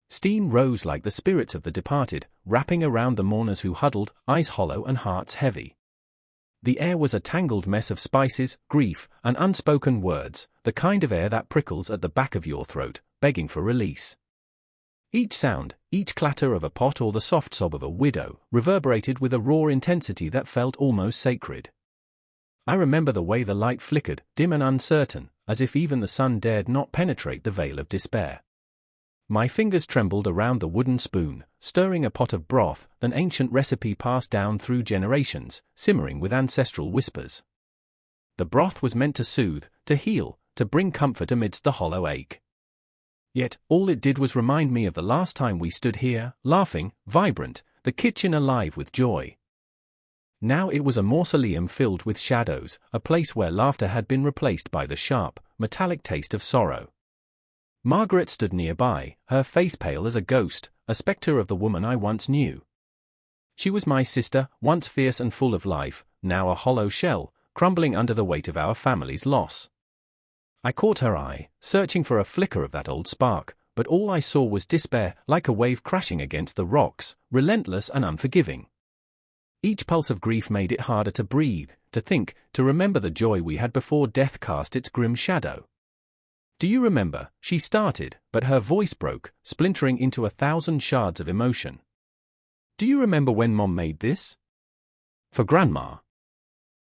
Steam rose like the spirits of the departed, wrapping around the mourners who huddled, eyes hollow and hearts heavy. The air was a tangled mess of spices, grief, and unspoken words, the kind of air that prickles at the back of your throat, begging for release. Each sound, each clatter of a pot or the soft sob of a widow, reverberated with a raw intensity that felt almost sacred. I remember the way the light flickered, dim and uncertain, as if even the sun dared not penetrate the veil of despair. My fingers trembled around the wooden spoon, stirring a pot of broth, an ancient recipe passed down through generations, simmering with ancestral whispers. The broth was meant to soothe, to heal, to bring comfort amidst the hollow ache. Yet, all it did was remind me of the last time we stood here, laughing, vibrant, the kitchen alive with joy. Now it was a mausoleum filled with shadows, a place where laughter had been replaced by the sharp, metallic taste of sorrow. Margaret stood nearby, her face pale as a ghost, a spectre of the woman I once knew. She was my sister, once fierce and full of life, now a hollow shell, crumbling under the weight of our family's loss. I caught her eye, searching for a flicker of that old spark, but all I saw was despair, like a wave crashing against the rocks, relentless and unforgiving. Each pulse of grief made it harder to breathe, to think, to remember the joy we had before death cast its grim shadow. "Do you remember?" she started, but her voice broke, splintering into 1,000 shards of emotion. "Do you remember when Mom made this? For Grandma?"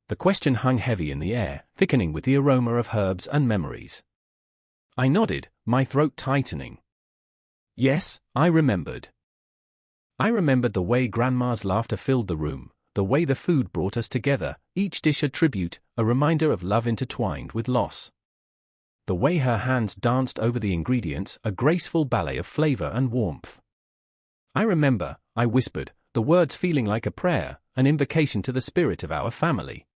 The question hung heavy in the air, thickening with the aroma of herbs and memories. I nodded, my throat tightening. Yes, I remembered. I remembered the way Grandma's laughter filled the room, the way the food brought us together, each dish a tribute, a reminder of love intertwined with loss. The way her hands danced over the ingredients, a graceful ballet of flavor and warmth. I remember, I whispered, the words feeling like a prayer, an invocation to the spirit of our family.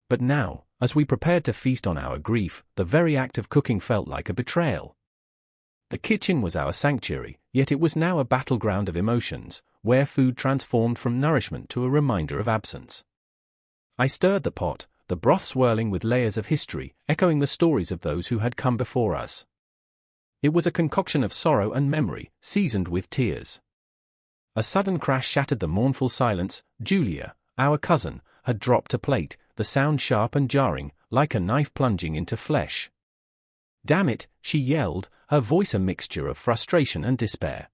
But now, as we prepared to feast on our grief, the very act of cooking felt like a betrayal. The kitchen was our sanctuary, yet it was now a battleground of emotions, where food transformed from nourishment to a reminder of absence. I stirred the pot, the broth swirling with layers of history, echoing the stories of those who had come before us. It was a concoction of sorrow and memory, seasoned with tears. A sudden crash shattered the mournful silence. Julia, our cousin, had dropped a plate, the sound sharp and jarring, like a knife plunging into flesh. "Damn it," she yelled, her voice a mixture of frustration and despair.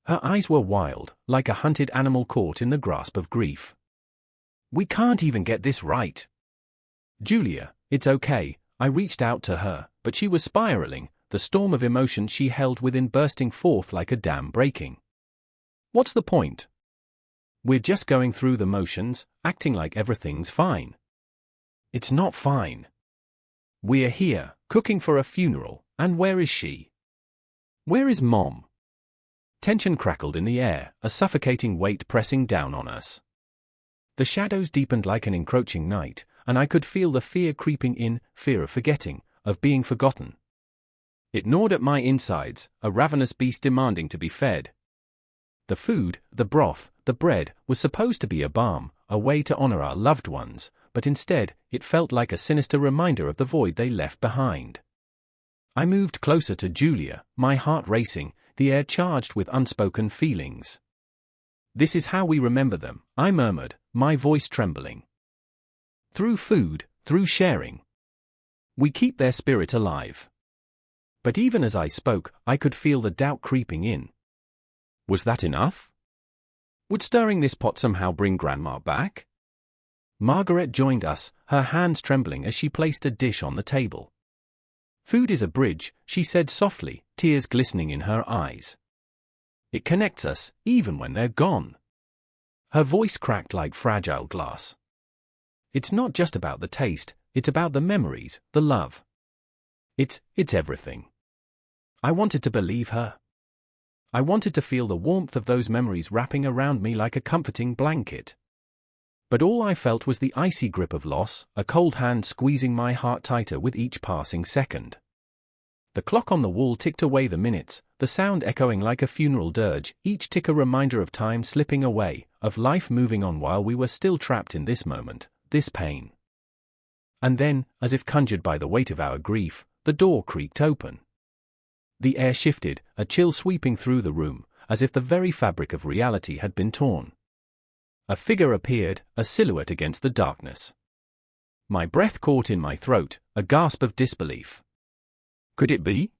Her eyes were wild, like a hunted animal caught in the grasp of grief. "We can't even get this right." "Julia, it's okay." I reached out to her, but she was spiraling, the storm of emotion she held within bursting forth like a dam breaking. "What's the point? We're just going through the motions, acting like everything's fine." "It's not fine. We're here, cooking for a funeral, and where is she? Where is Mom?" Tension crackled in the air, a suffocating weight pressing down on us. The shadows deepened like an encroaching night, and I could feel the fear creeping in, fear of forgetting, of being forgotten. It gnawed at my insides, a ravenous beast demanding to be fed. The food, the broth, the bread, was supposed to be a balm, a way to honor our loved ones, but instead, it felt like a sinister reminder of the void they left behind. I moved closer to Julia, my heart racing, the air charged with unspoken feelings. "This is how we remember them," I murmured, my voice trembling. "Through food, through sharing. We keep their spirit alive." But even as I spoke, I could feel the doubt creeping in. Was that enough? Would stirring this pot somehow bring Grandma back? Margaret joined us, her hands trembling as she placed a dish on the table. "Food is a bridge," she said softly, tears glistening in her eyes. "It connects us, even when they're gone." Her voice cracked like fragile glass. "It's not just about the taste, it's about the memories, the love." It's everything. I wanted to believe her. I wanted to feel the warmth of those memories wrapping around me like a comforting blanket. But all I felt was the icy grip of loss, a cold hand squeezing my heart tighter with each passing second. The clock on the wall ticked away the minutes, the sound echoing like a funeral dirge, each tick a reminder of time slipping away, of life moving on while we were still trapped in this moment, this pain. And then, as if conjured by the weight of our grief, the door creaked open. The air shifted, a chill sweeping through the room, as if the very fabric of reality had been torn. A figure appeared, a silhouette against the darkness. My breath caught in my throat, a gasp of disbelief. Could it be?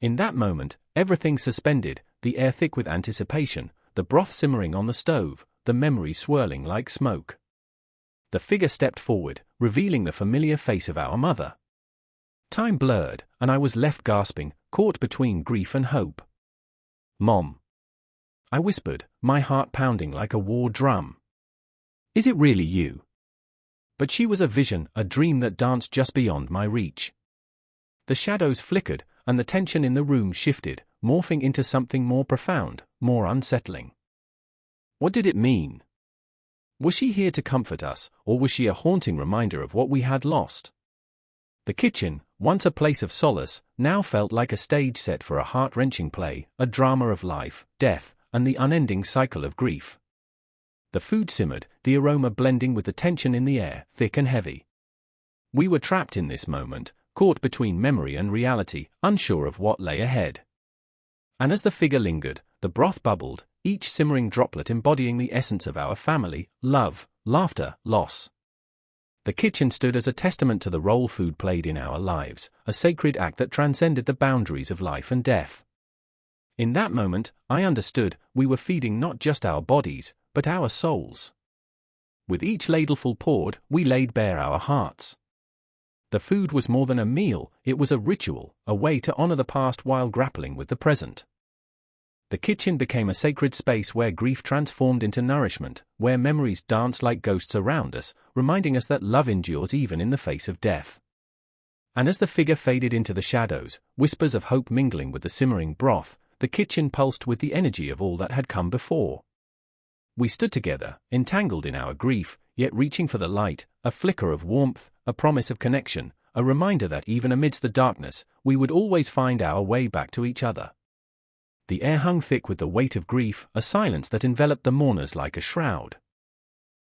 In that moment, everything suspended, the air thick with anticipation, the broth simmering on the stove, the memories swirling like smoke. The figure stepped forward, revealing the familiar face of our mother. Time blurred, and I was left gasping, caught between grief and hope. "Mom," I whispered, my heart pounding like a war drum. "Is it really you?" But she was a vision, a dream that danced just beyond my reach. The shadows flickered, and the tension in the room shifted, morphing into something more profound, more unsettling. What did it mean? Was she here to comfort us, or was she a haunting reminder of what we had lost? The kitchen, once a place of solace, now felt like a stage set for a heart-wrenching play, a drama of life, death, and the unending cycle of grief. The food simmered, the aroma blending with the tension in the air, thick and heavy. We were trapped in this moment, caught between memory and reality, unsure of what lay ahead. And as the figure lingered, the broth bubbled, each simmering droplet embodying the essence of our family, love, laughter, loss. The kitchen stood as a testament to the role food played in our lives, a sacred act that transcended the boundaries of life and death. In that moment, I understood, we were feeding not just our bodies, but our souls. With each ladleful poured, we laid bare our hearts. The food was more than a meal, it was a ritual, a way to honor the past while grappling with the present. The kitchen became a sacred space where grief transformed into nourishment, where memories danced like ghosts around us, reminding us that love endures even in the face of death. And as the figure faded into the shadows, whispers of hope mingling with the simmering broth, the kitchen pulsed with the energy of all that had come before. We stood together, entangled in our grief, yet reaching for the light, a flicker of warmth, a promise of connection, a reminder that even amidst the darkness, we would always find our way back to each other. The air hung thick with the weight of grief, a silence that enveloped the mourners like a shroud.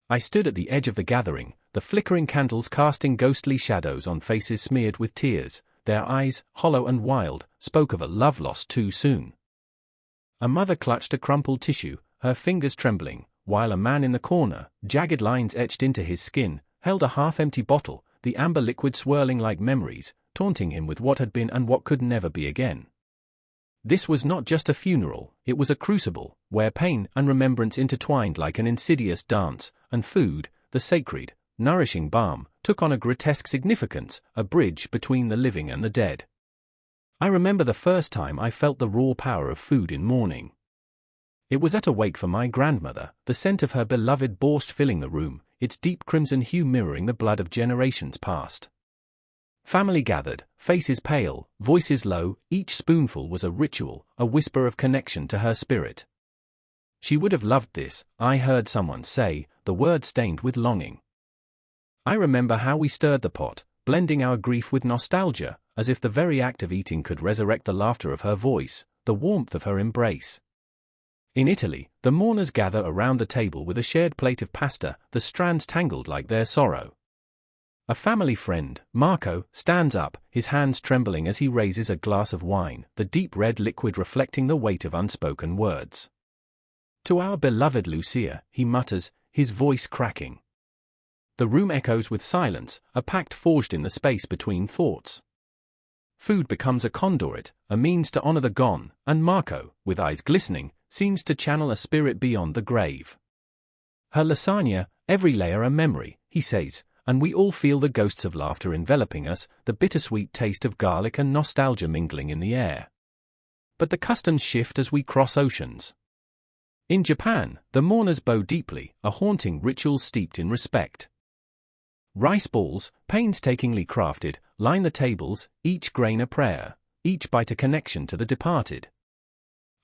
I stood at the edge of the gathering, the flickering candles casting ghostly shadows on faces smeared with tears, their eyes, hollow and wild, spoke of a love lost too soon. A mother clutched a crumpled tissue, her fingers trembling, while a man in the corner, jagged lines etched into his skin, held a half-empty bottle, the amber liquid swirling like memories, taunting him with what had been and what could never be again. This was not just a funeral, it was a crucible, where pain and remembrance intertwined like an insidious dance, and food, the sacred, nourishing balm, took on a grotesque significance, a bridge between the living and the dead. I remember the first time I felt the raw power of food in mourning. It was at a wake for my grandmother, the scent of her beloved borscht filling the room, its deep crimson hue mirroring the blood of generations past. Family gathered, faces pale, voices low, each spoonful was a ritual, a whisper of connection to her spirit. She would have loved this, I heard someone say, the word stained with longing. I remember how we stirred the pot, blending our grief with nostalgia, as if the very act of eating could resurrect the laughter of her voice, the warmth of her embrace. In Italy, the mourners gather around the table with a shared plate of pasta, the strands tangled like their sorrow. A family friend, Marco, stands up, his hands trembling as he raises a glass of wine, the deep red liquid reflecting the weight of unspoken words. To our beloved Lucia, he mutters, his voice cracking. The room echoes with silence, a pact forged in the space between thoughts. Food becomes a conduit, a means to honor the gone, and Marco, with eyes glistening, seems to channel a spirit beyond the grave. Her lasagna, every layer a memory, he says, and we all feel the ghosts of laughter enveloping us, the bittersweet taste of garlic and nostalgia mingling in the air. But the customs shift as we cross oceans. In Japan, the mourners bow deeply, a haunting ritual steeped in respect. Rice balls, painstakingly crafted, line the tables, each grain a prayer, each bite a connection to the departed.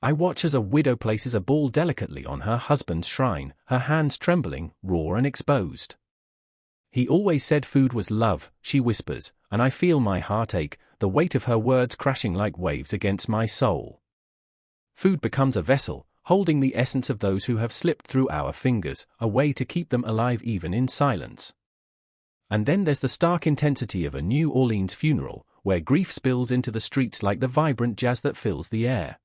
I watch as a widow places a ball delicately on her husband's shrine, her hands trembling, raw and exposed. He always said food was love, she whispers, and I feel my heart ache, the weight of her words crashing like waves against my soul. Food becomes a vessel, holding the essence of those who have slipped through our fingers, a way to keep them alive even in silence. And then there's the stark intensity of a New Orleans funeral, where grief spills into the streets like the vibrant jazz that fills the air.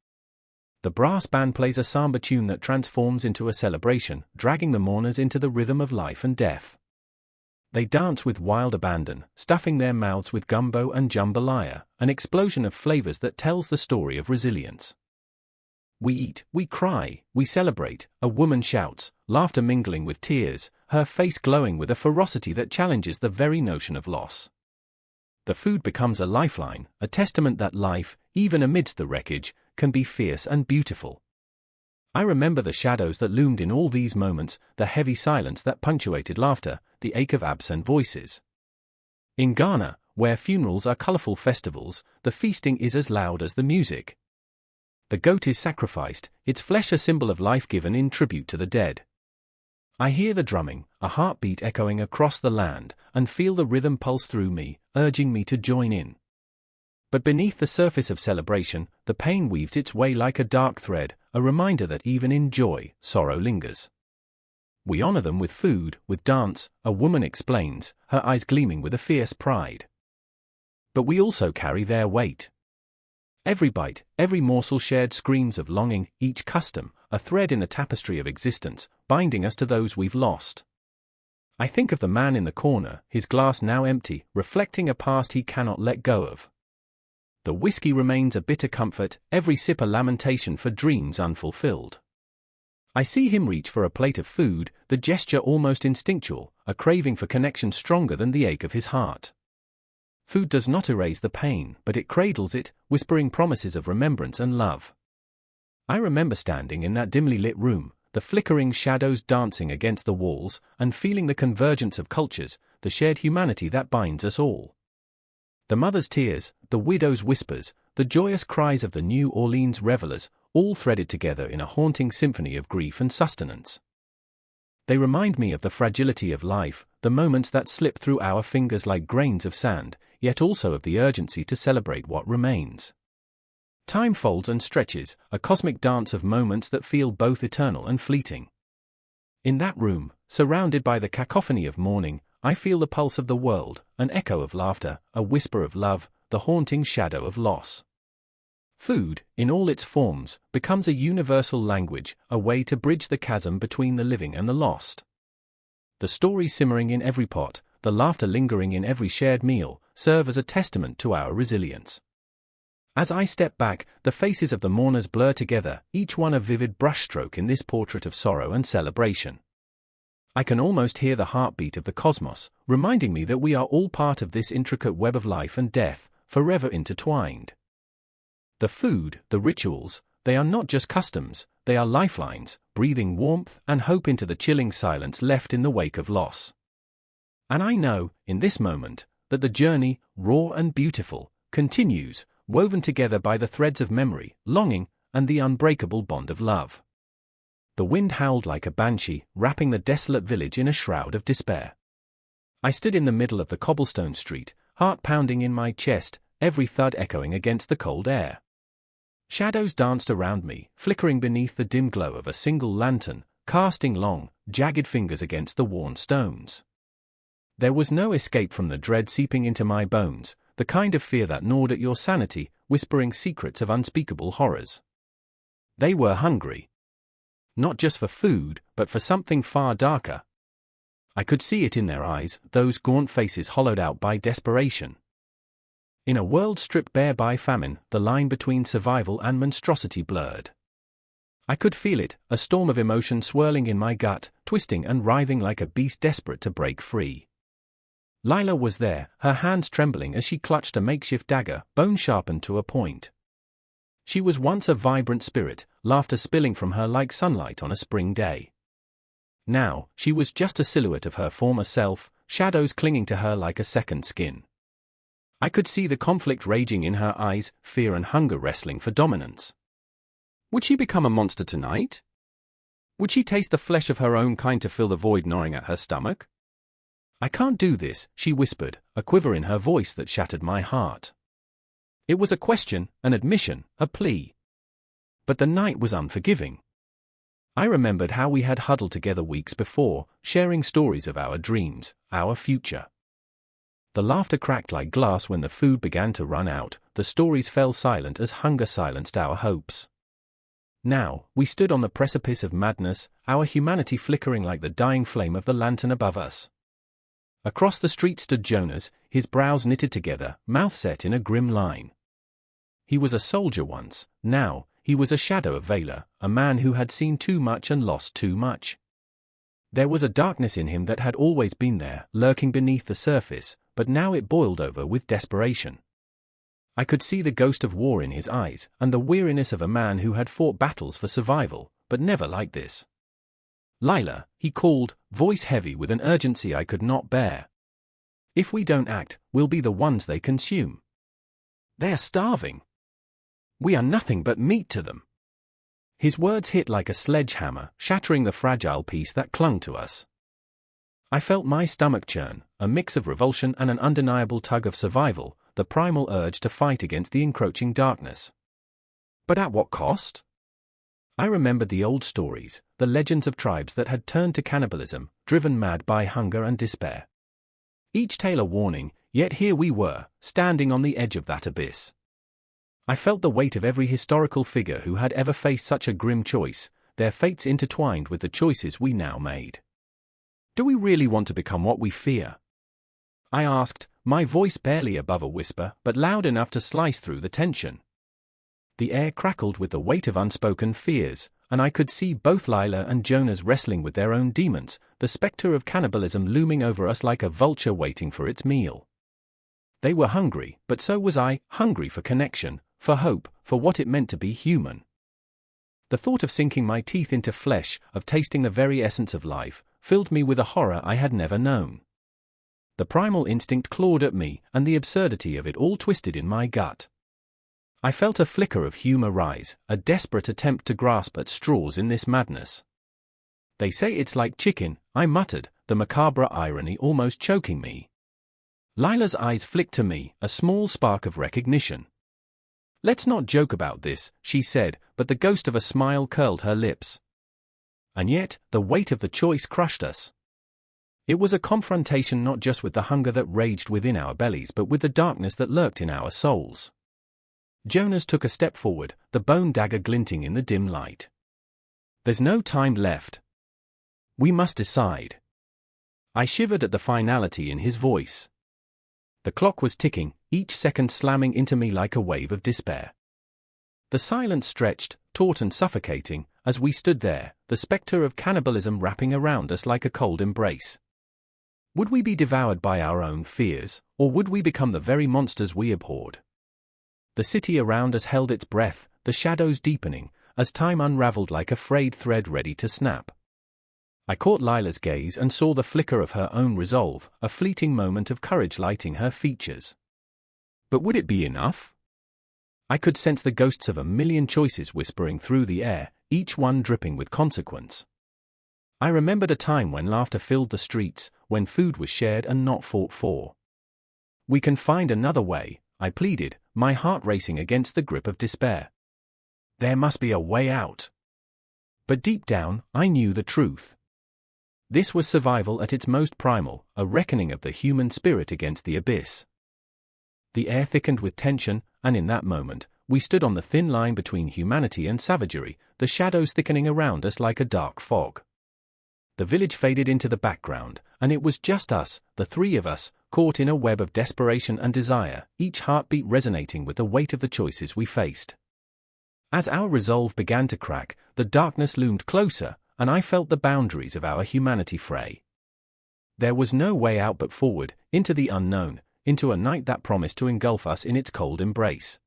The brass band plays a samba tune that transforms into a celebration, dragging the mourners into the rhythm of life and death. They dance with wild abandon, stuffing their mouths with gumbo and jambalaya, an explosion of flavors that tells the story of resilience. We eat, we cry, we celebrate, a woman shouts, laughter mingling with tears, her face glowing with a ferocity that challenges the very notion of loss. The food becomes a lifeline, a testament that life, even amidst the wreckage, can be fierce and beautiful. I remember the shadows that loomed in all these moments, the heavy silence that punctuated laughter, the ache of absent voices. In Ghana, where funerals are colorful festivals, the feasting is as loud as the music. The goat is sacrificed, its flesh a symbol of life given in tribute to the dead. I hear the drumming, a heartbeat echoing across the land, and feel the rhythm pulse through me, urging me to join in. But beneath the surface of celebration, the pain weaves its way like a dark thread, a reminder that even in joy, sorrow lingers. We honor them with food, with dance, a woman explains, her eyes gleaming with a fierce pride. But we also carry their weight. Every bite, every morsel shared screams of longing, each custom, a thread in the tapestry of existence, binding us to those we've lost. I think of the man in the corner, his glass now empty, reflecting a past he cannot let go of. The whiskey remains a bitter comfort, every sip a lamentation for dreams unfulfilled. I see him reach for a plate of food, the gesture almost instinctual, a craving for connection stronger than the ache of his heart. Food does not erase the pain, but it cradles it, whispering promises of remembrance and love. I remember standing in that dimly lit room, the flickering shadows dancing against the walls, and feeling the convergence of cultures, the shared humanity that binds us all. The mother's tears, the widow's whispers, the joyous cries of the New Orleans revelers, all threaded together in a haunting symphony of grief and sustenance. They remind me of the fragility of life, the moments that slip through our fingers like grains of sand, yet also of the urgency to celebrate what remains. Time folds and stretches, a cosmic dance of moments that feel both eternal and fleeting. In that room, surrounded by the cacophony of mourning, I feel the pulse of the world, an echo of laughter, a whisper of love, the haunting shadow of loss. Food, in all its forms, becomes a universal language, a way to bridge the chasm between the living and the lost. The story simmering in every pot, the laughter lingering in every shared meal, serve as a testament to our resilience. As I step back, the faces of the mourners blur together, each one a vivid brushstroke in this portrait of sorrow and celebration. I can almost hear the heartbeat of the cosmos, reminding me that we are all part of this intricate web of life and death, forever intertwined. The food, the rituals, they are not just customs, they are lifelines, breathing warmth and hope into the chilling silence left in the wake of loss. And I know, in this moment, that the journey, raw and beautiful, continues, woven together by the threads of memory, longing, and the unbreakable bond of love. The wind howled like a banshee, wrapping the desolate village in a shroud of despair. I stood in the middle of the cobblestone street, heart pounding in my chest, every thud echoing against the cold air. Shadows danced around me, flickering beneath the dim glow of a single lantern, casting long, jagged fingers against the worn stones. There was no escape from the dread seeping into my bones, the kind of fear that gnawed at your sanity, whispering secrets of unspeakable horrors. They were hungry. Not just for food, but for something far darker. I could see it in their eyes, those gaunt faces hollowed out by desperation. In a world stripped bare by famine, the line between survival and monstrosity blurred. I could feel it, a storm of emotion swirling in my gut, twisting and writhing like a beast desperate to break free. Lila was there, her hands trembling as she clutched a makeshift dagger, bone sharpened to a point. She was once a vibrant spirit, laughter spilling from her like sunlight on a spring day. Now, she was just a silhouette of her former self, shadows clinging to her like a second skin. I could see the conflict raging in her eyes, fear and hunger wrestling for dominance. Would she become a monster tonight? Would she taste the flesh of her own kind to fill the void gnawing at her stomach? "I can't do this," she whispered, a quiver in her voice that shattered my heart. It was a question, an admission, a plea. But the night was unforgiving. I remembered how we had huddled together weeks before, sharing stories of our dreams, our future. The laughter cracked like glass when the food began to run out, the stories fell silent as hunger silenced our hopes. Now, we stood on the precipice of madness, our humanity flickering like the dying flame of the lantern above us. Across the street stood Jonas, his brows knitted together, mouth set in a grim line. He was a soldier once, now, he was a shadow of valor, a man who had seen too much and lost too much. There was a darkness in him that had always been there, lurking beneath the surface, but now it boiled over with desperation. I could see the ghost of war in his eyes, and the weariness of a man who had fought battles for survival, but never like this. "Lila," he called, voice heavy with an urgency I could not bear. "If we don't act, we'll be the ones they consume. They're starving. We are nothing but meat to them." His words hit like a sledgehammer, shattering the fragile peace that clung to us. I felt my stomach churn, a mix of revulsion and an undeniable tug of survival, the primal urge to fight against the encroaching darkness. But at what cost? I remembered the old stories, the legends of tribes that had turned to cannibalism, driven mad by hunger and despair. Each tale a warning, yet here we were, standing on the edge of that abyss. I felt the weight of every historical figure who had ever faced such a grim choice, their fates intertwined with the choices we now made. Do we really want to become what we fear? I asked, my voice barely above a whisper, but loud enough to slice through the tension. The air crackled with the weight of unspoken fears, and I could see both Lila and Jonas wrestling with their own demons, the specter of cannibalism looming over us like a vulture waiting for its meal. They were hungry, but so was I, hungry for connection, for hope, for what it meant to be human. The thought of sinking my teeth into flesh, of tasting the very essence of life, filled me with a horror I had never known. The primal instinct clawed at me, and the absurdity of it all twisted in my gut. I felt a flicker of humor rise, a desperate attempt to grasp at straws in this madness. "They say it's like chicken," I muttered, the macabre irony almost choking me. Lila's eyes flicked to me, a small spark of recognition. "Let's not joke about this," she said, but the ghost of a smile curled her lips. And yet, the weight of the choice crushed us. It was a confrontation not just with the hunger that raged within our bellies but with the darkness that lurked in our souls. Jonas took a step forward, the bone dagger glinting in the dim light. "There's no time left. We must decide." I shivered at the finality in his voice. The clock was ticking, each second slamming into me like a wave of despair. The silence stretched, taut and suffocating, as we stood there, the specter of cannibalism wrapping around us like a cold embrace. Would we be devoured by our own fears, or would we become the very monsters we abhorred? The city around us held its breath, the shadows deepening, as time unraveled like a frayed thread ready to snap. I caught Lila's gaze and saw the flicker of her own resolve, a fleeting moment of courage lighting her features. But would it be enough? I could sense the ghosts of a million choices whispering through the air, each one dripping with consequence. I remembered a time when laughter filled the streets, when food was shared and not fought for. "We can find another way," I pleaded, my heart racing against the grip of despair. There must be a way out. But deep down, I knew the truth. This was survival at its most primal, a reckoning of the human spirit against the abyss. The air thickened with tension, and in that moment, we stood on the thin line between humanity and savagery, the shadows thickening around us like a dark fog. The village faded into the background, and it was just us, the three of us, caught in a web of desperation and desire, each heartbeat resonating with the weight of the choices we faced. As our resolve began to crack, the darkness loomed closer, and I felt the boundaries of our humanity fray. There was no way out but forward, into the unknown, into a night that promised to engulf us in its cold embrace.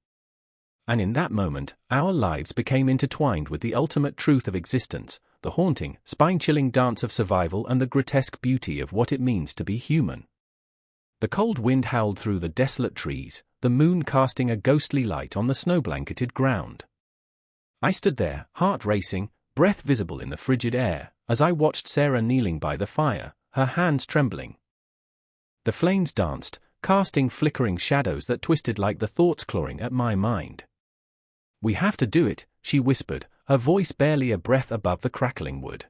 And in that moment, our lives became intertwined with the ultimate truth of existence, the haunting, spine-chilling dance of survival and the grotesque beauty of what it means to be human. The cold wind howled through the desolate trees, the moon casting a ghostly light on the snow-blanketed ground. I stood there, heart racing, breath visible in the frigid air, as I watched Sarah kneeling by the fire, her hands trembling. The flames danced, casting flickering shadows that twisted like the thoughts clawing at my mind. "We have to do it," she whispered, her voice barely a breath above the crackling wood.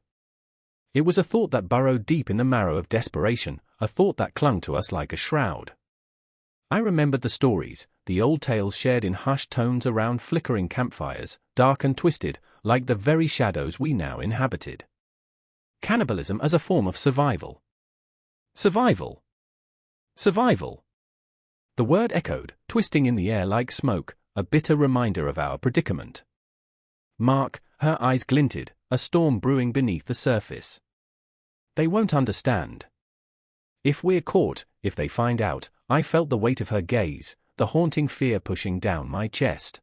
It was a thought that burrowed deep in the marrow of desperation, a thought that clung to us like a shroud. I remembered the stories, the old tales shared in hushed tones around flickering campfires, dark and twisted, like the very shadows we now inhabited. Cannibalism as a form of survival. Survival. Survival. The word echoed, twisting in the air like smoke, a bitter reminder of our predicament. Mark, her eyes glinted, a storm brewing beneath the surface. "They won't understand. If we're caught, if they find out," I felt the weight of her gaze, the haunting fear pushing down my chest.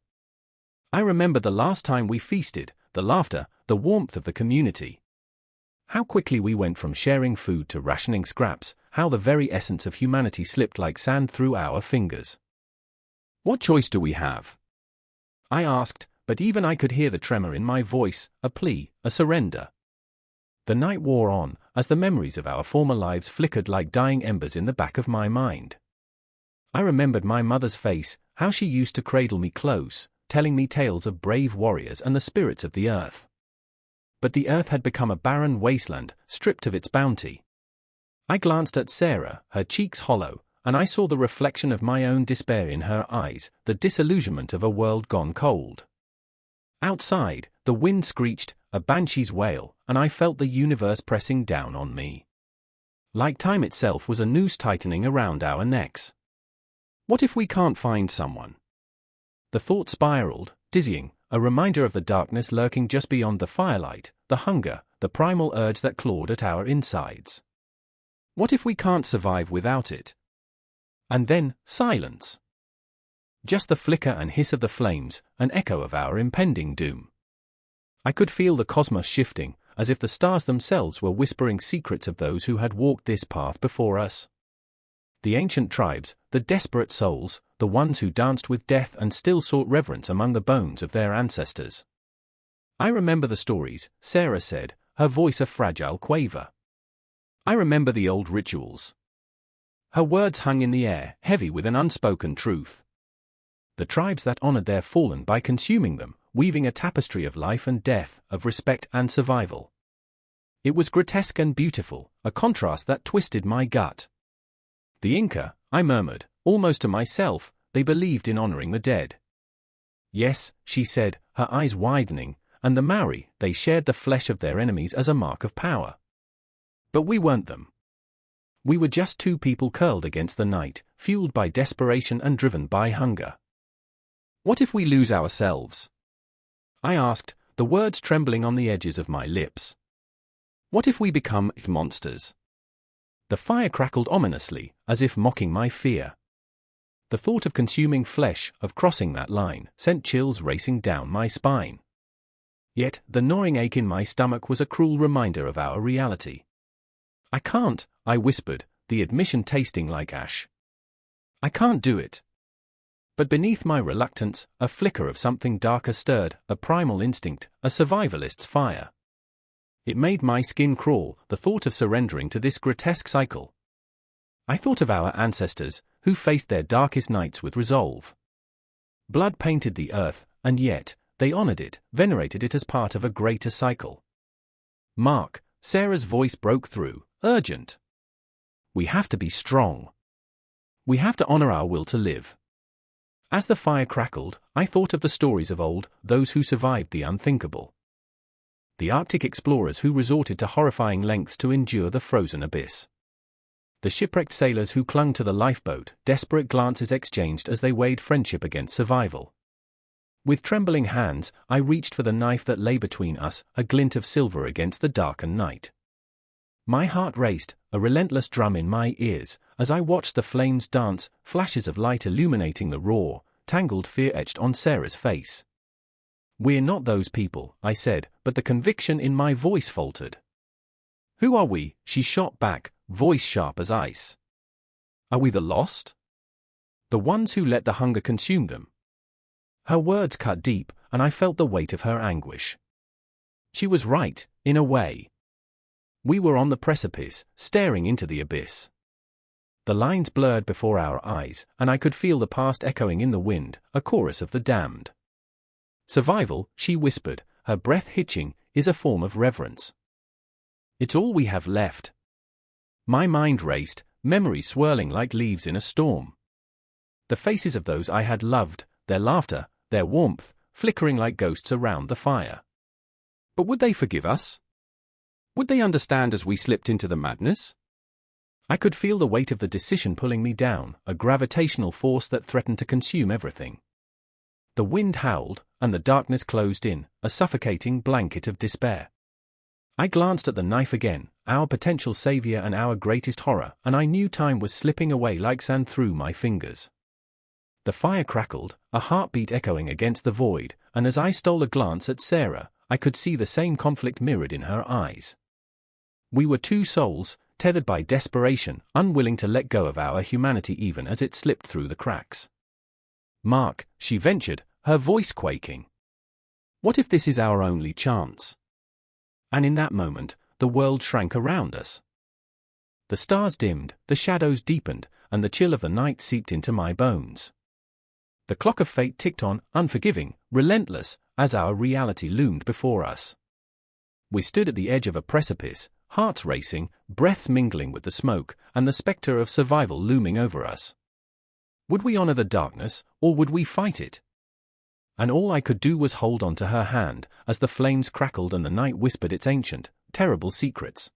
I remember the last time we feasted, the laughter, the warmth of the community. How quickly we went from sharing food to rationing scraps, how the very essence of humanity slipped like sand through our fingers. "What choice do we have?" I asked, but even I could hear the tremor in my voice, a plea, a surrender. The night wore on, as the memories of our former lives flickered like dying embers in the back of my mind. I remembered my mother's face, how she used to cradle me close, telling me tales of brave warriors and the spirits of the earth. But the earth had become a barren wasteland, stripped of its bounty. I glanced at Sarah, her cheeks hollow, and I saw the reflection of my own despair in her eyes, the disillusionment of a world gone cold. Outside, the wind screeched, a banshee's wail, and I felt the universe pressing down on me. Like time itself was a noose tightening around our necks. What if we can't find someone? The thought spiraled, dizzying, a reminder of the darkness lurking just beyond the firelight, the hunger, the primal urge that clawed at our insides. What if we can't survive without it? And then, silence. Just the flicker and hiss of the flames, an echo of our impending doom. I could feel the cosmos shifting, as if the stars themselves were whispering secrets of those who had walked this path before us. The ancient tribes, the desperate souls, the ones who danced with death and still sought reverence among the bones of their ancestors. "I remember the stories," Sarah said, her voice a fragile quaver. "I remember the old rituals." Her words hung in the air, heavy with an unspoken truth. The tribes that honored their fallen by consuming them, weaving a tapestry of life and death, of respect and survival. It was grotesque and beautiful, a contrast that twisted my gut. "The Inca," I murmured, almost to myself, "they believed in honoring the dead." "Yes," she said, her eyes widening, "and the Maori, they shared the flesh of their enemies as a mark of power. But we weren't them. We were just two people curled against the night, fueled by desperation and driven by hunger. What if we lose ourselves?" I asked, the words trembling on the edges of my lips. "What if we become monsters?" The fire crackled ominously, as if mocking my fear. The thought of consuming flesh, of crossing that line, sent chills racing down my spine. Yet, the gnawing ache in my stomach was a cruel reminder of our reality. "I can't," I whispered, the admission tasting like ash. "I can't do it." But beneath my reluctance, a flicker of something darker stirred, a primal instinct, a survivalist's fire. It made my skin crawl, the thought of surrendering to this grotesque cycle. I thought of our ancestors, who faced their darkest nights with resolve. Blood painted the earth, and yet, they honored it, venerated it as part of a greater cycle. "Mark," Sarah's voice broke through, urgent. "We have to be strong. We have to honor our will to live." As the fire crackled, I thought of the stories of old, those who survived the unthinkable. The Arctic explorers who resorted to horrifying lengths to endure the frozen abyss. The shipwrecked sailors who clung to the lifeboat, desperate glances exchanged as they weighed friendship against survival. With trembling hands, I reached for the knife that lay between us, a glint of silver against the darkened night. My heart raced, a relentless drum in my ears, as I watched the flames dance, flashes of light illuminating the raw, tangled fear etched on Sarah's face. "We're not those people," I said, but the conviction in my voice faltered. "Who are we?" she shot back, voice sharp as ice. "Are we the lost? The ones who let the hunger consume them?" Her words cut deep, and I felt the weight of her anguish. She was right, in a way. We were on the precipice, staring into the abyss. The lines blurred before our eyes, and I could feel the past echoing in the wind, a chorus of the damned. "Survival," she whispered, her breath hitching, "is a form of reverence. It's all we have left." My mind raced, memories swirling like leaves in a storm. The faces of those I had loved, their laughter, their warmth, flickering like ghosts around the fire. But would they forgive us? Would they understand as we slipped into the madness? I could feel the weight of the decision pulling me down, a gravitational force that threatened to consume everything. The wind howled, and the darkness closed in, a suffocating blanket of despair. I glanced at the knife again, our potential savior and our greatest horror, and I knew time was slipping away like sand through my fingers. The fire crackled, a heartbeat echoing against the void, and as I stole a glance at Sarah, I could see the same conflict mirrored in her eyes. We were two souls, tethered by desperation, unwilling to let go of our humanity even as it slipped through the cracks. "Mark," she ventured, her voice quaking. "What if this is our only chance?" And in that moment, the world shrank around us. The stars dimmed, the shadows deepened, and the chill of the night seeped into my bones. The clock of fate ticked on, unforgiving, relentless, as our reality loomed before us. We stood at the edge of a precipice, hearts racing, breaths mingling with the smoke, and the specter of survival looming over us. Would we honor the darkness, or would we fight it? And all I could do was hold on to her hand, as the flames crackled and the night whispered its ancient, terrible secrets.